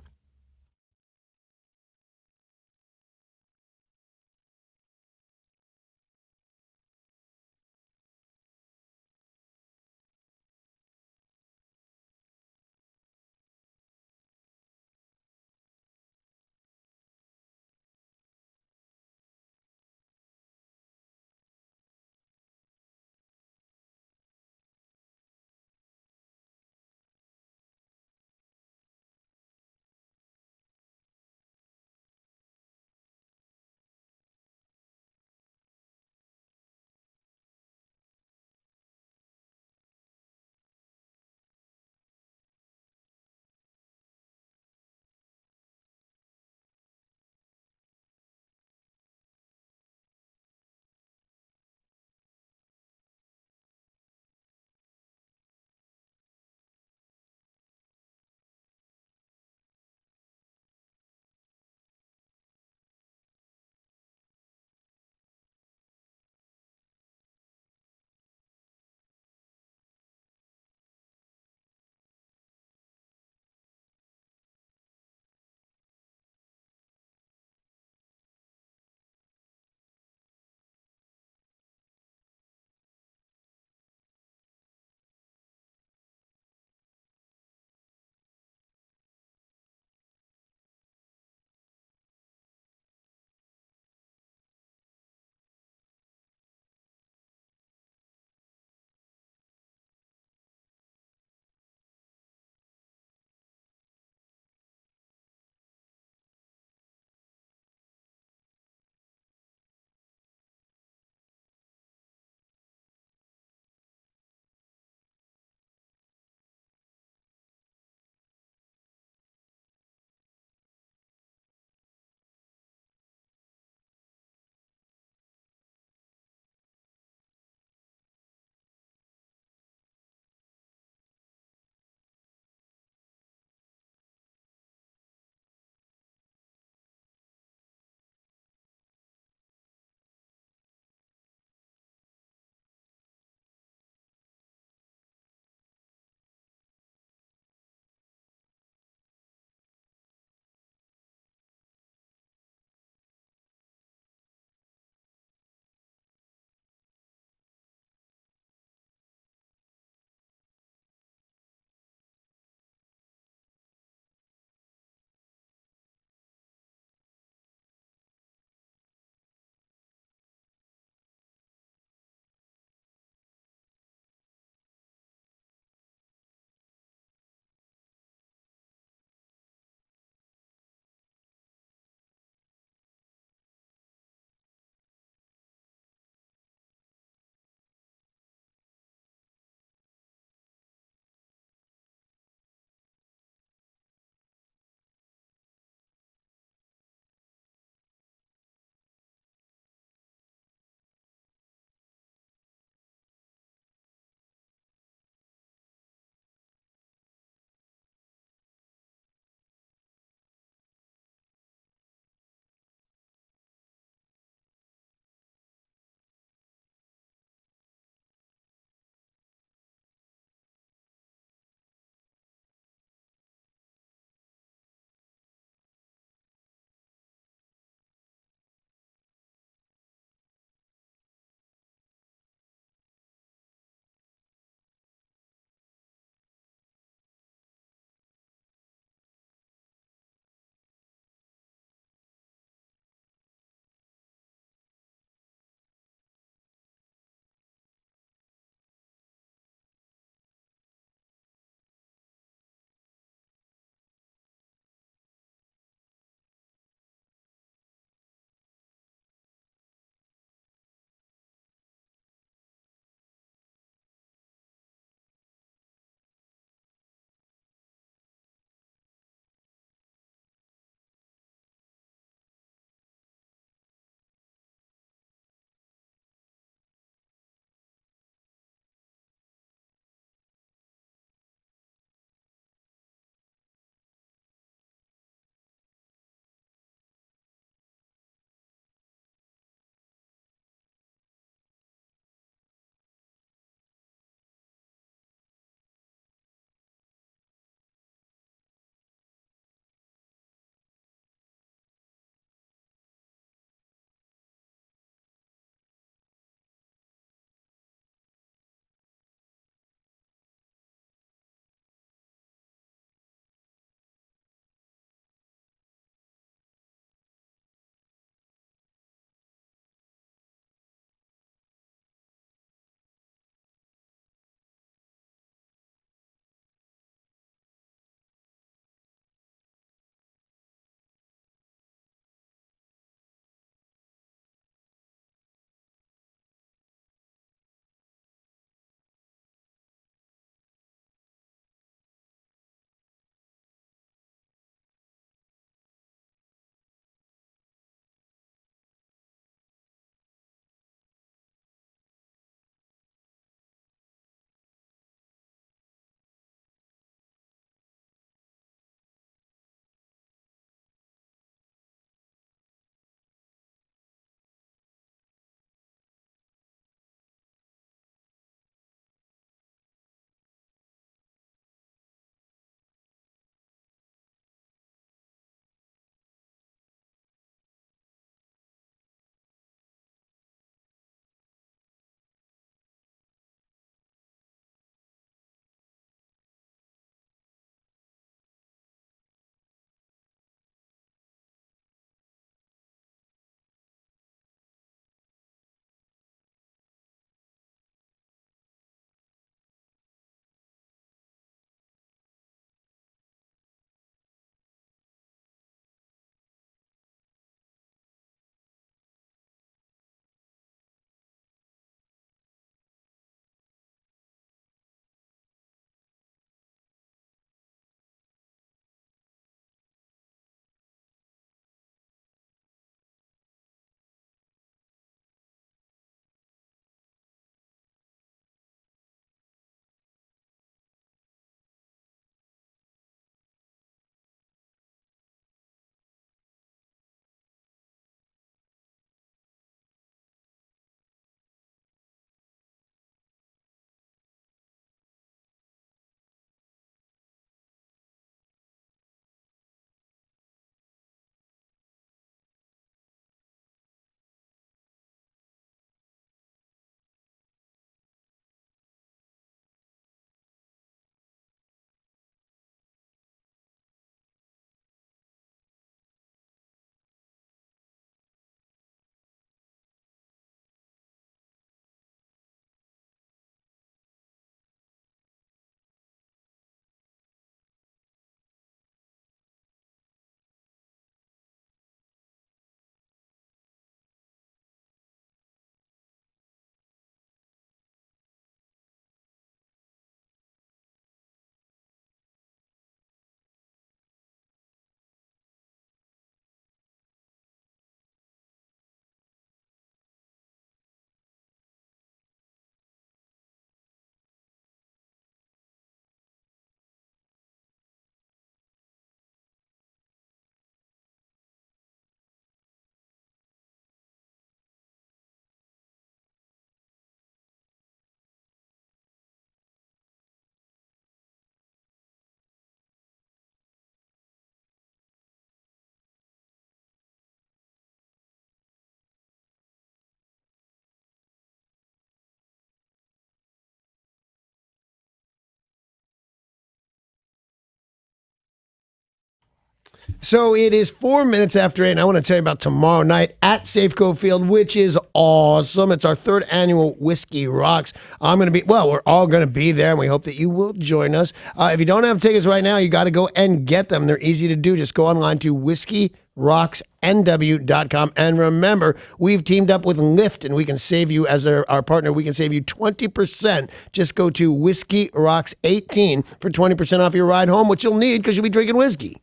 So it is 4 minutes after 8, and I want to tell you about tomorrow night at Safeco Field, which is awesome. It's our 3rd annual Whiskey Rocks. We're all going to be there, and we hope that you will join us. If you don't have tickets right now, you got to go and get them. They're easy to do. Just go online to whiskeyrocksnw.com. And remember, we've teamed up with Lyft, and we can save you, as our partner, we can save you 20%. Just go to Whiskey Rocks 18 for 20% off your ride home, which you'll need because you'll be drinking whiskey.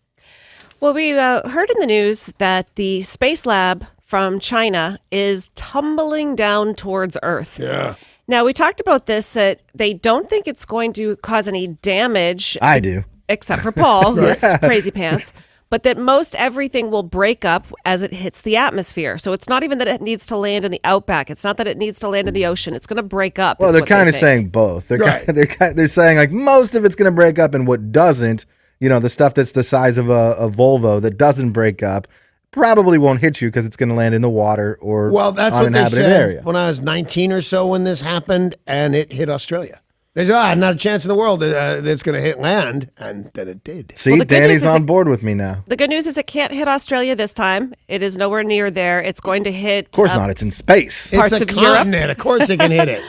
Well, we heard in the news that the space lab from China is tumbling down towards Earth. Yeah. Now, we talked about this, that they don't think it's going to cause any damage. I do. Except for Paul, who's crazy pants. But that most everything will break up as it hits the atmosphere. So it's not even that it needs to land in the outback. It's not that it needs to land in the ocean. It's going to break up. Well, they're kind of saying both. They're saying like most of it's going to break up, and what doesn't, the stuff that's the size of a Volvo that doesn't break up probably won't hit you because it's going to land in the water or that's what they uninhabited said area. when I was 19 or so when this happened, and it hit Australia. They said, not a chance in the world that it's going to hit land, and then it did. See, Danny's on board with me now. The good news is it can't hit Australia this time. It is nowhere near there. It's going to hit... Of course not. It's in space. Parts It's a of continent. Europe. Of course it can hit it.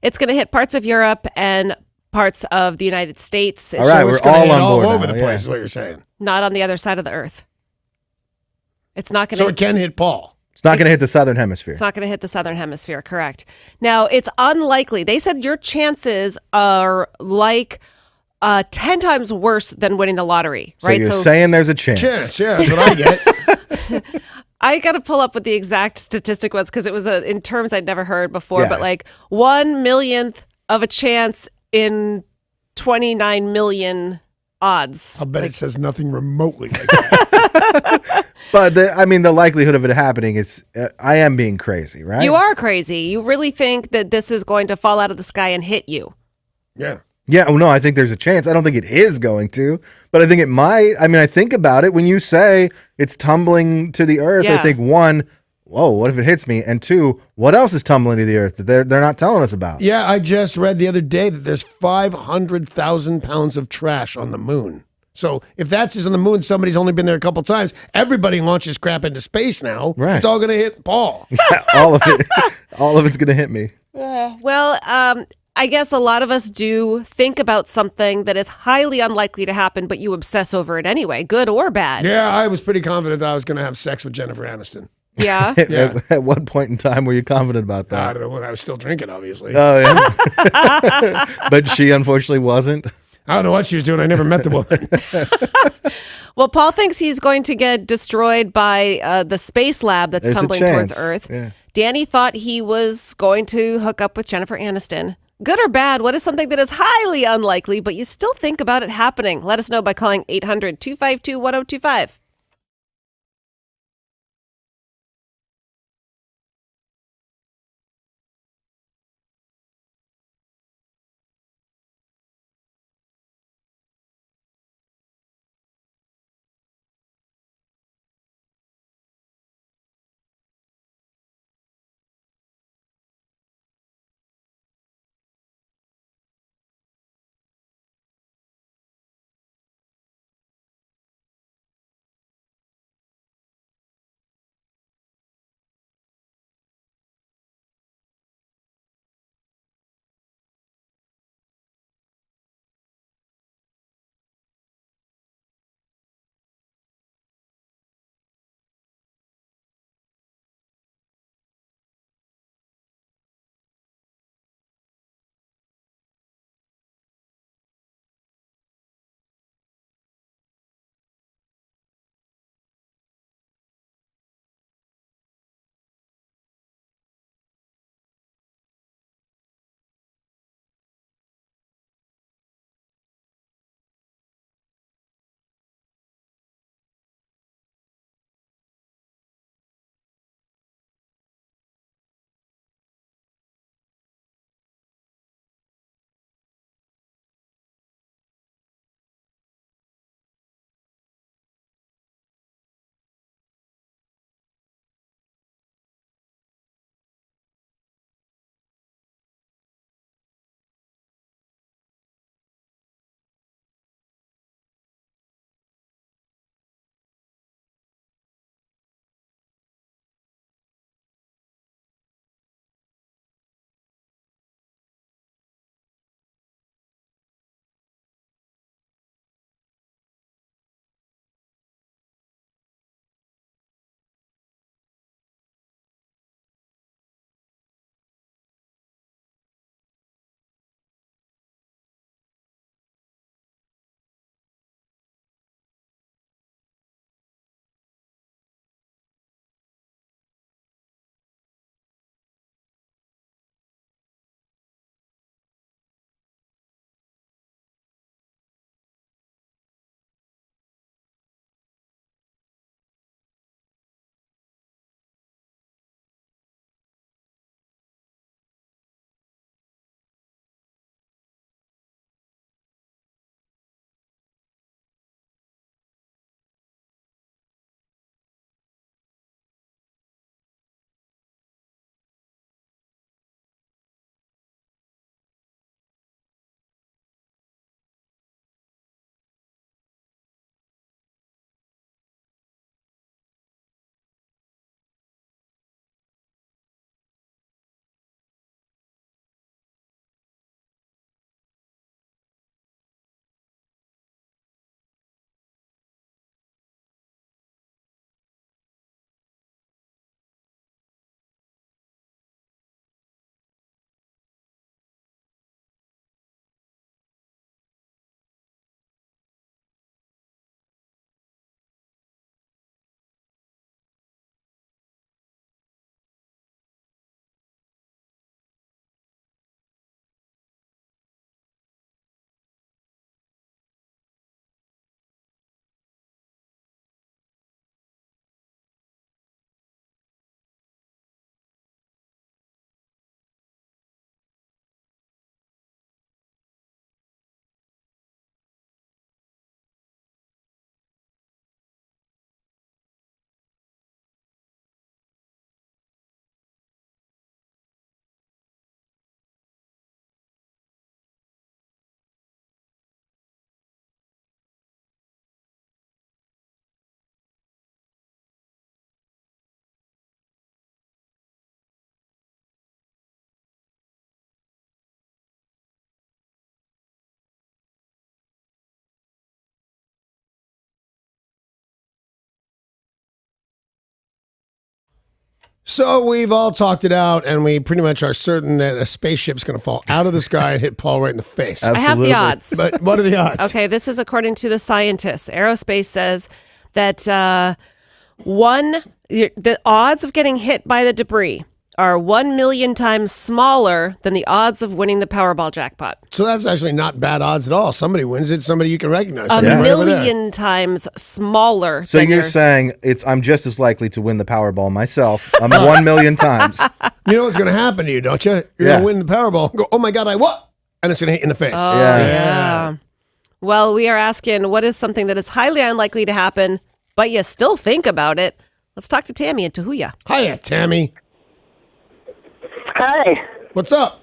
It's going to hit parts of Europe and parts of the United States. All right, we're all on board all over now, the place is what you're saying. Not on the other side of the Earth. It's not going to... So it can hit Paul. It's not going to hit the southern hemisphere. It's not going to hit the southern hemisphere, correct. Now, it's unlikely. They said your chances are like 10 times worse than winning the lottery, right? So you're saying there's a chance. Yeah, that's what I get. I got to pull up what the exact statistic was because it was in terms I'd never heard before, Yeah. but like 1/1,000,000th of a chance in 29 million odds. I'll bet it says nothing remotely like that. But the likelihood of it happening is, I am being crazy, right? You are crazy. You really think that this is going to fall out of the sky and hit you? Yeah. Yeah, no, I think there's a chance. I don't think it is going to, but I think it might. I think about it. When you say it's tumbling to the earth, I Yeah. think, one, whoa, what if it hits me? And two, what else is tumbling to the earth that they're not telling us about? Yeah, I just read the other day that there's 500,000 pounds of trash on the moon. So if that's just on the moon, somebody's only been there a couple times. Everybody launches crap into space now. Right. It's all going to hit Paul. All of it. All of it's going to hit me. I guess a lot of us do think about something that is highly unlikely to happen, but you obsess over it anyway, good or bad. Yeah, I was pretty confident that I was going to have sex with Jennifer Aniston. Yeah. At what point in time were you confident about that? I don't know when I was still drinking, obviously. Oh, yeah. But she unfortunately wasn't. I don't know what she was doing. I never met the woman. Well, Paul thinks he's going to get destroyed by the space lab that's There's a tumbling towards chance. Earth. Yeah. Danny thought he was going to hook up with Jennifer Aniston. Good or bad, what is something that is highly unlikely, but you still think about it happening? Let us know by calling 800-252-1025. So we've all talked it out, and we pretty much are certain that a spaceship's going to fall out of the sky and hit Paul right in the face. I have the odds. But what are the odds? Okay, this is according to the scientists. Aerospace says that the odds of getting hit by the debris are 1 million times smaller than the odds of winning the Powerball jackpot. So that's actually not bad odds at all. Somebody wins it, somebody you can recognize. A Somebody right over there. million times smaller. So than you're your- saying I'm just as likely to win the Powerball myself. I'm 1 million times. You know what's going to happen to you, don't you? You're going to win the Powerball. Go, oh my God, I what? And it's going to hit you in the face. Oh, yeah. Well, we are asking, what is something that is highly unlikely to happen, but you still think about it? Let's talk to Tammy in Tahuya. Hiya, Tammy. Hi. What's up?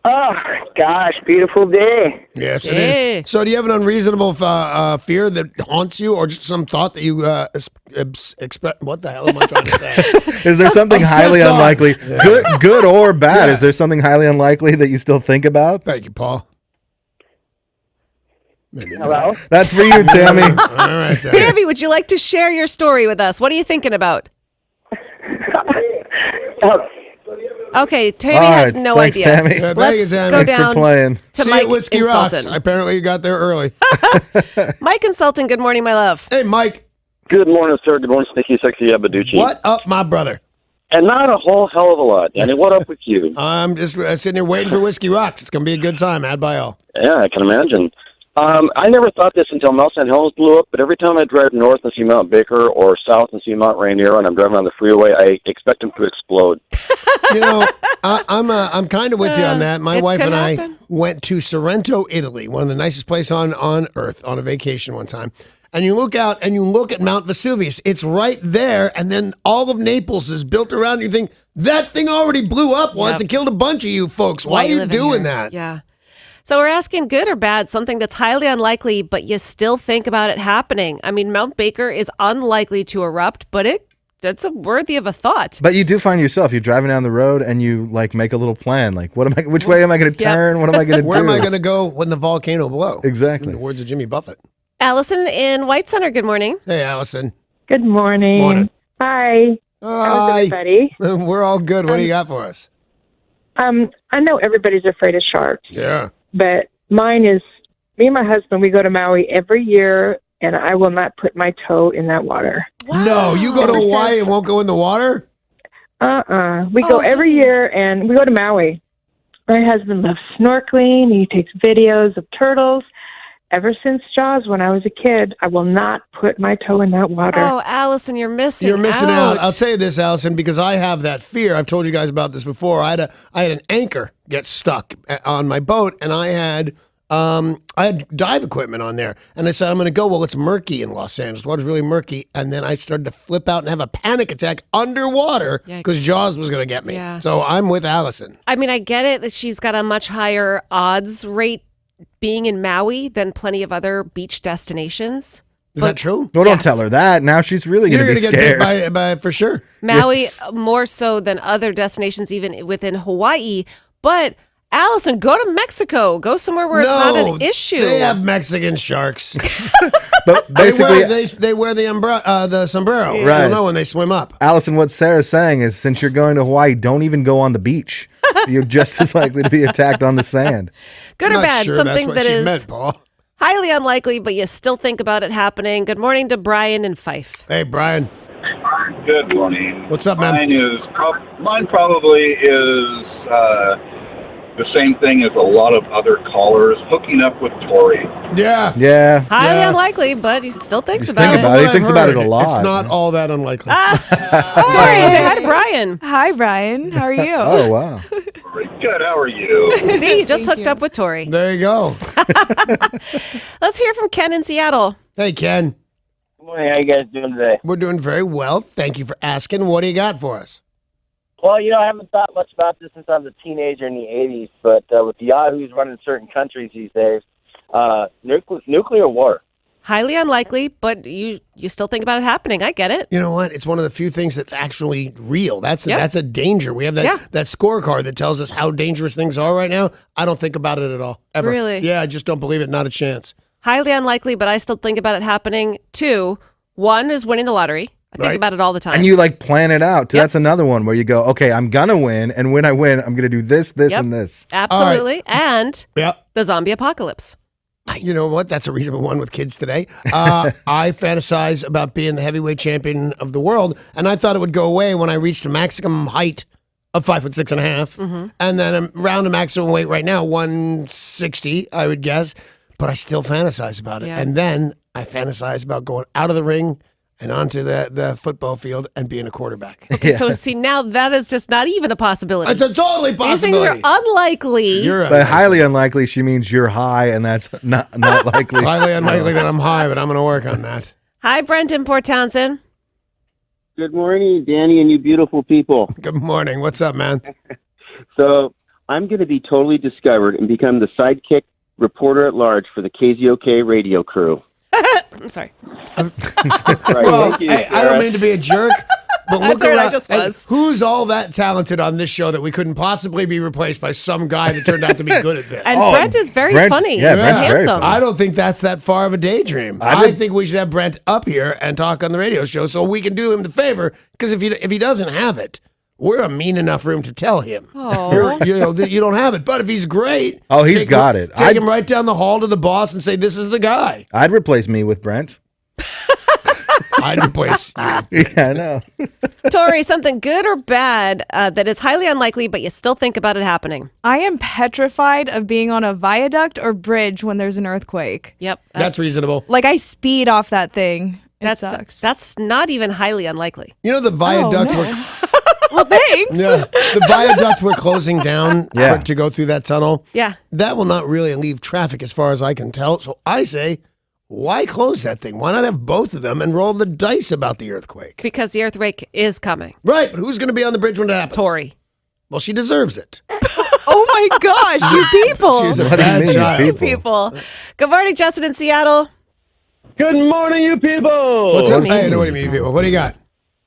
Oh, gosh, beautiful day. Yes, it is. So do you have an unreasonable fear that haunts you, or just some thought that you expect? What the hell am I trying to say? Is there something highly unlikely, Yeah. good or bad? Yeah. Is there something highly unlikely that you still think about? Thank you, Paul. Hello? That's for you, Tammy. All right, then. Tammy, would you like to share your story with us? What are you thinking about? Okay, Tammy All has right, no thanks, idea. Tammy. Yeah, thank Let's you, Tammy. go Thanks for down playing. to See Mike you, Whiskey in Rocks. Sultan. Apparently, you got there early. Mike and Sultan, good morning, my love. Hey, Mike. Good morning, sir. Good morning, Sneaky Sexy Abaducci. What up, my brother? And not a whole hell of a lot. Danny, what up with you? I'm just sitting here waiting for Whiskey Rocks. It's going to be a good time, ad by all. Yeah, I can imagine. I never thought this until Mount St. Helens blew up, but every time I drive north and see Mount Baker or south and see Mount Rainier and I'm driving on the freeway, I expect them to explode. You know, I'm kind of with you on that. My It wife could and I happen. went to Sorrento, Italy, one of the nicest places on earth, on a vacation one time. And you look out and you look at Mount Vesuvius. It's right there, and then all of Naples is built around. You think that thing already blew up once Yep. and killed a bunch of you folks. Why are you living doing here? that? Yeah. So we're asking good or bad, something that's highly unlikely, but you still think about it happening. I mean, Mount Baker is unlikely to erupt, but that's worthy of a thought. But you do find yourself, you're driving down the road and you like make a little plan. Like, which way am I going to Yep. turn? What am I going to do? Where am I going to go when the volcano blow? Exactly. In the words of Jimmy Buffett. Allison in White Center, good morning. Hey, Allison. Good morning. Morning. Hi. How's everybody? We're all good. What do you got for us? I know everybody's afraid of sharks, Yeah. but mine is me and my husband. We go to Maui every year, and I will not put my toe in that water. No, you go to Hawaii and won't go in the water? We go every year, and we go to Maui. My husband loves snorkeling. He takes videos of turtles. Ever since Jaws, when I was a kid, I will not put my toe in that water. Oh, Allison, you're missing You're missing out. I'll tell you this, Allison, because I have that fear. I've told you guys about this before. I had an anchor get stuck on my boat, and I had dive equipment on there. And I said, I'm going to go. Well, it's murky in Los Angeles. The water's really murky. And then I started to flip out and have a panic attack underwater because Jaws was going to get me. Yeah. So I'm with Allison. I mean, I get it that she's got a much higher odds rate being in Maui than plenty of other beach destinations. Is that true? Well, don't tell her that. Now she's really going to You're be going to get scared. bit by for sure. Maui Yes. more so than other destinations, even within Hawaii. But Allison, go to Mexico. Go somewhere where it's not an issue. They have Mexican sharks. But basically, they wear the sombrero. Right. You'll know when they swim up. Allison, what Sarah's saying is since you're going to Hawaii, don't even go on the beach. You're just as likely to be attacked on the sand. Good I'm or not bad, sure something that's what that she is meant, Paul. highly unlikely, but you still think about it happening. Good morning to Brian and Fife. Hey, Brian. Good morning. What's up, man? Mine probably is the same thing as a lot of other callers, hooking up with Tori. Yeah. Yeah. Highly Yeah. unlikely, but he still thinks He's about thinking it. about it. He I've thinks about it a heard, lot. It's not all that unlikely. Tori, say hi to Brian. Hi, Brian. How are you? Oh, wow. Good, how are you? See, you just hooked up with Tori. There you go. Let's hear from Ken in Seattle. Hey, Ken. Good morning. How you guys doing today? We're doing very well. Thank you for asking. What do you got for us? Well, I haven't thought much about this since I was a teenager in the 80s, but with the yahoos running certain countries these days, nuclear war. Highly unlikely, but you still think about it happening. I get it. You know what? It's one of the few things that's actually real. That's Yeah. a danger. We have that Yeah. that scorecard that tells us how dangerous things are right now. I don't think about it at all. Ever. Really? Yeah, I just don't believe it. Not a chance. Highly unlikely, but I still think about it happening. 2, 1 is winning the lottery. I think about it all the time. And you like plan it out. That's another one where you go, okay, I'm going to win. And when I win, I'm going to do this, and this. Absolutely. And the zombie apocalypse. You know what? That's a reasonable one with kids today. I fantasize about being the heavyweight champion of the world, and I thought it would go away when I reached a maximum height of 5'6.5", and then I'm around a maximum weight right now, 160, I would guess. But I still fantasize about it, and then I fantasize about going out of the ring and onto the football field and being a quarterback. Okay, so see, now that is just not even a possibility. It's a totally possibility. These things are unlikely. But highly unlikely, she means you're high, and that's not likely. It's highly unlikely that I'm high, but I'm going to work on that. Hi, Brenton Port Townsend. Good morning, Danny, and you beautiful people. Good morning. What's up, man? So I'm going to be totally discovered and become the sidekick reporter at large for the KZOK radio crew. I'm sorry. Well, hey, I don't mean to be a jerk, but That's look all right, around. I just and was. who's all that talented on this show that we couldn't possibly be replaced by some guy that turned out to be good at this? And Brent is very funny. Yeah, Brent's and very handsome. funny. I don't think that's that far of a daydream. I think we should have Brent up here and talk on the radio show so we can do him the favor. Because if he doesn't have it, we're a mean enough room to tell him. Oh. You don't have it. But if he's great, He's got it. Take him right down the hall to the boss and say, "This is the guy." I'd replace me with Brent. I'd replace you. Yeah, I know. Tori, something good or bad that is highly unlikely, but you still think about it happening. I am petrified of being on a viaduct or bridge when there's an earthquake. Yep. That's reasonable. Like I speed off that thing. It sucks. That's not even highly unlikely. You know the viaduct. Well, thanks. The viaduct we're closing down to go through that tunnel. Yeah. That will not really leave traffic as far as I can tell. So I say, why close that thing? Why not have both of them and roll the dice about the earthquake? Because the earthquake is coming. Right, but who's going to be on the bridge when it happens? Tori. Well, she deserves it. Oh my gosh, you people. She's a What do you bad mean, child. people? People. Good morning, Justin in Seattle. Good morning, you people. What's up? Hey, what do you mean, people? What do you got?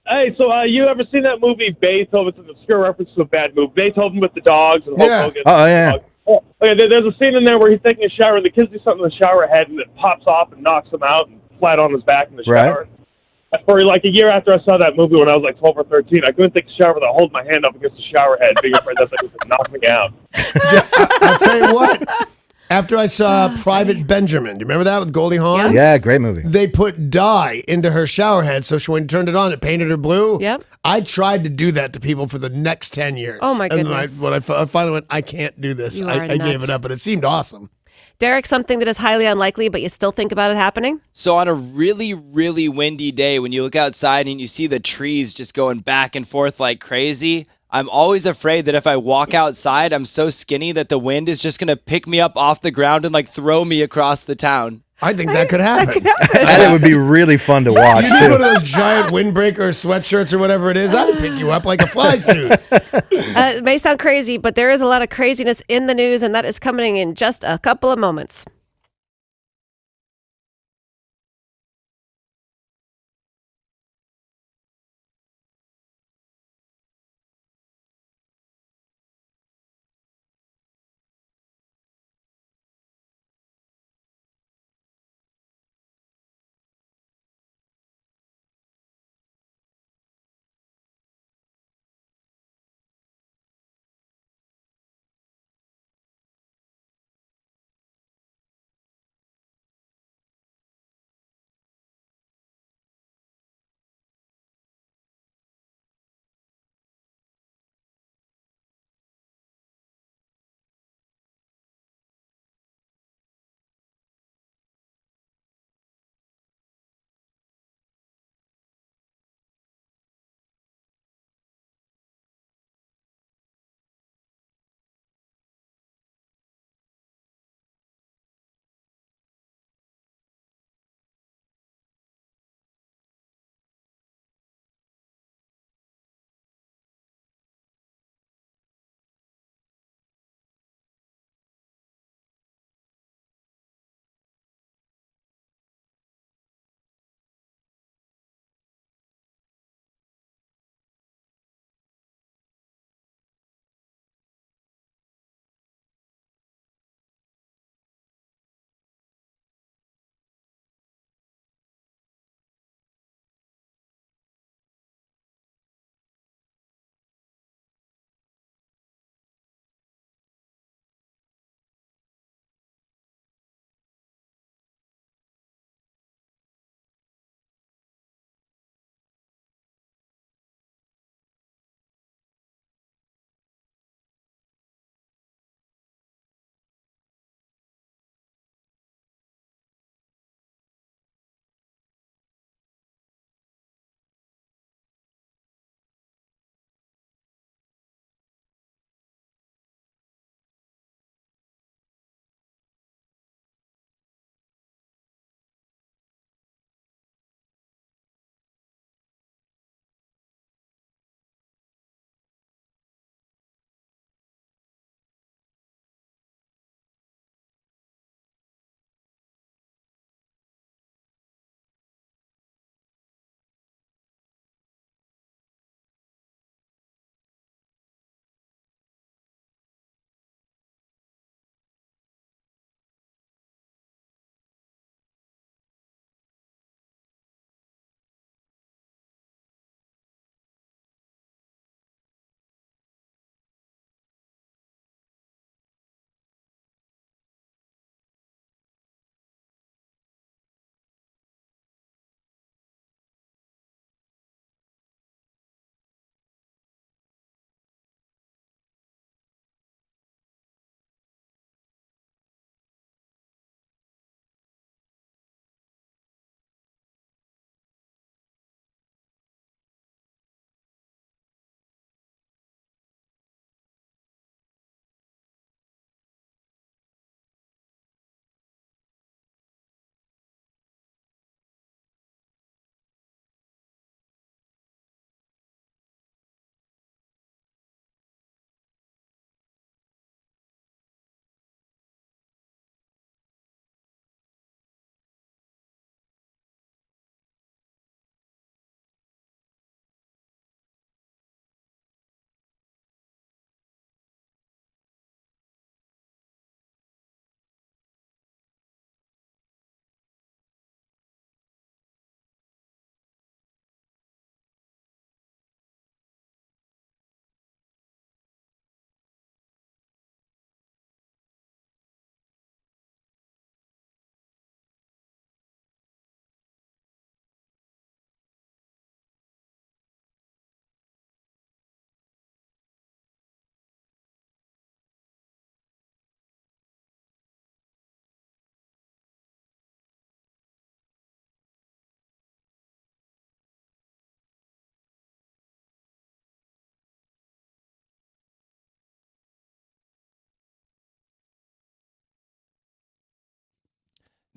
Hey, so you ever seen that movie Beethoven? It's an obscure reference to a bad movie. Beethoven with the dogs and Hulk Hogan. Oh, yeah. Oh, okay, there's a scene in there where he's taking a shower and the kids do something in the shower head and it pops off and knocks him out and flat on his back in the shower. Right. For like a year after I saw that movie when I was like 12 or 13, I couldn't take a shower without holding my hand up against the shower head, being afraid that thing would knock me out. I'll tell you what. After I saw Private Benjamin, do you remember that with Goldie Hawn? Yeah, great movie. They put dye into her shower head, so when you turned it on, it painted her blue. Yep. I tried to do that to people for the next 10 years. Oh, my And goodness. when I finally went, I can't do this. You are I gave nuts. it up, but it seemed awesome. Derek, something that is highly unlikely, but you still think about it happening? So on a really, really windy day, when you look outside and you see the trees just going back and forth like crazy, I'm always afraid that if I walk outside, I'm so skinny that the wind is just going to pick me up off the ground and like throw me across the town. I think that could happen. And it would be really fun to watch, You need too. one of those giant windbreaker sweatshirts or whatever it is. I'd pick you up like a fly suit. It may sound crazy, but there is a lot of craziness in the news, and that is coming in just a couple of moments.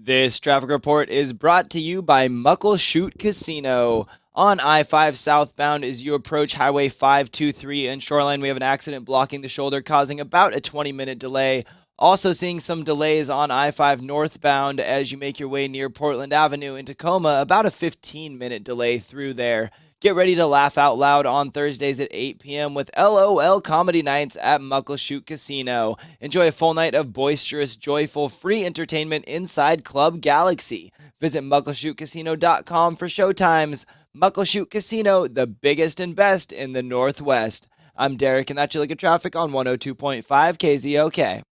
This traffic report is brought to you by Muckleshoot Casino. On I-5 southbound as you approach Highway 523 in Shoreline, we have an accident blocking the shoulder, causing about a 20-minute delay. Also seeing some delays on I-5 northbound as you make your way near Portland Avenue in Tacoma, about a 15-minute delay through there. Get ready to laugh out loud on Thursdays at 8 p.m. with LOL Comedy Nights at Muckleshoot Casino. Enjoy a full night of boisterous, joyful, free entertainment inside Club Galaxy. Visit muckleshootcasino.com for showtimes. Muckleshoot Casino, the biggest and best in the Northwest. I'm Derek, and that's your look at traffic on 102.5 KZOK.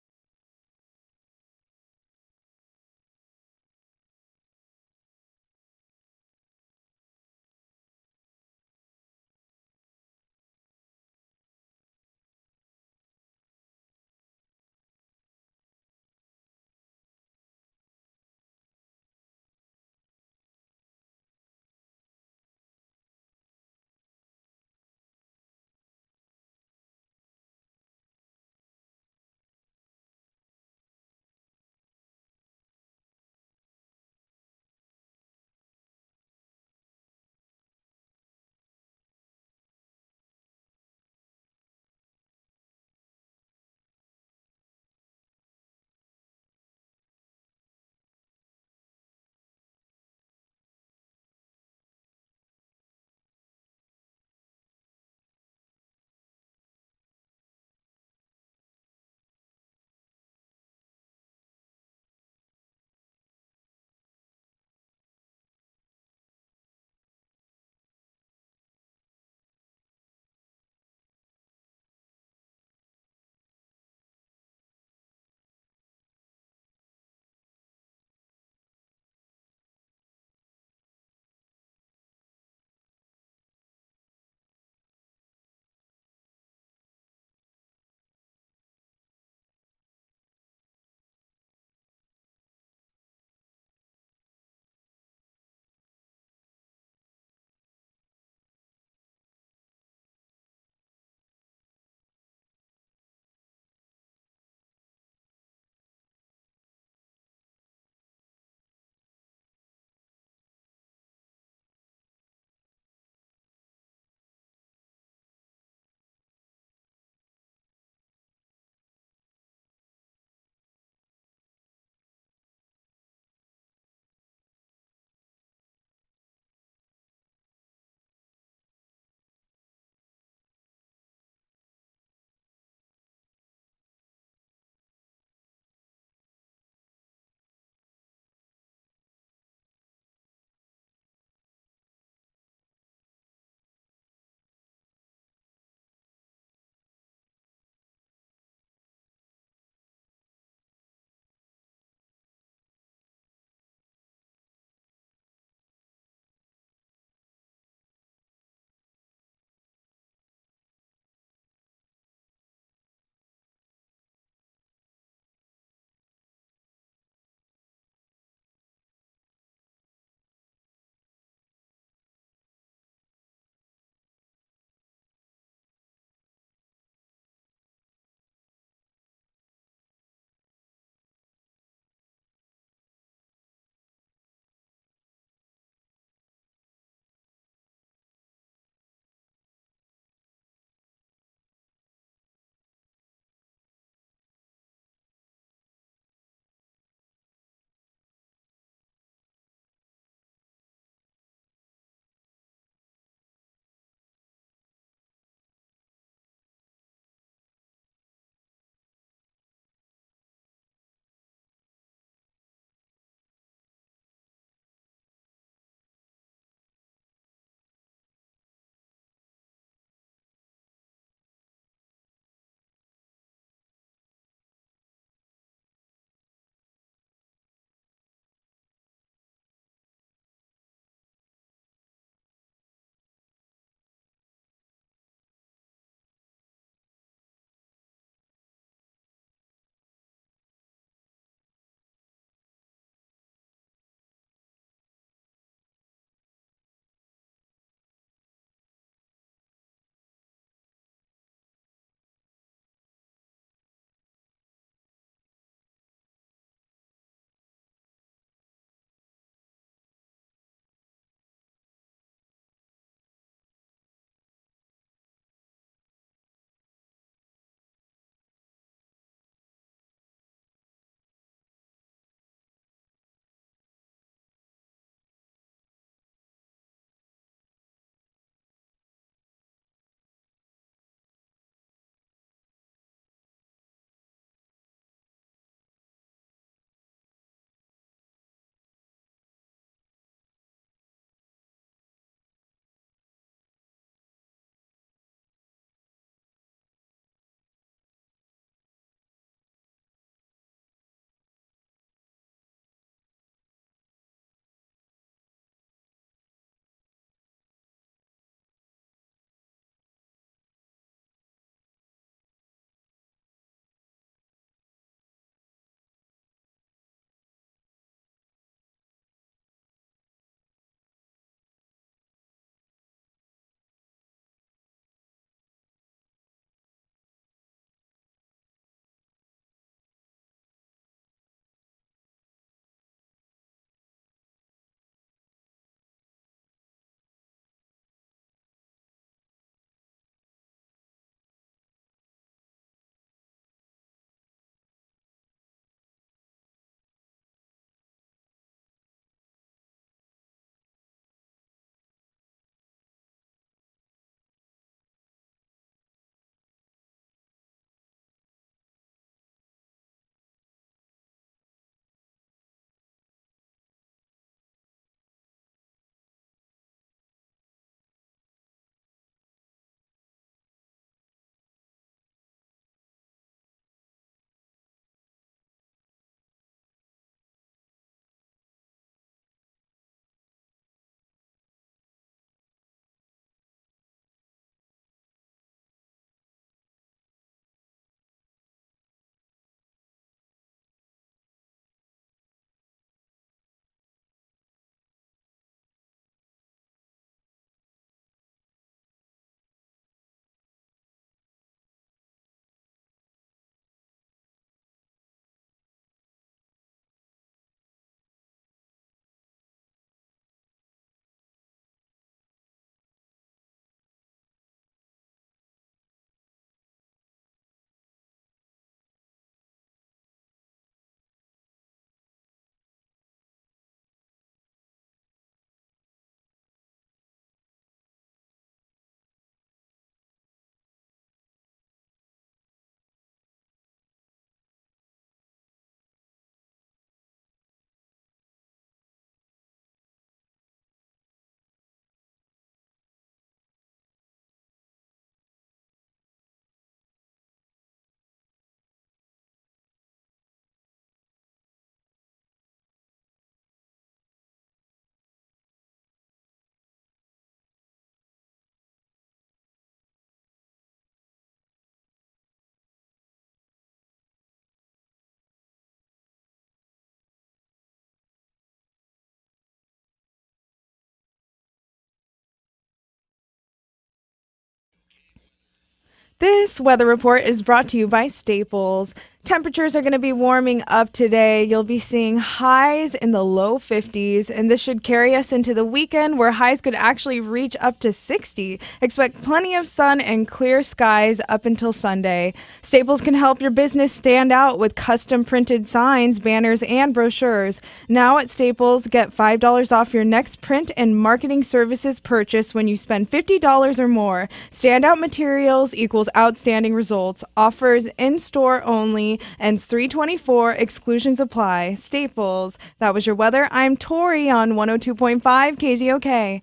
This weather report is brought to you by Staples. Temperatures are going to be warming up today. You'll be seeing highs in the low 50s, and this should carry us into the weekend where highs could actually reach up to 60. Expect plenty of sun and clear skies up until Sunday. Staples can help your business stand out with custom printed signs, banners, and brochures. Now at Staples, get $5 off your next print and marketing services purchase when you spend $50 or more. Standout materials equals outstanding results. Offers in-store only. Ends 3/24. Exclusions apply. Staples. That was your weather. I'm Tori on 102.5 KZOK.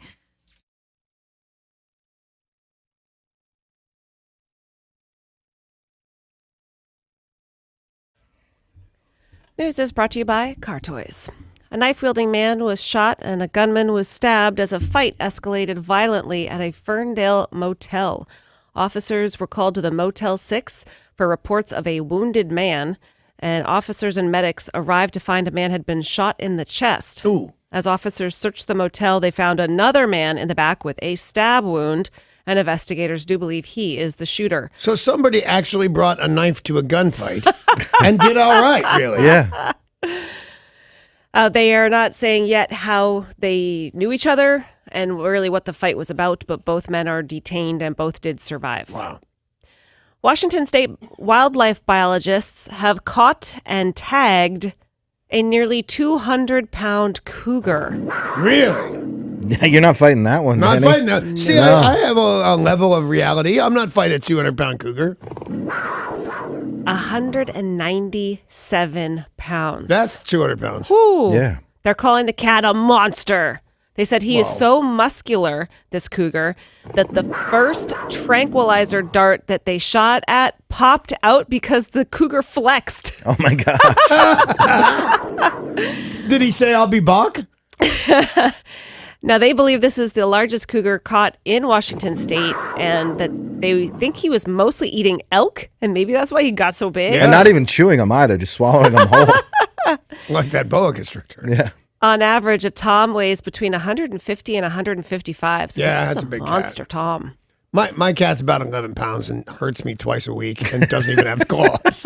News is brought to you by Car Toys. A knife-wielding man was shot and a gunman was stabbed as a fight escalated violently at a Ferndale motel. Officers were called to the Motel 6 for reports of a wounded man, and officers and medics arrived to find a man had been shot in the chest. Ooh. As officers searched the motel, they found another man in the back with a stab wound, and investigators do believe he is the shooter. So somebody actually brought a knife to a gunfight and did all right, really. Yeah. They are not saying yet how they knew each other and really what the fight was about, but both men are detained and both did survive. Wow. Washington State wildlife biologists have caught and tagged a nearly 200-pound cougar. Really? Yeah, you're not fighting that one, Not Danny. fighting that. See, No. I have a level of reality. I'm not fighting a 200-pound cougar. 197 pounds. That's 200 pounds. Whew. Yeah. They're calling the cat a monster. They said he is Whoa. so muscular, this cougar, that the first tranquilizer dart that they shot at popped out because the cougar flexed. Oh my gosh. Did he say, I'll be Bach? Now, they believe this is the largest cougar caught in Washington State, and that they think he was mostly eating elk, and maybe that's why he got so big. And not even chewing them either, just swallowing them whole. Like that boa constrictor. Yeah. On average, a tom weighs between 150 and 155. So Yeah, this that's is a big cat. monster tom. My cat's about 11 pounds and hurts me twice a week and doesn't even have claws.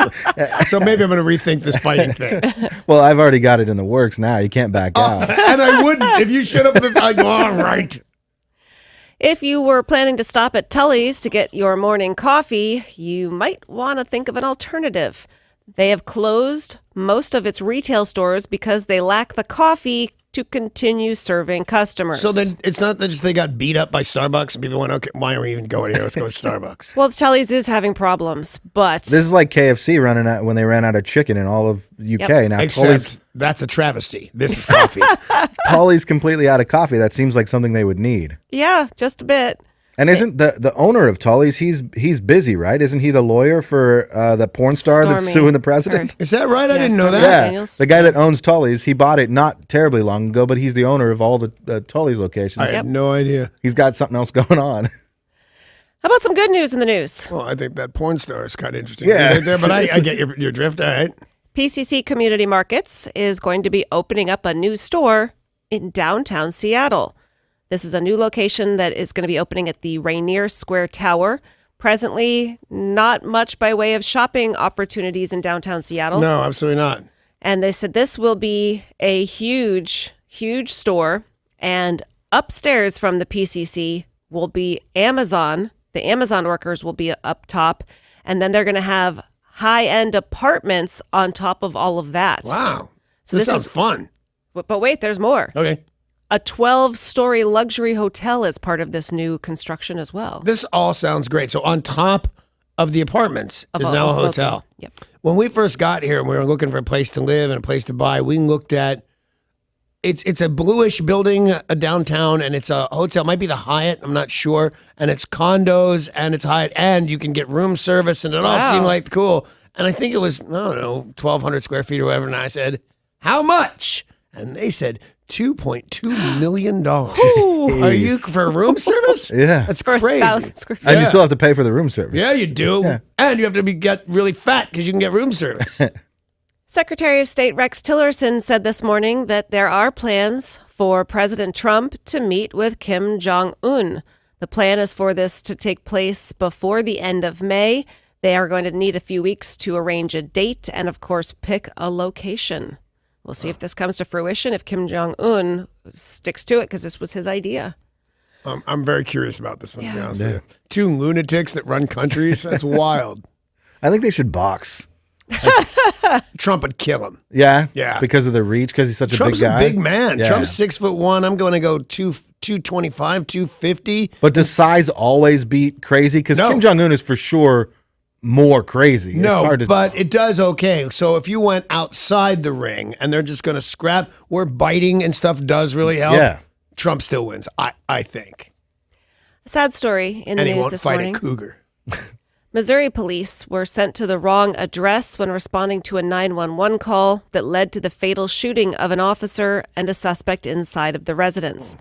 So maybe I'm going to rethink this fighting thing. Well, I've already got it in the works now. You can't back out. And I wouldn't. If you shut up, I'd go, all right. If you were planning to stop at Tully's to get your morning coffee, you might want to think of an alternative. They have closed most of its retail stores because they lack the coffee to continue serving customers. So then it's not that just they got beat up by Starbucks and people went, okay, why are we even going here? Let's go to Starbucks. Well, Tully's is having problems, but This is like KFC running out when they ran out of chicken in all of UK. Yep. Now Except that's a travesty. This is coffee. Tully's completely out of coffee. That seems like something they would need. yeah, just a bit. And isn't the owner of Tully's, he's busy, right? Isn't he the lawyer for the porn star that's Stormy. suing the president? Is that right? I Yeah, didn't know Stormy that. Daniels. The guy that owns Tully's, he bought it not terribly long ago, but he's the owner of all the Tully's locations. I had no idea. He's got something else going on. How about some good news in the news? Well, I think that porn star is kind of interesting. Yeah. Right there, but I get your drift. All right. PCC Community Markets is going to be opening up a new store in downtown Seattle. This is a new location that is going to be opening at the Rainier Square Tower. Presently, not much by way of shopping opportunities in downtown Seattle. No, absolutely not. And they said this will be a huge, huge store. And upstairs from the PCC will be Amazon. The Amazon workers will be up top. And then they're going to have high-end apartments on top of all of that. Wow. So this this sounds is fun. But wait, there's more. Okay. A 12-story luxury hotel is part of this new construction as well. This all sounds great. So on top of the apartments is now a hotel. Yep. When we first got here and we were looking for a place to live and a place to buy, we looked at it's a bluish building downtown, and it's a hotel. It might be the Hyatt, I'm not sure. And it's condos and it's Hyatt, and you can get room service, and it all Wow. seemed like cool. And I think it was, I don't know, 1,200 square feet or whatever. And I said, how much? And they said $2.2 million. Are you for room service? Yeah. That's For crazy. 1,000 square feet. And you still have to pay for the room service. Yeah, you do. Yeah. And you have to get really fat because you can get room service. Secretary of State Rex Tillerson said this morning that there are plans for President Trump to meet with Kim Jong-un. The plan is for this to take place before the end of May. They are going to need a few weeks to arrange a date and, of course, pick a location. We'll see if this comes to fruition, if Kim Jong-un sticks to it, because this was his idea. I'm very curious about this one, to be honest with you. 2 lunatics that run countries, that's wild. I think they should box. Trump would kill him. Yeah? Yeah. Because of the reach, because he's such Trump's a big guy? a big man. Yeah. Trump's 6'1". I'm going to go 225, 250. But does size always beat crazy? Because Kim Jong-un is for sure more crazy. It's No, hard to... but it does okay. So if you went outside the ring and they're just going to scrap, where biting and stuff does really help, Trump still wins, I think. A sad story in the and he news won't this fight morning. a cougar. Missouri police were sent to the wrong address when responding to a 911 call that led to the fatal shooting of an officer and a suspect inside of the residence.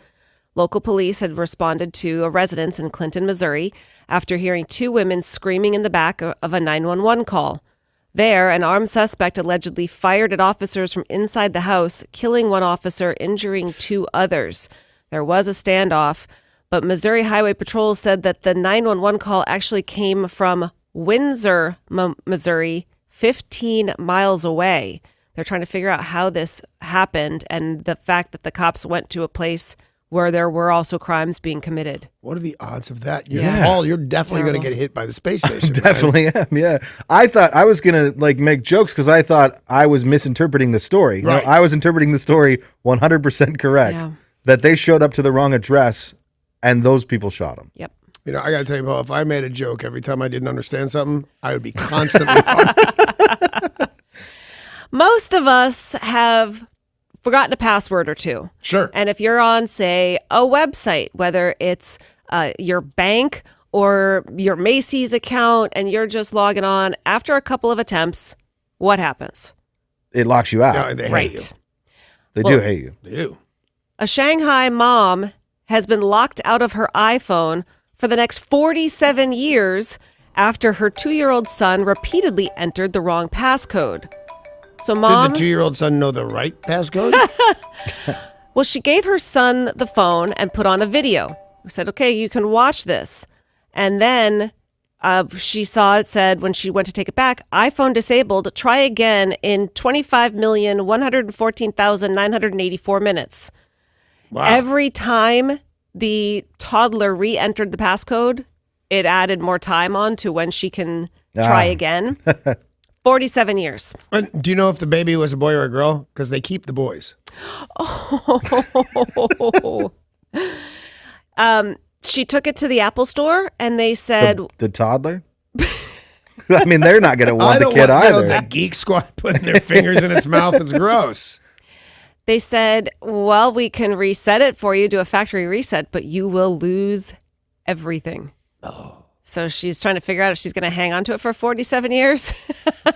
Local police had responded to a residence in Clinton, Missouri, after hearing 2 women screaming in the back of a 911 call. There, an armed suspect allegedly fired at officers from inside the house, killing 1 officer, injuring 2 others. There was a standoff, but Missouri Highway Patrol said that the 911 call actually came from Windsor, Missouri, 15 miles away. They're trying to figure out how this happened and the fact that the cops went to a place where there were also crimes being committed. What are the odds of that? Paul, you're definitely going to get hit by the space station. Definitely am, yeah. I thought I was going to make jokes because I thought I was misinterpreting the story. Right. No, I was interpreting the story 100% correct. Yeah. That they showed up to the wrong address and those people shot him. Yep. You know, I got to tell you, Paul, if I made a joke every time I didn't understand something, I would be constantly fired. Most of us have forgotten a password or 2. Sure. And if you're on, say, a website, whether it's your bank or your Macy's account, and you're just logging on, after a couple of attempts, what happens? It locks you out. Yeah, they hate you. They do hate you. They do. A Shanghai mom has been locked out of her iPhone for the next 47 years after her 2-year-old son repeatedly entered the wrong passcode. So mom... Did the 2-year-old son know the right passcode? Well, she gave her son the phone and put on a video. Said, okay, you can watch this. And then she saw it said when she went to take it back, iPhone disabled, try again in 25,114,984 minutes. Wow. Every time the toddler re-entered the passcode, it added more time on to when she can try again. 47 years. And do you know if the baby was a boy or a girl? Because they keep the boys. Oh. She took it to the Apple store and they said... The toddler? I mean, they're not going to want the kid either. The Geek Squad putting their fingers in its mouth. It's gross. They said, well, we can reset it for you, do a factory reset, but you will lose everything. Oh. So she's trying to figure out if she's going to hang on to it for 47 years.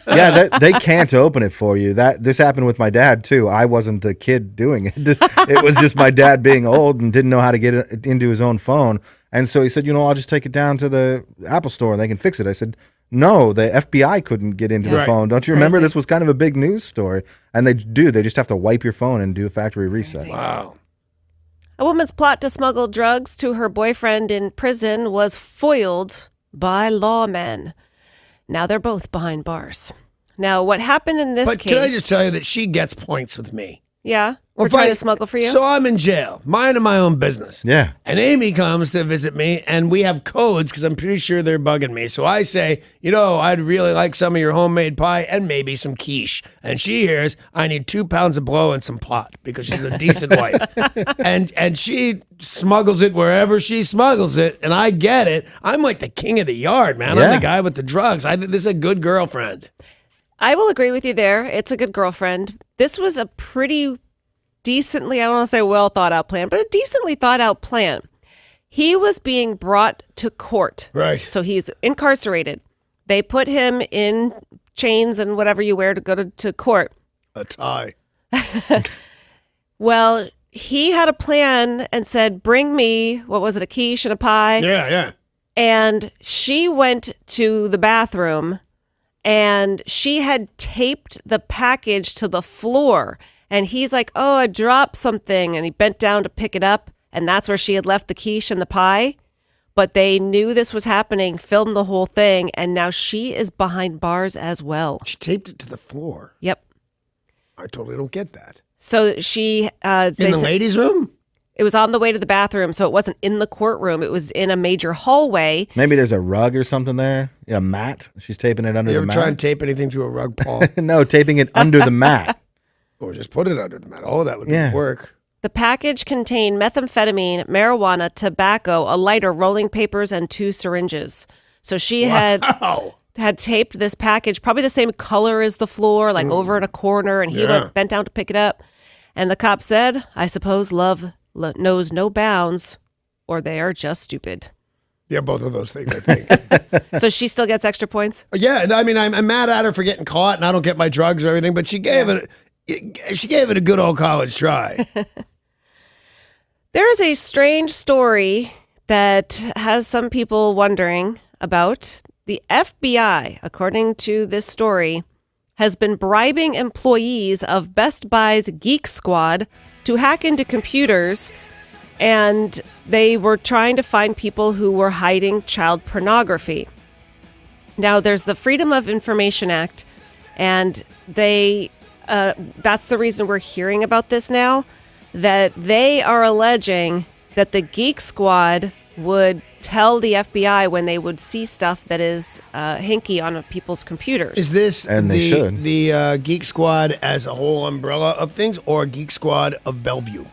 Yeah, they can't open it for you. This happened with my dad, too. I wasn't the kid doing it. It was just my dad being old and didn't know how to get it into his own phone. And so he said, I'll just take it down to the Apple store and they can fix it. I said, no, the FBI couldn't get into the phone. Don't you remember? Crazy. This was kind of a big news story. And they do. They just have to wipe your phone and do a factory reset. Wow. A woman's plot to smuggle drugs to her boyfriend in prison was foiled by lawmen. Now they're both behind bars. Now, what happened in this case... But can I just tell you that she gets points with me? Yeah? Well, We're trying to smuggle for you? So I'm in jail, minding my own business. Yeah. And Amy comes to visit me, and we have codes because I'm pretty sure they're bugging me. So I say, I'd really like some of your homemade pie and maybe some quiche. And she hears, I need 2 pounds of blow and some pot because she's a decent wife. And she smuggles it wherever she smuggles it, and I get it. I'm like the king of the yard, man. I'm Yeah. the guy with the drugs. I think this is a good girlfriend. I will agree with you there. It's a good girlfriend. This was a pretty decently, I don't want to say well thought out plan, but a decently thought out plan. He was being brought to court. Right. So he's incarcerated. They put him in chains and whatever you wear to go to court. A tie. Well, he had a plan and said, bring me, what was it, a quiche and a pie? Yeah. And she went to the bathroom and she had taped the package to the floor. And he's like, oh, I dropped something. And he bent down to pick it up. And that's where she had left the quiche and the pie. But they knew this was happening, filmed the whole thing, and now she is behind bars as well. She taped it to the floor. Yep. I totally don't get that. So she... in the ladies' room? It was on the way to the bathroom, so it wasn't in the courtroom. It was in a major hallway. Maybe there's a rug or something there. Yeah, a mat. She's taping it under You the ever mat. try and tape anything to a rug, Paul? No, taping it under the mat. Or just put it under the mat. Oh, that would work. The package contained methamphetamine, marijuana, tobacco, a lighter, rolling papers, and 2 syringes. So she had taped this package, probably the same color as the floor, like over in a corner, and he bent down to pick it up. And the cop said, I suppose love knows no bounds, or they are just stupid. Yeah, both of those things, I think. So she still gets extra points? Yeah, I mean, I'm mad at her for getting caught, and I don't get my drugs or everything, but she gave it a good old college try. There is a strange story that has some people wondering about. The FBI, according to this story, has been bribing employees of Best Buy's Geek Squad to hack into computers, and they were trying to find people who were hiding child pornography. Now, there's the Freedom of Information Act, and that's the reason we're hearing about this now, that they are alleging that the Geek Squad would tell the FBI when they would see stuff that is hinky on people's computers. Is this should. the Geek Squad as a whole umbrella of things, or Geek Squad of Bellevue?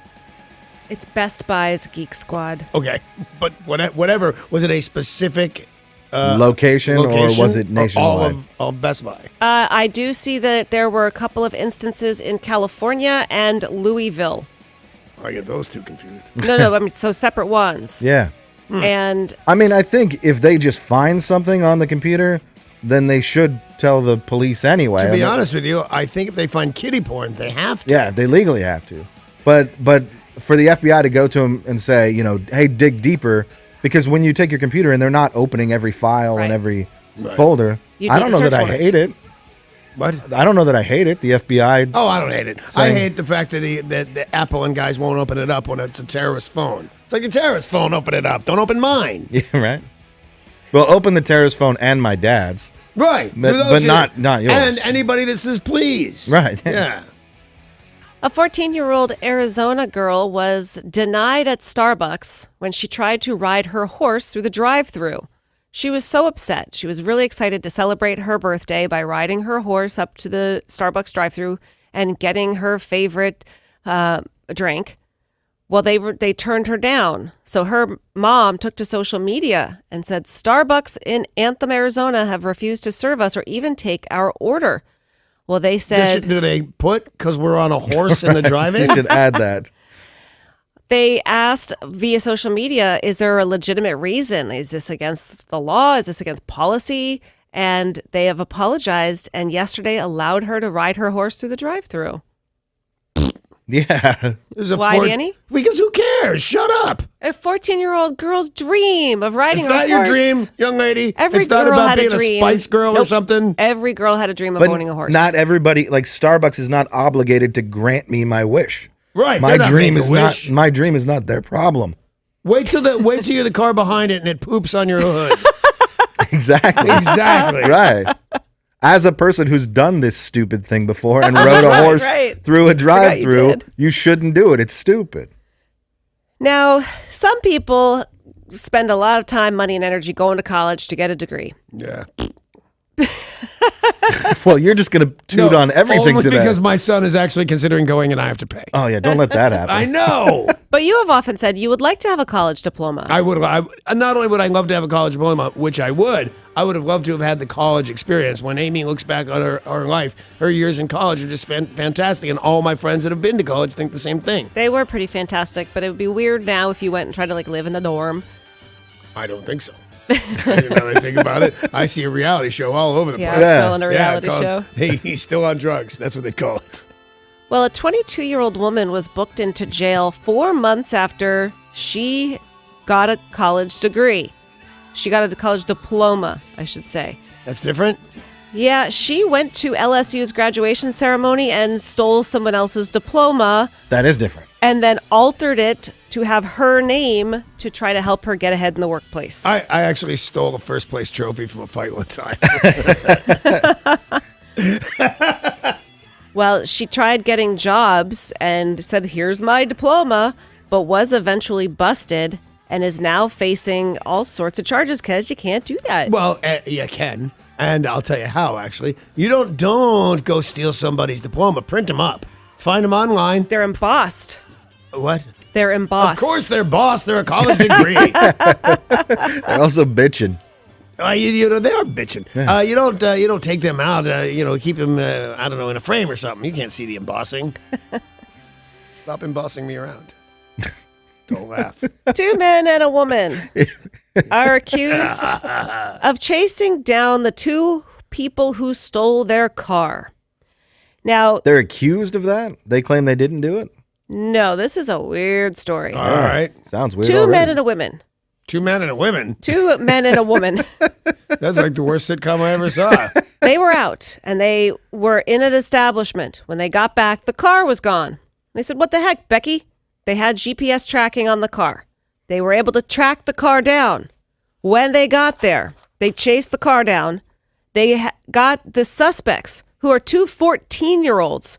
It's Best Buy's Geek Squad. Okay, but whatever. Was it a specific location, or was it nationwide? All of Best Buy. I do see that there were a couple of instances in California and Louisville. I get those two confused. No, I mean, so separate ones. Yeah. And I mean, I think if they just find something on the computer, then they should tell the police anyway. To be honest with you, I think if they find kiddie porn, they have to. Yeah, they legally have to. But for the FBI to go to them and say, hey, dig deeper, because when you take your computer and they're not opening every file and every folder, I don't know that I hate it. What? I don't know that I hate it. The FBI. Oh, I don't hate it. I hate the fact that the Apple and guys won't open it up when it's a terrorist phone. It's like a terrorist phone. Open it up. Don't open mine. Yeah, right. Well, open the terrorist phone and my dad's. Right. But not yours. And anybody that says please. Right. Yeah. A 14-year-old Arizona girl was denied at Starbucks when she tried to ride her horse through the drive-thru. She was so upset. She was really excited to celebrate her birthday by riding her horse up to the Starbucks drive-thru and getting her favorite drink. Well, they turned her down. So her mom took to social media and said, Starbucks in Anthem, Arizona have refused to serve us or even take our order. Well, they said... Do they put, because we're on a horse in the drive-in? You should add that. They asked via social media, is there a legitimate reason? Is this against the law? Is this against policy? And they have apologized and yesterday allowed her to ride her horse through the drive-thru. Yeah. Why, Danny? Because who cares? Shut up. A 14-year-old girl's dream of riding a horse. It's not your dream, young lady. Every it's girl not about had being a dream. Spice Girl or something. Every girl had a dream of But owning a horse. not everybody, like Starbucks is not obligated to grant me my wish. Right. My dream is not their problem. Wait till you're the car behind it and it poops on your hood. Exactly. Exactly. Right. As a person who's done this stupid thing before and rode a horse through a drive-thru, you shouldn't do it. It's stupid. Now, some people spend a lot of time, money, and energy going to college to get a degree. Yeah. Well, you're just going to toot on everything only today. because my son is actually considering going and I have to pay. Oh, yeah. Don't let that happen. I know. But you have often said you would like to have a college diploma. I would. Not only would I love to have a college diploma, which I would have loved to have had the college experience. When Amy looks back on her life, her years in college are just fantastic, and all my friends that have been to college think the same thing. They were pretty fantastic, but it would be weird now if you went and tried to live in the dorm. I don't think so. Now that I think about it, I see a reality show all over the place. Yeah, still in a reality show. Hey, he's still on drugs. That's what they call it. Well, a 22-year-old woman was booked into jail 4 months after she got a college degree. She got a college diploma, I should say. That's different? Yeah, she went to LSU's graduation ceremony and stole someone else's diploma That is different. and then altered it to have her name to try to help her get ahead in the workplace. I actually stole a first place trophy from a fight one time. Well, she tried getting jobs and said, here's my diploma, but was eventually busted and is now facing all sorts of charges because you can't do that. Well, you can. And I'll tell you how, actually. You don't go steal somebody's diploma. Print them up. Find them online. They're embossed. What? They're embossed. Of course they're boss. They're a college degree. They're also bitching. You know, they are bitching. Yeah. You don't take them out, keep them, I don't know, in a frame or something. You can't see the embossing. Stop embossing me around. Don't laugh. 2 men and a woman are accused of chasing down the 2 people who stole their car. Now, They're accused of that? They claim they didn't do it? no, this is a weird story. All right. Sounds weird 2 already. men and a woman. 2 men and a woman. 2 men and a woman. That's like the worst sitcom I ever saw. They were out and they were in an establishment. When they got back, the car was gone. They said, what the heck, Becky? They had GPS tracking on the car. They were able to track the car down. When they got there, they chased the car down. They got the suspects, who are 2 14-year-olds,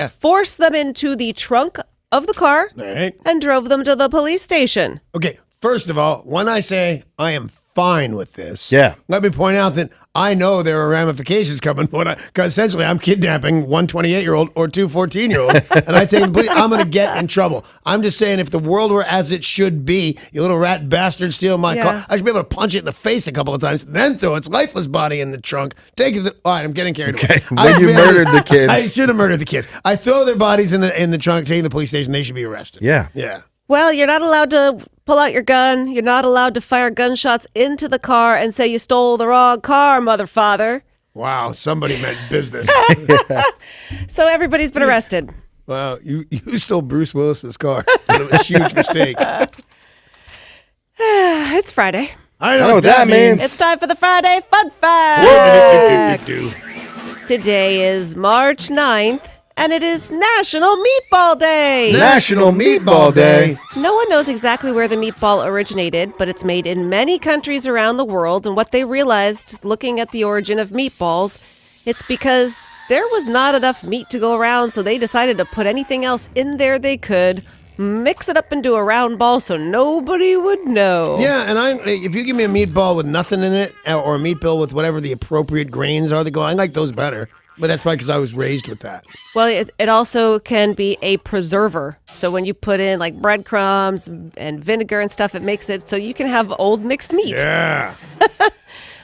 forced them into the trunk of the car and drove them to the police station. Okay, first of all, when I say I am fine with this, Yeah. let me point out that I know there are ramifications coming, because essentially I'm kidnapping one 28-year-old or 2 14-year-olds, and I say, I'm going to get in trouble. I'm just saying, if the world were as it should be, you little rat bastard steal my car, I should be able to punch it in the face a couple of times, then throw its lifeless body in the trunk. Take it. All right, I'm getting carried away. When you murdered the kids. I should have murdered the kids. I throw their bodies in the trunk, taking the police station. They should be arrested. Yeah. Yeah. Well, you're not allowed to pull out your gun. You're not allowed to fire gunshots into the car and say you stole the wrong car, mother father. Wow, somebody meant business. So everybody's been arrested. Wow, you stole Bruce Willis's car. That was a huge mistake. It's Friday. I know what that means. It's time for the Friday Fun Fact. What did it do? Today is March 9th, and it is National Meatball Day. National Meatball Day. No one knows exactly where the meatball originated, but it's made in many countries around the world. And what they realized, looking at the origin of meatballs, it's because there was not enough meat to go around, so they decided to put anything else in there they could, mix it up into a round ball so nobody would know. Yeah, and if you give me a meatball with nothing in it, or a meatball with whatever the appropriate grains are that go, I like those better. But that's probably because I was raised with that. Well, it also can be a preserver. So when you put in like breadcrumbs and vinegar and stuff, it makes it so you can have old mixed meat. Yeah.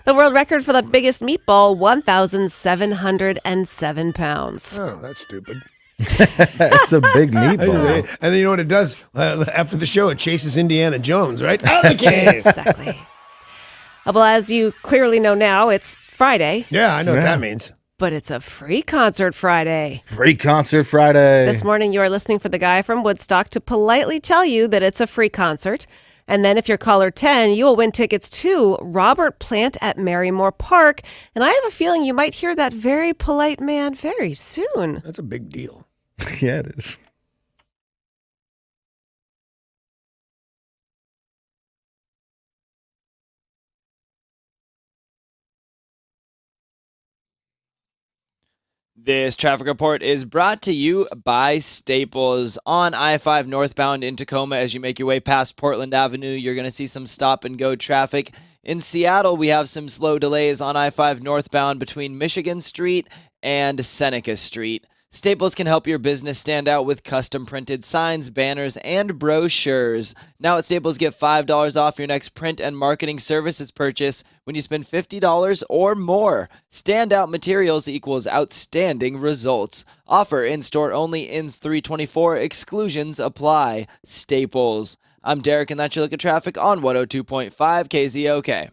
The world record for the biggest meatball, 1,707 pounds. Oh, that's stupid. It's a big meatball. And then you know what it does? After the show, it chases Indiana Jones, right? Out of the cave. Exactly. Well, as you clearly know now, it's Friday. Yeah, I know what that means. But it's a free concert Friday. Free concert Friday. This morning, you are listening for the guy from Woodstock to politely tell you that it's a free concert. And then if you're caller 10, you will win tickets to Robert Plant at Marymore Park. And I have a feeling you might hear that very polite man very soon. That's a big deal. Yeah, it is. This traffic report is brought to you by Staples. On I-5 northbound in Tacoma, as you make your way past Portland Avenue, you're going to see some stop-and-go traffic. In Seattle, we have some slow delays on I-5 northbound between Michigan Street and Seneca Street. Staples can help your business stand out with custom-printed signs, banners, and brochures. Now at Staples, get $5 off your next print and marketing services purchase when you spend $50 or more. Standout materials equals outstanding results. Offer in-store only, ends 3/24. Exclusions apply. Staples. I'm Derek, and that's your look at traffic on 102.5 KZOK.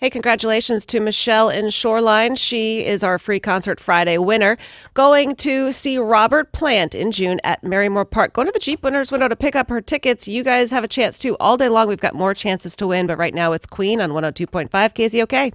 Hey, congratulations to Michelle in Shoreline. She is our Free Concert Friday winner. Going to see Robert Plant in June at Marymore Park. Going to the Jeep Winners window to pick up her tickets. You guys have a chance too. All day long, we've got more chances to win, but right now it's Queen on 102.5 KZOK.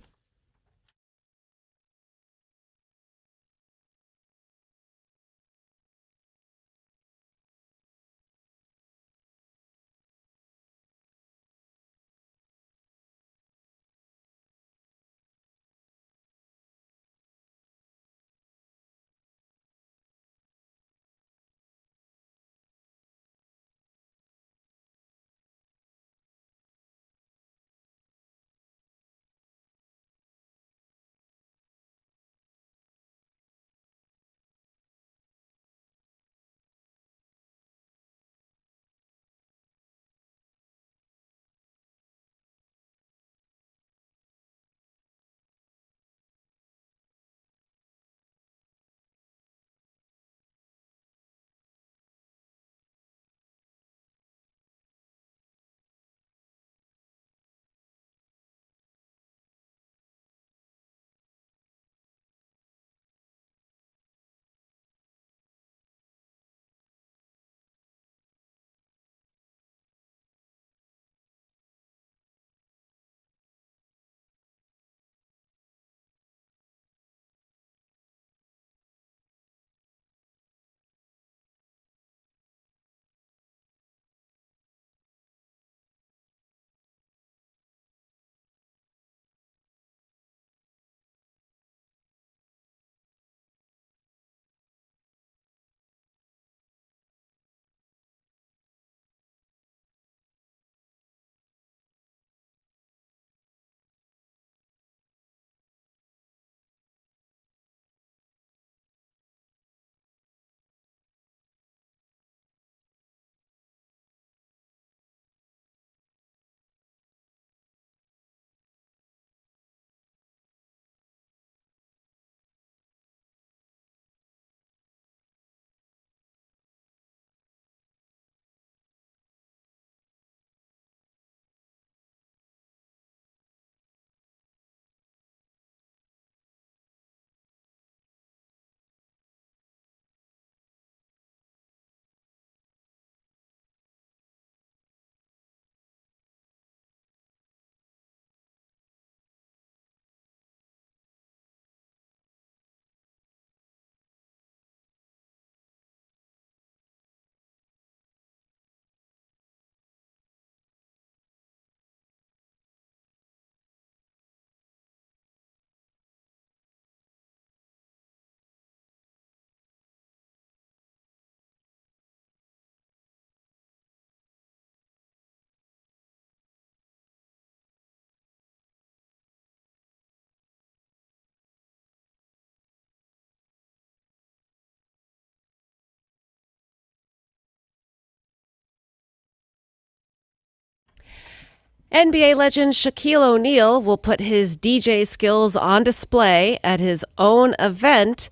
NBA legend Shaquille O'Neal will put his DJ skills on display at his own event,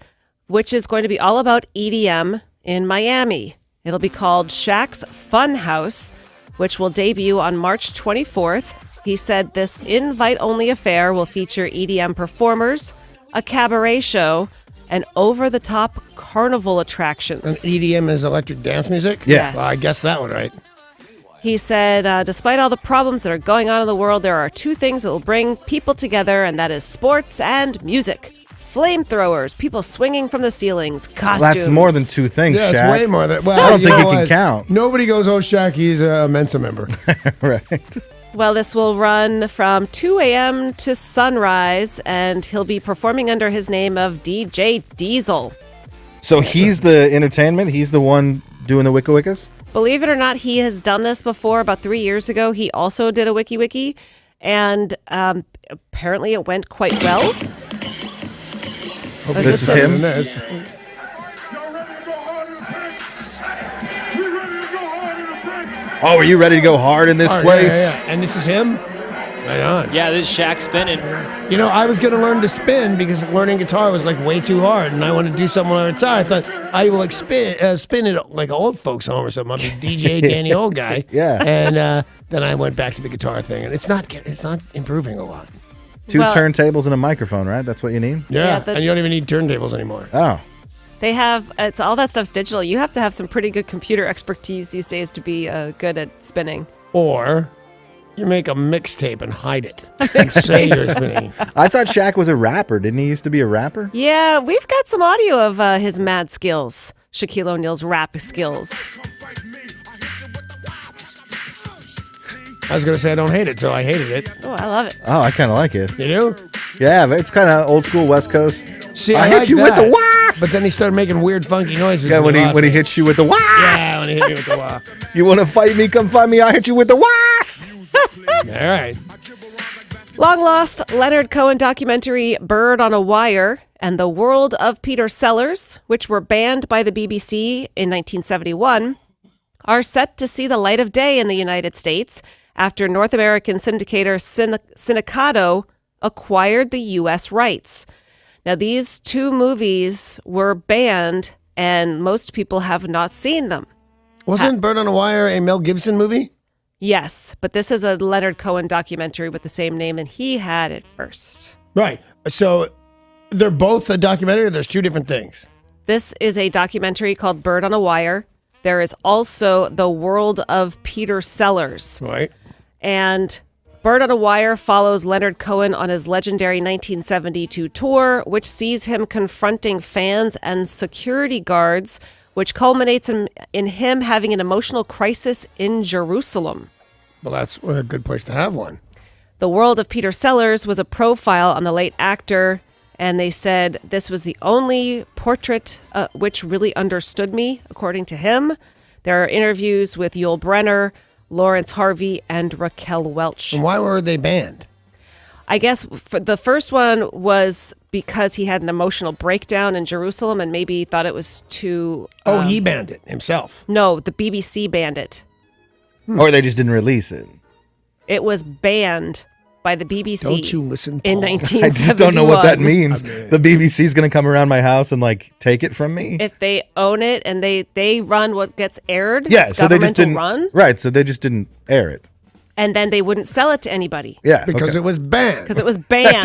which is going to be all about EDM in Miami. It'll be called Shaq's Fun House, which will debut on March 24th. He said this invite-only affair will feature EDM performers, a cabaret show, and over-the-top carnival attractions. And EDM is electric dance music? Yes. Well, I guessed that one right. He said, despite all the problems that are going on in the world, there are two things that will bring people together, and that is sports and music. Flamethrowers, people swinging from the ceilings, costumes. Well, that's more than two things, Yeah, Shaq. it's way more than... Well, I don't you think know you can what? count. Nobody goes, oh, Shaq, he's a Mensa member. Right. Well, this will run from 2 a.m. to sunrise, and he'll be performing under his name of DJ Diesel. So he's the entertainment? He's the one doing the Wicca Wickas? Believe it or not, he has done this before. About 3 years ago, he also did a Wiki Wiki, and apparently it went quite well. This is him? Oh, are you ready to go hard in this place? Yeah. And this is him? Right on. Yeah, this is Shaq spinning. You know, I was going to learn to spin because learning guitar was like way too hard, and I wanted to do something on guitar. I thought I will like spin it like old folks home or something. I'll be DJ Danny Old Guy. Yeah. And then I went back to the guitar thing, and it's not improving a lot. Two Well- turntables and a microphone, right? That's what you need? Yeah, the- and you don't even need turntables anymore. Oh. They have, it's all that stuff's digital. You have to have some pretty good computer expertise these days to be good at spinning. Or you make a mixtape and hide it. And say you're spinning. I thought Shaq was a rapper. Didn't he used to be a rapper? Yeah, we've got some audio of his mad skills, Shaquille O'Neal's rap skills. I was going to say I don't hate it till I hated it. Oh, I love it. Oh, I kind of like it. You do? Yeah, but it's kind of old school West Coast. See, I I hit like you with that. the wasp. But then he started making weird, funky noises. Yeah, when he hits you with the wasp. Yeah, when he hit me with the wasp. You want to fight me? Come find me. I hit you with the wasp. All right. Long lost Leonard Cohen documentary Bird on a Wire and The World of Peter Sellers, which were banned by the BBC in 1971, are set to see the light of day in the United States after North American syndicator Syndicado acquired the U.S. rights. Now, these two movies were banned, and most people have not seen them. Wasn't Bird on a Wire a Mel Gibson movie? Yes, but this is a Leonard Cohen documentary with the same name, and he had it first. Right. So they're both a documentary, or there's two different things? This is a documentary called Bird on a Wire. There is also The World of Peter Sellers. Right. And Bird on a Wire follows Leonard Cohen on his legendary 1972 tour, which sees him confronting fans and security guards, which culminates in him having an emotional crisis in Jerusalem. Well, that's a good place to have one. The World of Peter Sellers was a profile on the late actor, and they said this was the only portrait which really understood me, according to him. There are interviews with Yul Brynner, Lawrence Harvey, and Raquel Welch. And why were they banned? I guess for the first one was because he had an emotional breakdown in Jerusalem and maybe thought it was too... he banned it himself. No, the BBC banned it. Or they just didn't release it. It was banned by the BBC. Don't you listen, in Paul. 1971. I just don't know what that means. The BBC's going to come around my house and take it from me. If they own it and they run what gets aired, Yeah, it's so they just governmental didn't run, Right, so they just didn't air it. and then they wouldn't sell it to anybody. Yeah, Because okay. it was banned. Because it was banned.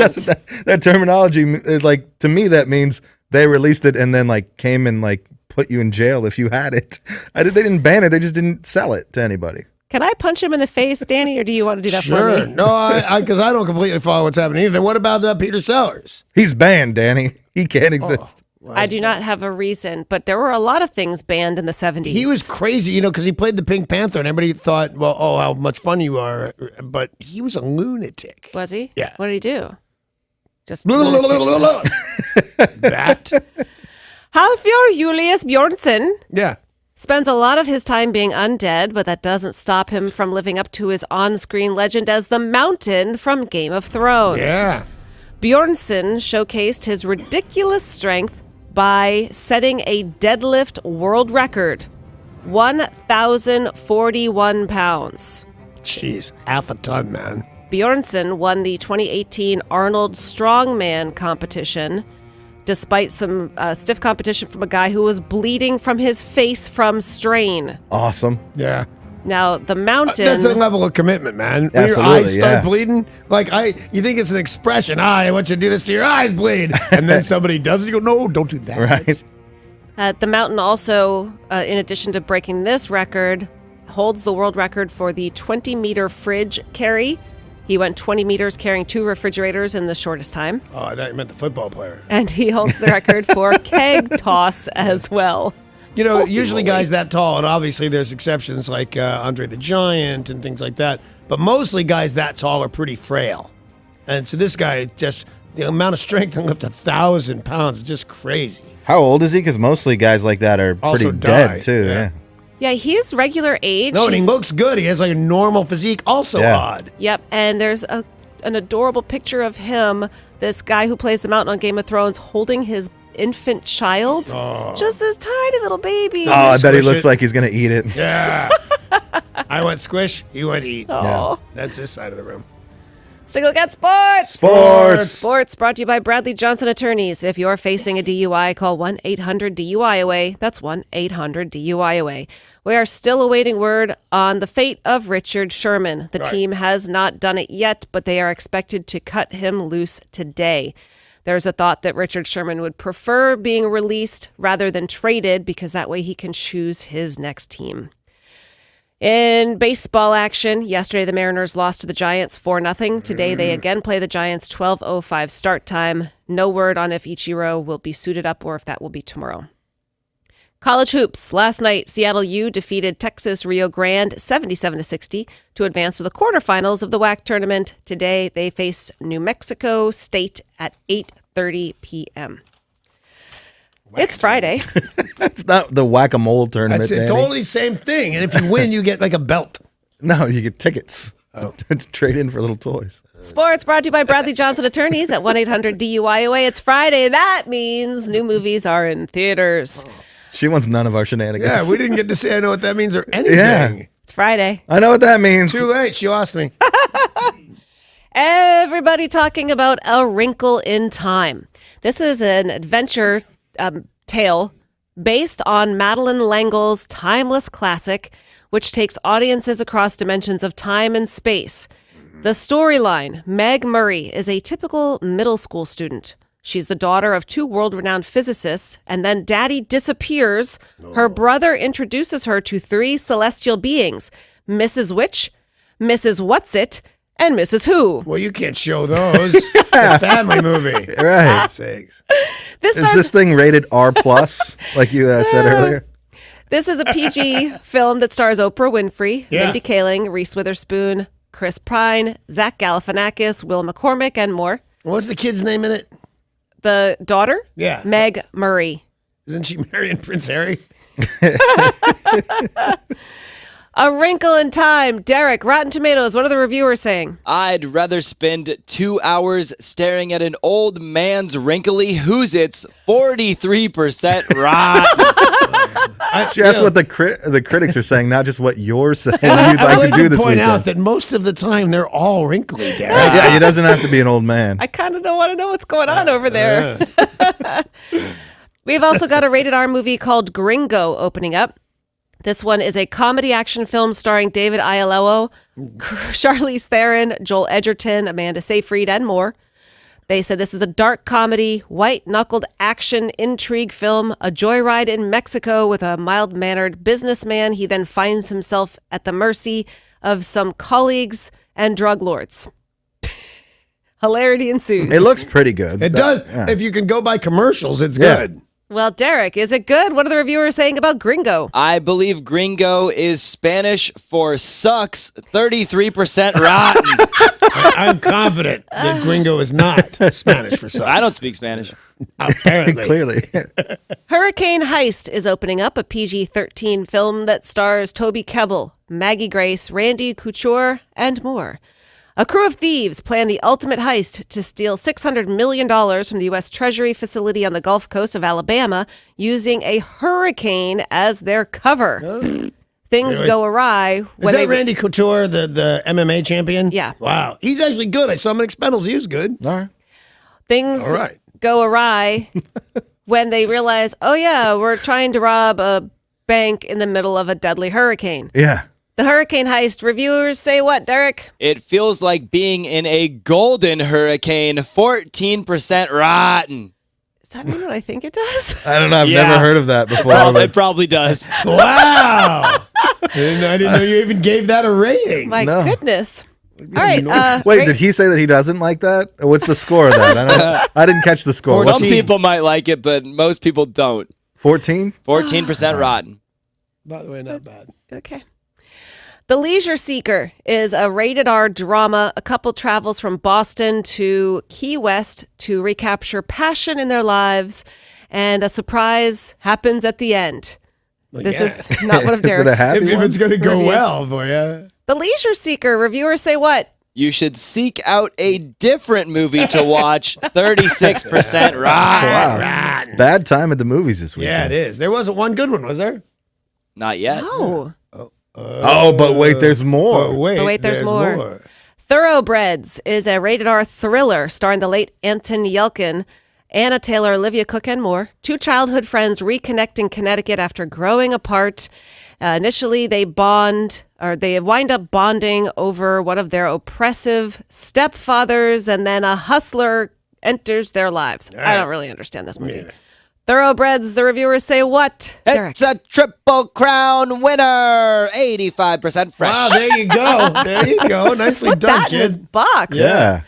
that terminology is to me that means they released it and then came and put you in jail if you had it. They didn't ban it, they just didn't sell it to anybody. Can I punch him in the face, Danny, or do you want to do that for Sure. me? No, because I don't completely follow what's happening either. What about Peter Sellers? He's banned, Danny. He can't exist. I do not have a reason, but there were a lot of things banned in the 70s. He was crazy, because he played the Pink Panther, and everybody thought, well, how much fun you are. But he was a lunatic. Was he? Yeah. What did he do? Just That. Halvor Julius Bjornsson Yeah. spends a lot of his time being undead, but that doesn't stop him from living up to his on-screen legend as the Mountain from Game of Thrones. Yeah. Bjornsson showcased his ridiculous strength by setting a deadlift world record, 1,041 pounds. Jeez, half a ton, man. Bjornsson won the 2018 Arnold Strongman competition, despite some stiff competition from a guy who was bleeding from his face from strain. Awesome. Yeah. Now, the Mountain... That's a level of commitment, man. When your Absolutely, eyes start yeah. bleeding, you think it's an expression. I want you to do this to your eyes bleed. And then somebody does it. You go, no, don't do that. Right. The Mountain also, in addition to breaking this record, holds the world record for the 20-meter fridge carry. He went 20 meters carrying 2 refrigerators in the shortest time. Oh, I thought you meant the football player. And he holds the record for keg toss as well. Usually guys that tall, and obviously there's exceptions like Andre the Giant and things like that, but mostly guys that tall are pretty frail. And so this guy, just the amount of strength to lift 1,000 pounds is just crazy. How old is he? Because mostly guys like that are Also pretty died, dead, too. yeah. Yeah. Yeah, he's regular age. No, and he He's- looks good. He has a normal physique, also Yeah. odd. Yep, and there's an adorable picture of him, this guy who plays the Mountain on Game of Thrones, holding his infant child. Just this tiny little baby. Oh, I bet he Squish looks it. like he's going to eat it. Yeah. I went squish, he went eat. Aw. That's this side of the room. Still look at sports. Sports brought to you by Bradley Johnson Attorneys. If you're facing a DUI, call 1-800-DUI-AWAY. That's 1-800-DUI-AWAY. We are still awaiting word on the fate of Richard Sherman. The team has not done it yet, but they are expected to cut him loose today. There's a thought that Richard Sherman would prefer being released rather than traded because that way he can choose his next team. In baseball action, yesterday the Mariners lost to the Giants 4-0. Today they again play the Giants 12:05 start time. No word on if Ichiro will be suited up or if that will be tomorrow. College hoops. Last night, Seattle U defeated Texas Rio Grande 77-60 to advance to the quarterfinals of the WAC tournament. Today they face New Mexico State at 8:30 p.m. It's Friday. It's not the whack-a-mole tournament, It's totally same thing. And if you win, you get like a belt. No, you get tickets to trade in for little toys. Sports brought to you by Bradley Johnson Attorneys at 1-800-DUI-AWAY. It's Friday. That means new movies are in theaters. She wants none of our shenanigans. Yeah, we didn't get to say I know what that means or anything. Yeah. It's Friday. I know what that means. Too late. She lost me. Everybody talking about A Wrinkle in Time. This is an adventure tale based on Madeleine L'Engle's timeless classic, which takes audiences across dimensions of time and space. The storyline, Meg Murray is a typical middle school student. She's the daughter of two world-renowned physicists, and then Daddy disappears. Her brother introduces her to three celestial beings, Mrs. Which, Mrs. What's-It, and Mrs. Who. Well, you can't show those. It's a family movie. Right. Sakes. Is this thing rated R+, like you said earlier? This is a PG film that stars Oprah Winfrey, Yeah. Mindy Kaling, Reese Witherspoon, Chris Pine, Zach Galifianakis, Will McCormick, and more. What's the kid's name in it? The daughter? Yeah. Meg Murray. Isn't she marrying Prince Harry? A Wrinkle in Time. Derek, Rotten Tomatoes, what are the reviewers saying? I'd rather spend 2 hours staring at an old man's wrinkly who's-its 43% rotten. That's what the critics are saying, not just what you're saying you'd like to do this point weekend. out that most of the time they're all wrinkly, Derek. Yeah, he doesn't have to be an old man. I kind of don't want to know what's going on over there. We've also got a rated R movie called Gringo opening up. This one is a comedy action film starring David Oyelowo, Charlize Theron, Joel Edgerton, Amanda Seyfried, and more. They said this is a dark comedy, white-knuckled action intrigue film, a joyride in Mexico with a mild-mannered businessman. He then finds himself at the mercy of some colleagues and drug lords. Hilarity ensues. It looks pretty good. It does. Yeah. If you can go by commercials, it's good. Well, Derek, is it good? What are the reviewers saying about Gringo? I believe Gringo is Spanish for sucks, 33% rotten. I'm confident that Gringo is not Spanish for some. I don't speak Spanish. Apparently. Clearly. Hurricane Heist is opening up, a PG-13 film that stars Toby Kebbell, Maggie Grace, Randy Couture, and more. A crew of thieves plan the ultimate heist to steal $600 million from the U.S. Treasury facility on the Gulf Coast of Alabama using a hurricane as their cover. Things Really? go awry. Is that Randy Couture, the MMA champion? Yeah. Wow. He's actually good. I saw him in Expendables. He was good. All right. Things All right. go awry when they realize, oh, yeah, we're trying to rob a bank in the middle of a deadly hurricane. Yeah. The Hurricane Heist reviewers say what, Derek? It feels like being in a golden hurricane, 14% rotten. Does that mean what I think it does? I don't know. I've Yeah. never heard of that before. It probably does. Wow. I didn't know you even gave that a rating. My No. goodness. All right. Wait, did he say that he doesn't like that? What's the score of that? I didn't catch the score. Some people might like it, but most people don't. 14? 14% rotten. By the way, not bad. Okay. The Leisure Seeker is a rated R drama. A couple travels from Boston to Key West to recapture passion in their lives, and a surprise happens at the end. This is not one of Derek's If it's going to go reviews. well for you. The Leisure Seeker reviewers say what? You should seek out a different movie to watch, 36% rotten. Wow. Bad time at the movies this week. Yeah, it is. There wasn't one good one, was there? Not yet. No. Oh, but wait, there's more. But wait, there's more. Thoroughbreds is a rated R thriller starring the late Anton Yelkin, Anna Taylor, Olivia Cook, and more. Two childhood friends reconnect in Connecticut after growing apart. Initially, they wind up bonding over one of their oppressive stepfathers, and then a hustler enters their lives. I don't really understand this movie. Yeah. Thoroughbreds, the reviewers say what? It's a Triple Crown winner. 85% fresh. Wow, there you go. There you go. Nicely Put done, that kid. in his box. Yeah.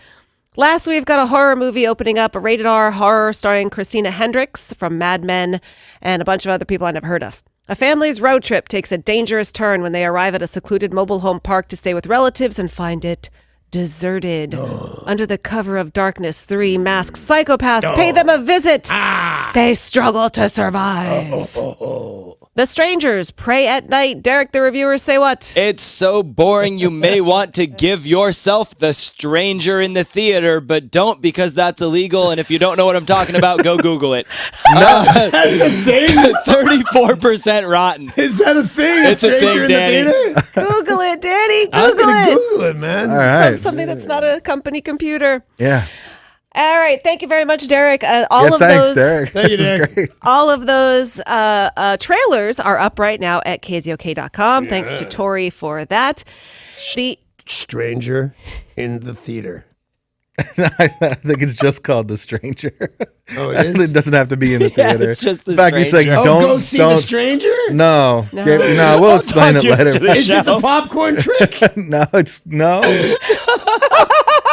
Last, we've got a horror movie opening up, a rated R horror starring Christina Hendricks from Mad Men and a bunch of other people I never heard of. A family's road trip takes a dangerous turn when they arrive at a secluded mobile home park to stay with relatives and find it deserted. Under the cover of darkness, 3 masked psychopaths pay them a visit. They struggle to survive. The Strangers prey at night. Derek, the reviewers say what? It's so boring you may want to give yourself The Stranger in the theater, but don't because that's illegal. And if you don't know what I'm talking about, go Google it. That's a thing? 34% rotten. Is that a thing? It's a thing, Danny. Google it, Danny. I'm Google gonna it. Google it, man. All right. Something that's not a company computer. Yeah. All right. Thank you very much, Derek. Thanks, Derek. Thank you, That was Derek. great. All of those trailers are up right now at KZOK.com. Thanks to Tori for that. The Stranger in the theater. I think it's just called The Stranger. Oh, it is? It doesn't have to be in the theater. it's just The In fact, he's saying, Stranger. don't Go see The Stranger? No, No. no, we'll explain it talk to you later. after the Is it the popcorn trick? No, it's no.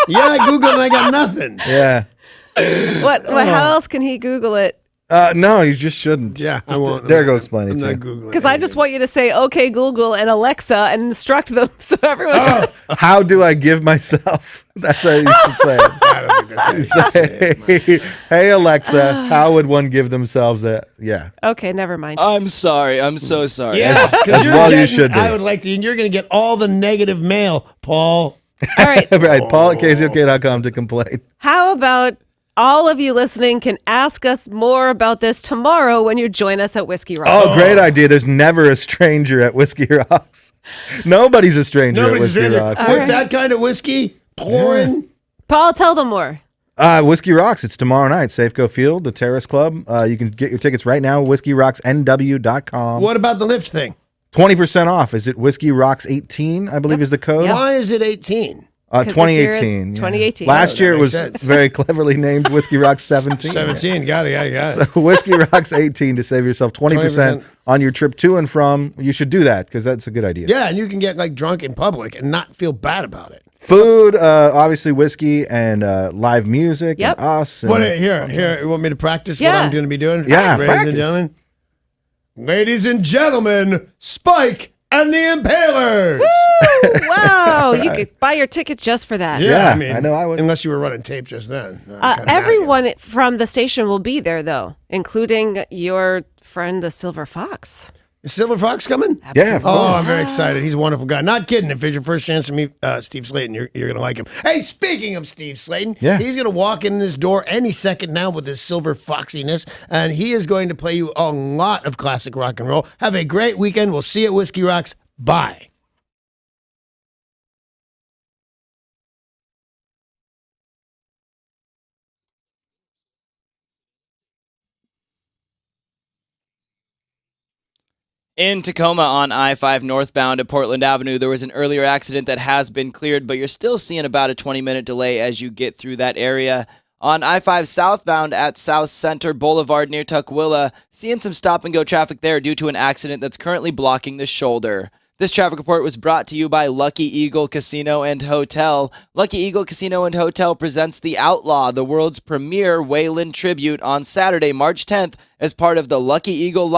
Yeah, I Googled and I got nothing. Yeah. what? How else can he Google it? No, you just shouldn't. Yeah, I won't. There, go explain it I'm to not you. Googling. Because I just want you to say, "Okay, Google and Alexa," and instruct them so everyone. How do I give myself? That's how you should say it. I don't think that's how you say it. Hey, Alexa, how would one give themselves a... Yeah. Okay, never mind. I'm sorry. I'm so sorry. Yeah, As because well you should be. I would like to, and you're going to get all the negative mail, Paul. All right. Right, Paul at KZOK.com to complain. How about all of you listening can ask us more about this tomorrow when you join us at Whiskey Rocks? Oh, great idea. There's never a stranger at Whiskey Rocks. Nobody's a stranger at Whiskey Rocks. With that kind of whiskey pouring. Paul, tell them more. Whiskey Rocks. It's tomorrow night. Safeco Field, the Terrace Club. You can get your tickets right now. WhiskeyRocksNW.com. What about the lift thing? 20% off. Is it Whiskey Rocks 18? I believe is the code. Why is it 18? 2018. Yeah. 2018. Last year that it was makes sense. very cleverly named Whiskey Rocks 17. 17. Got it. I got it. So Whiskey Rocks 18 to save yourself 20% on your trip to and from. You should do that because that's a good idea. Yeah, and you can get like drunk in public and not feel bad about it. Food, obviously whiskey and live music Yep. and us. And What? Here. You want me to practice what Yeah. I'm going to be doing? Yeah, ladies practice. and gentlemen. Ladies and gentlemen, Spike and the Impalers. Woo! Wow, you could buy your ticket just for that. Yeah, I know I would. Unless you were running tape just then. I'm kinda mad at you. Everyone from the station will be there, though, including your friend, the Silver Fox. Is Silver Fox coming? Yeah, of Oh, course. I'm very excited. He's a wonderful guy. Not kidding. If it's your first chance to meet Steve Slayton, you're going to like him. Hey, speaking of Steve Slayton, he's going to walk in this door any second now with his silver foxiness, and he is going to play you a lot of classic rock and roll. Have a great weekend. We'll see you at Whiskey Rocks. Bye. In Tacoma on I-5 northbound at Portland Avenue, there was an earlier accident that has been cleared, but you're still seeing about a 20-minute delay as you get through that area. On I-5 southbound at South Center Boulevard near Tukwila, seeing some stop-and-go traffic there due to an accident that's currently blocking the shoulder. This traffic report was brought to you by Lucky Eagle Casino and Hotel. Lucky Eagle Casino and Hotel presents The Outlaw, the world's premier Waylon tribute on Saturday, March 10th, as part of the Lucky Eagle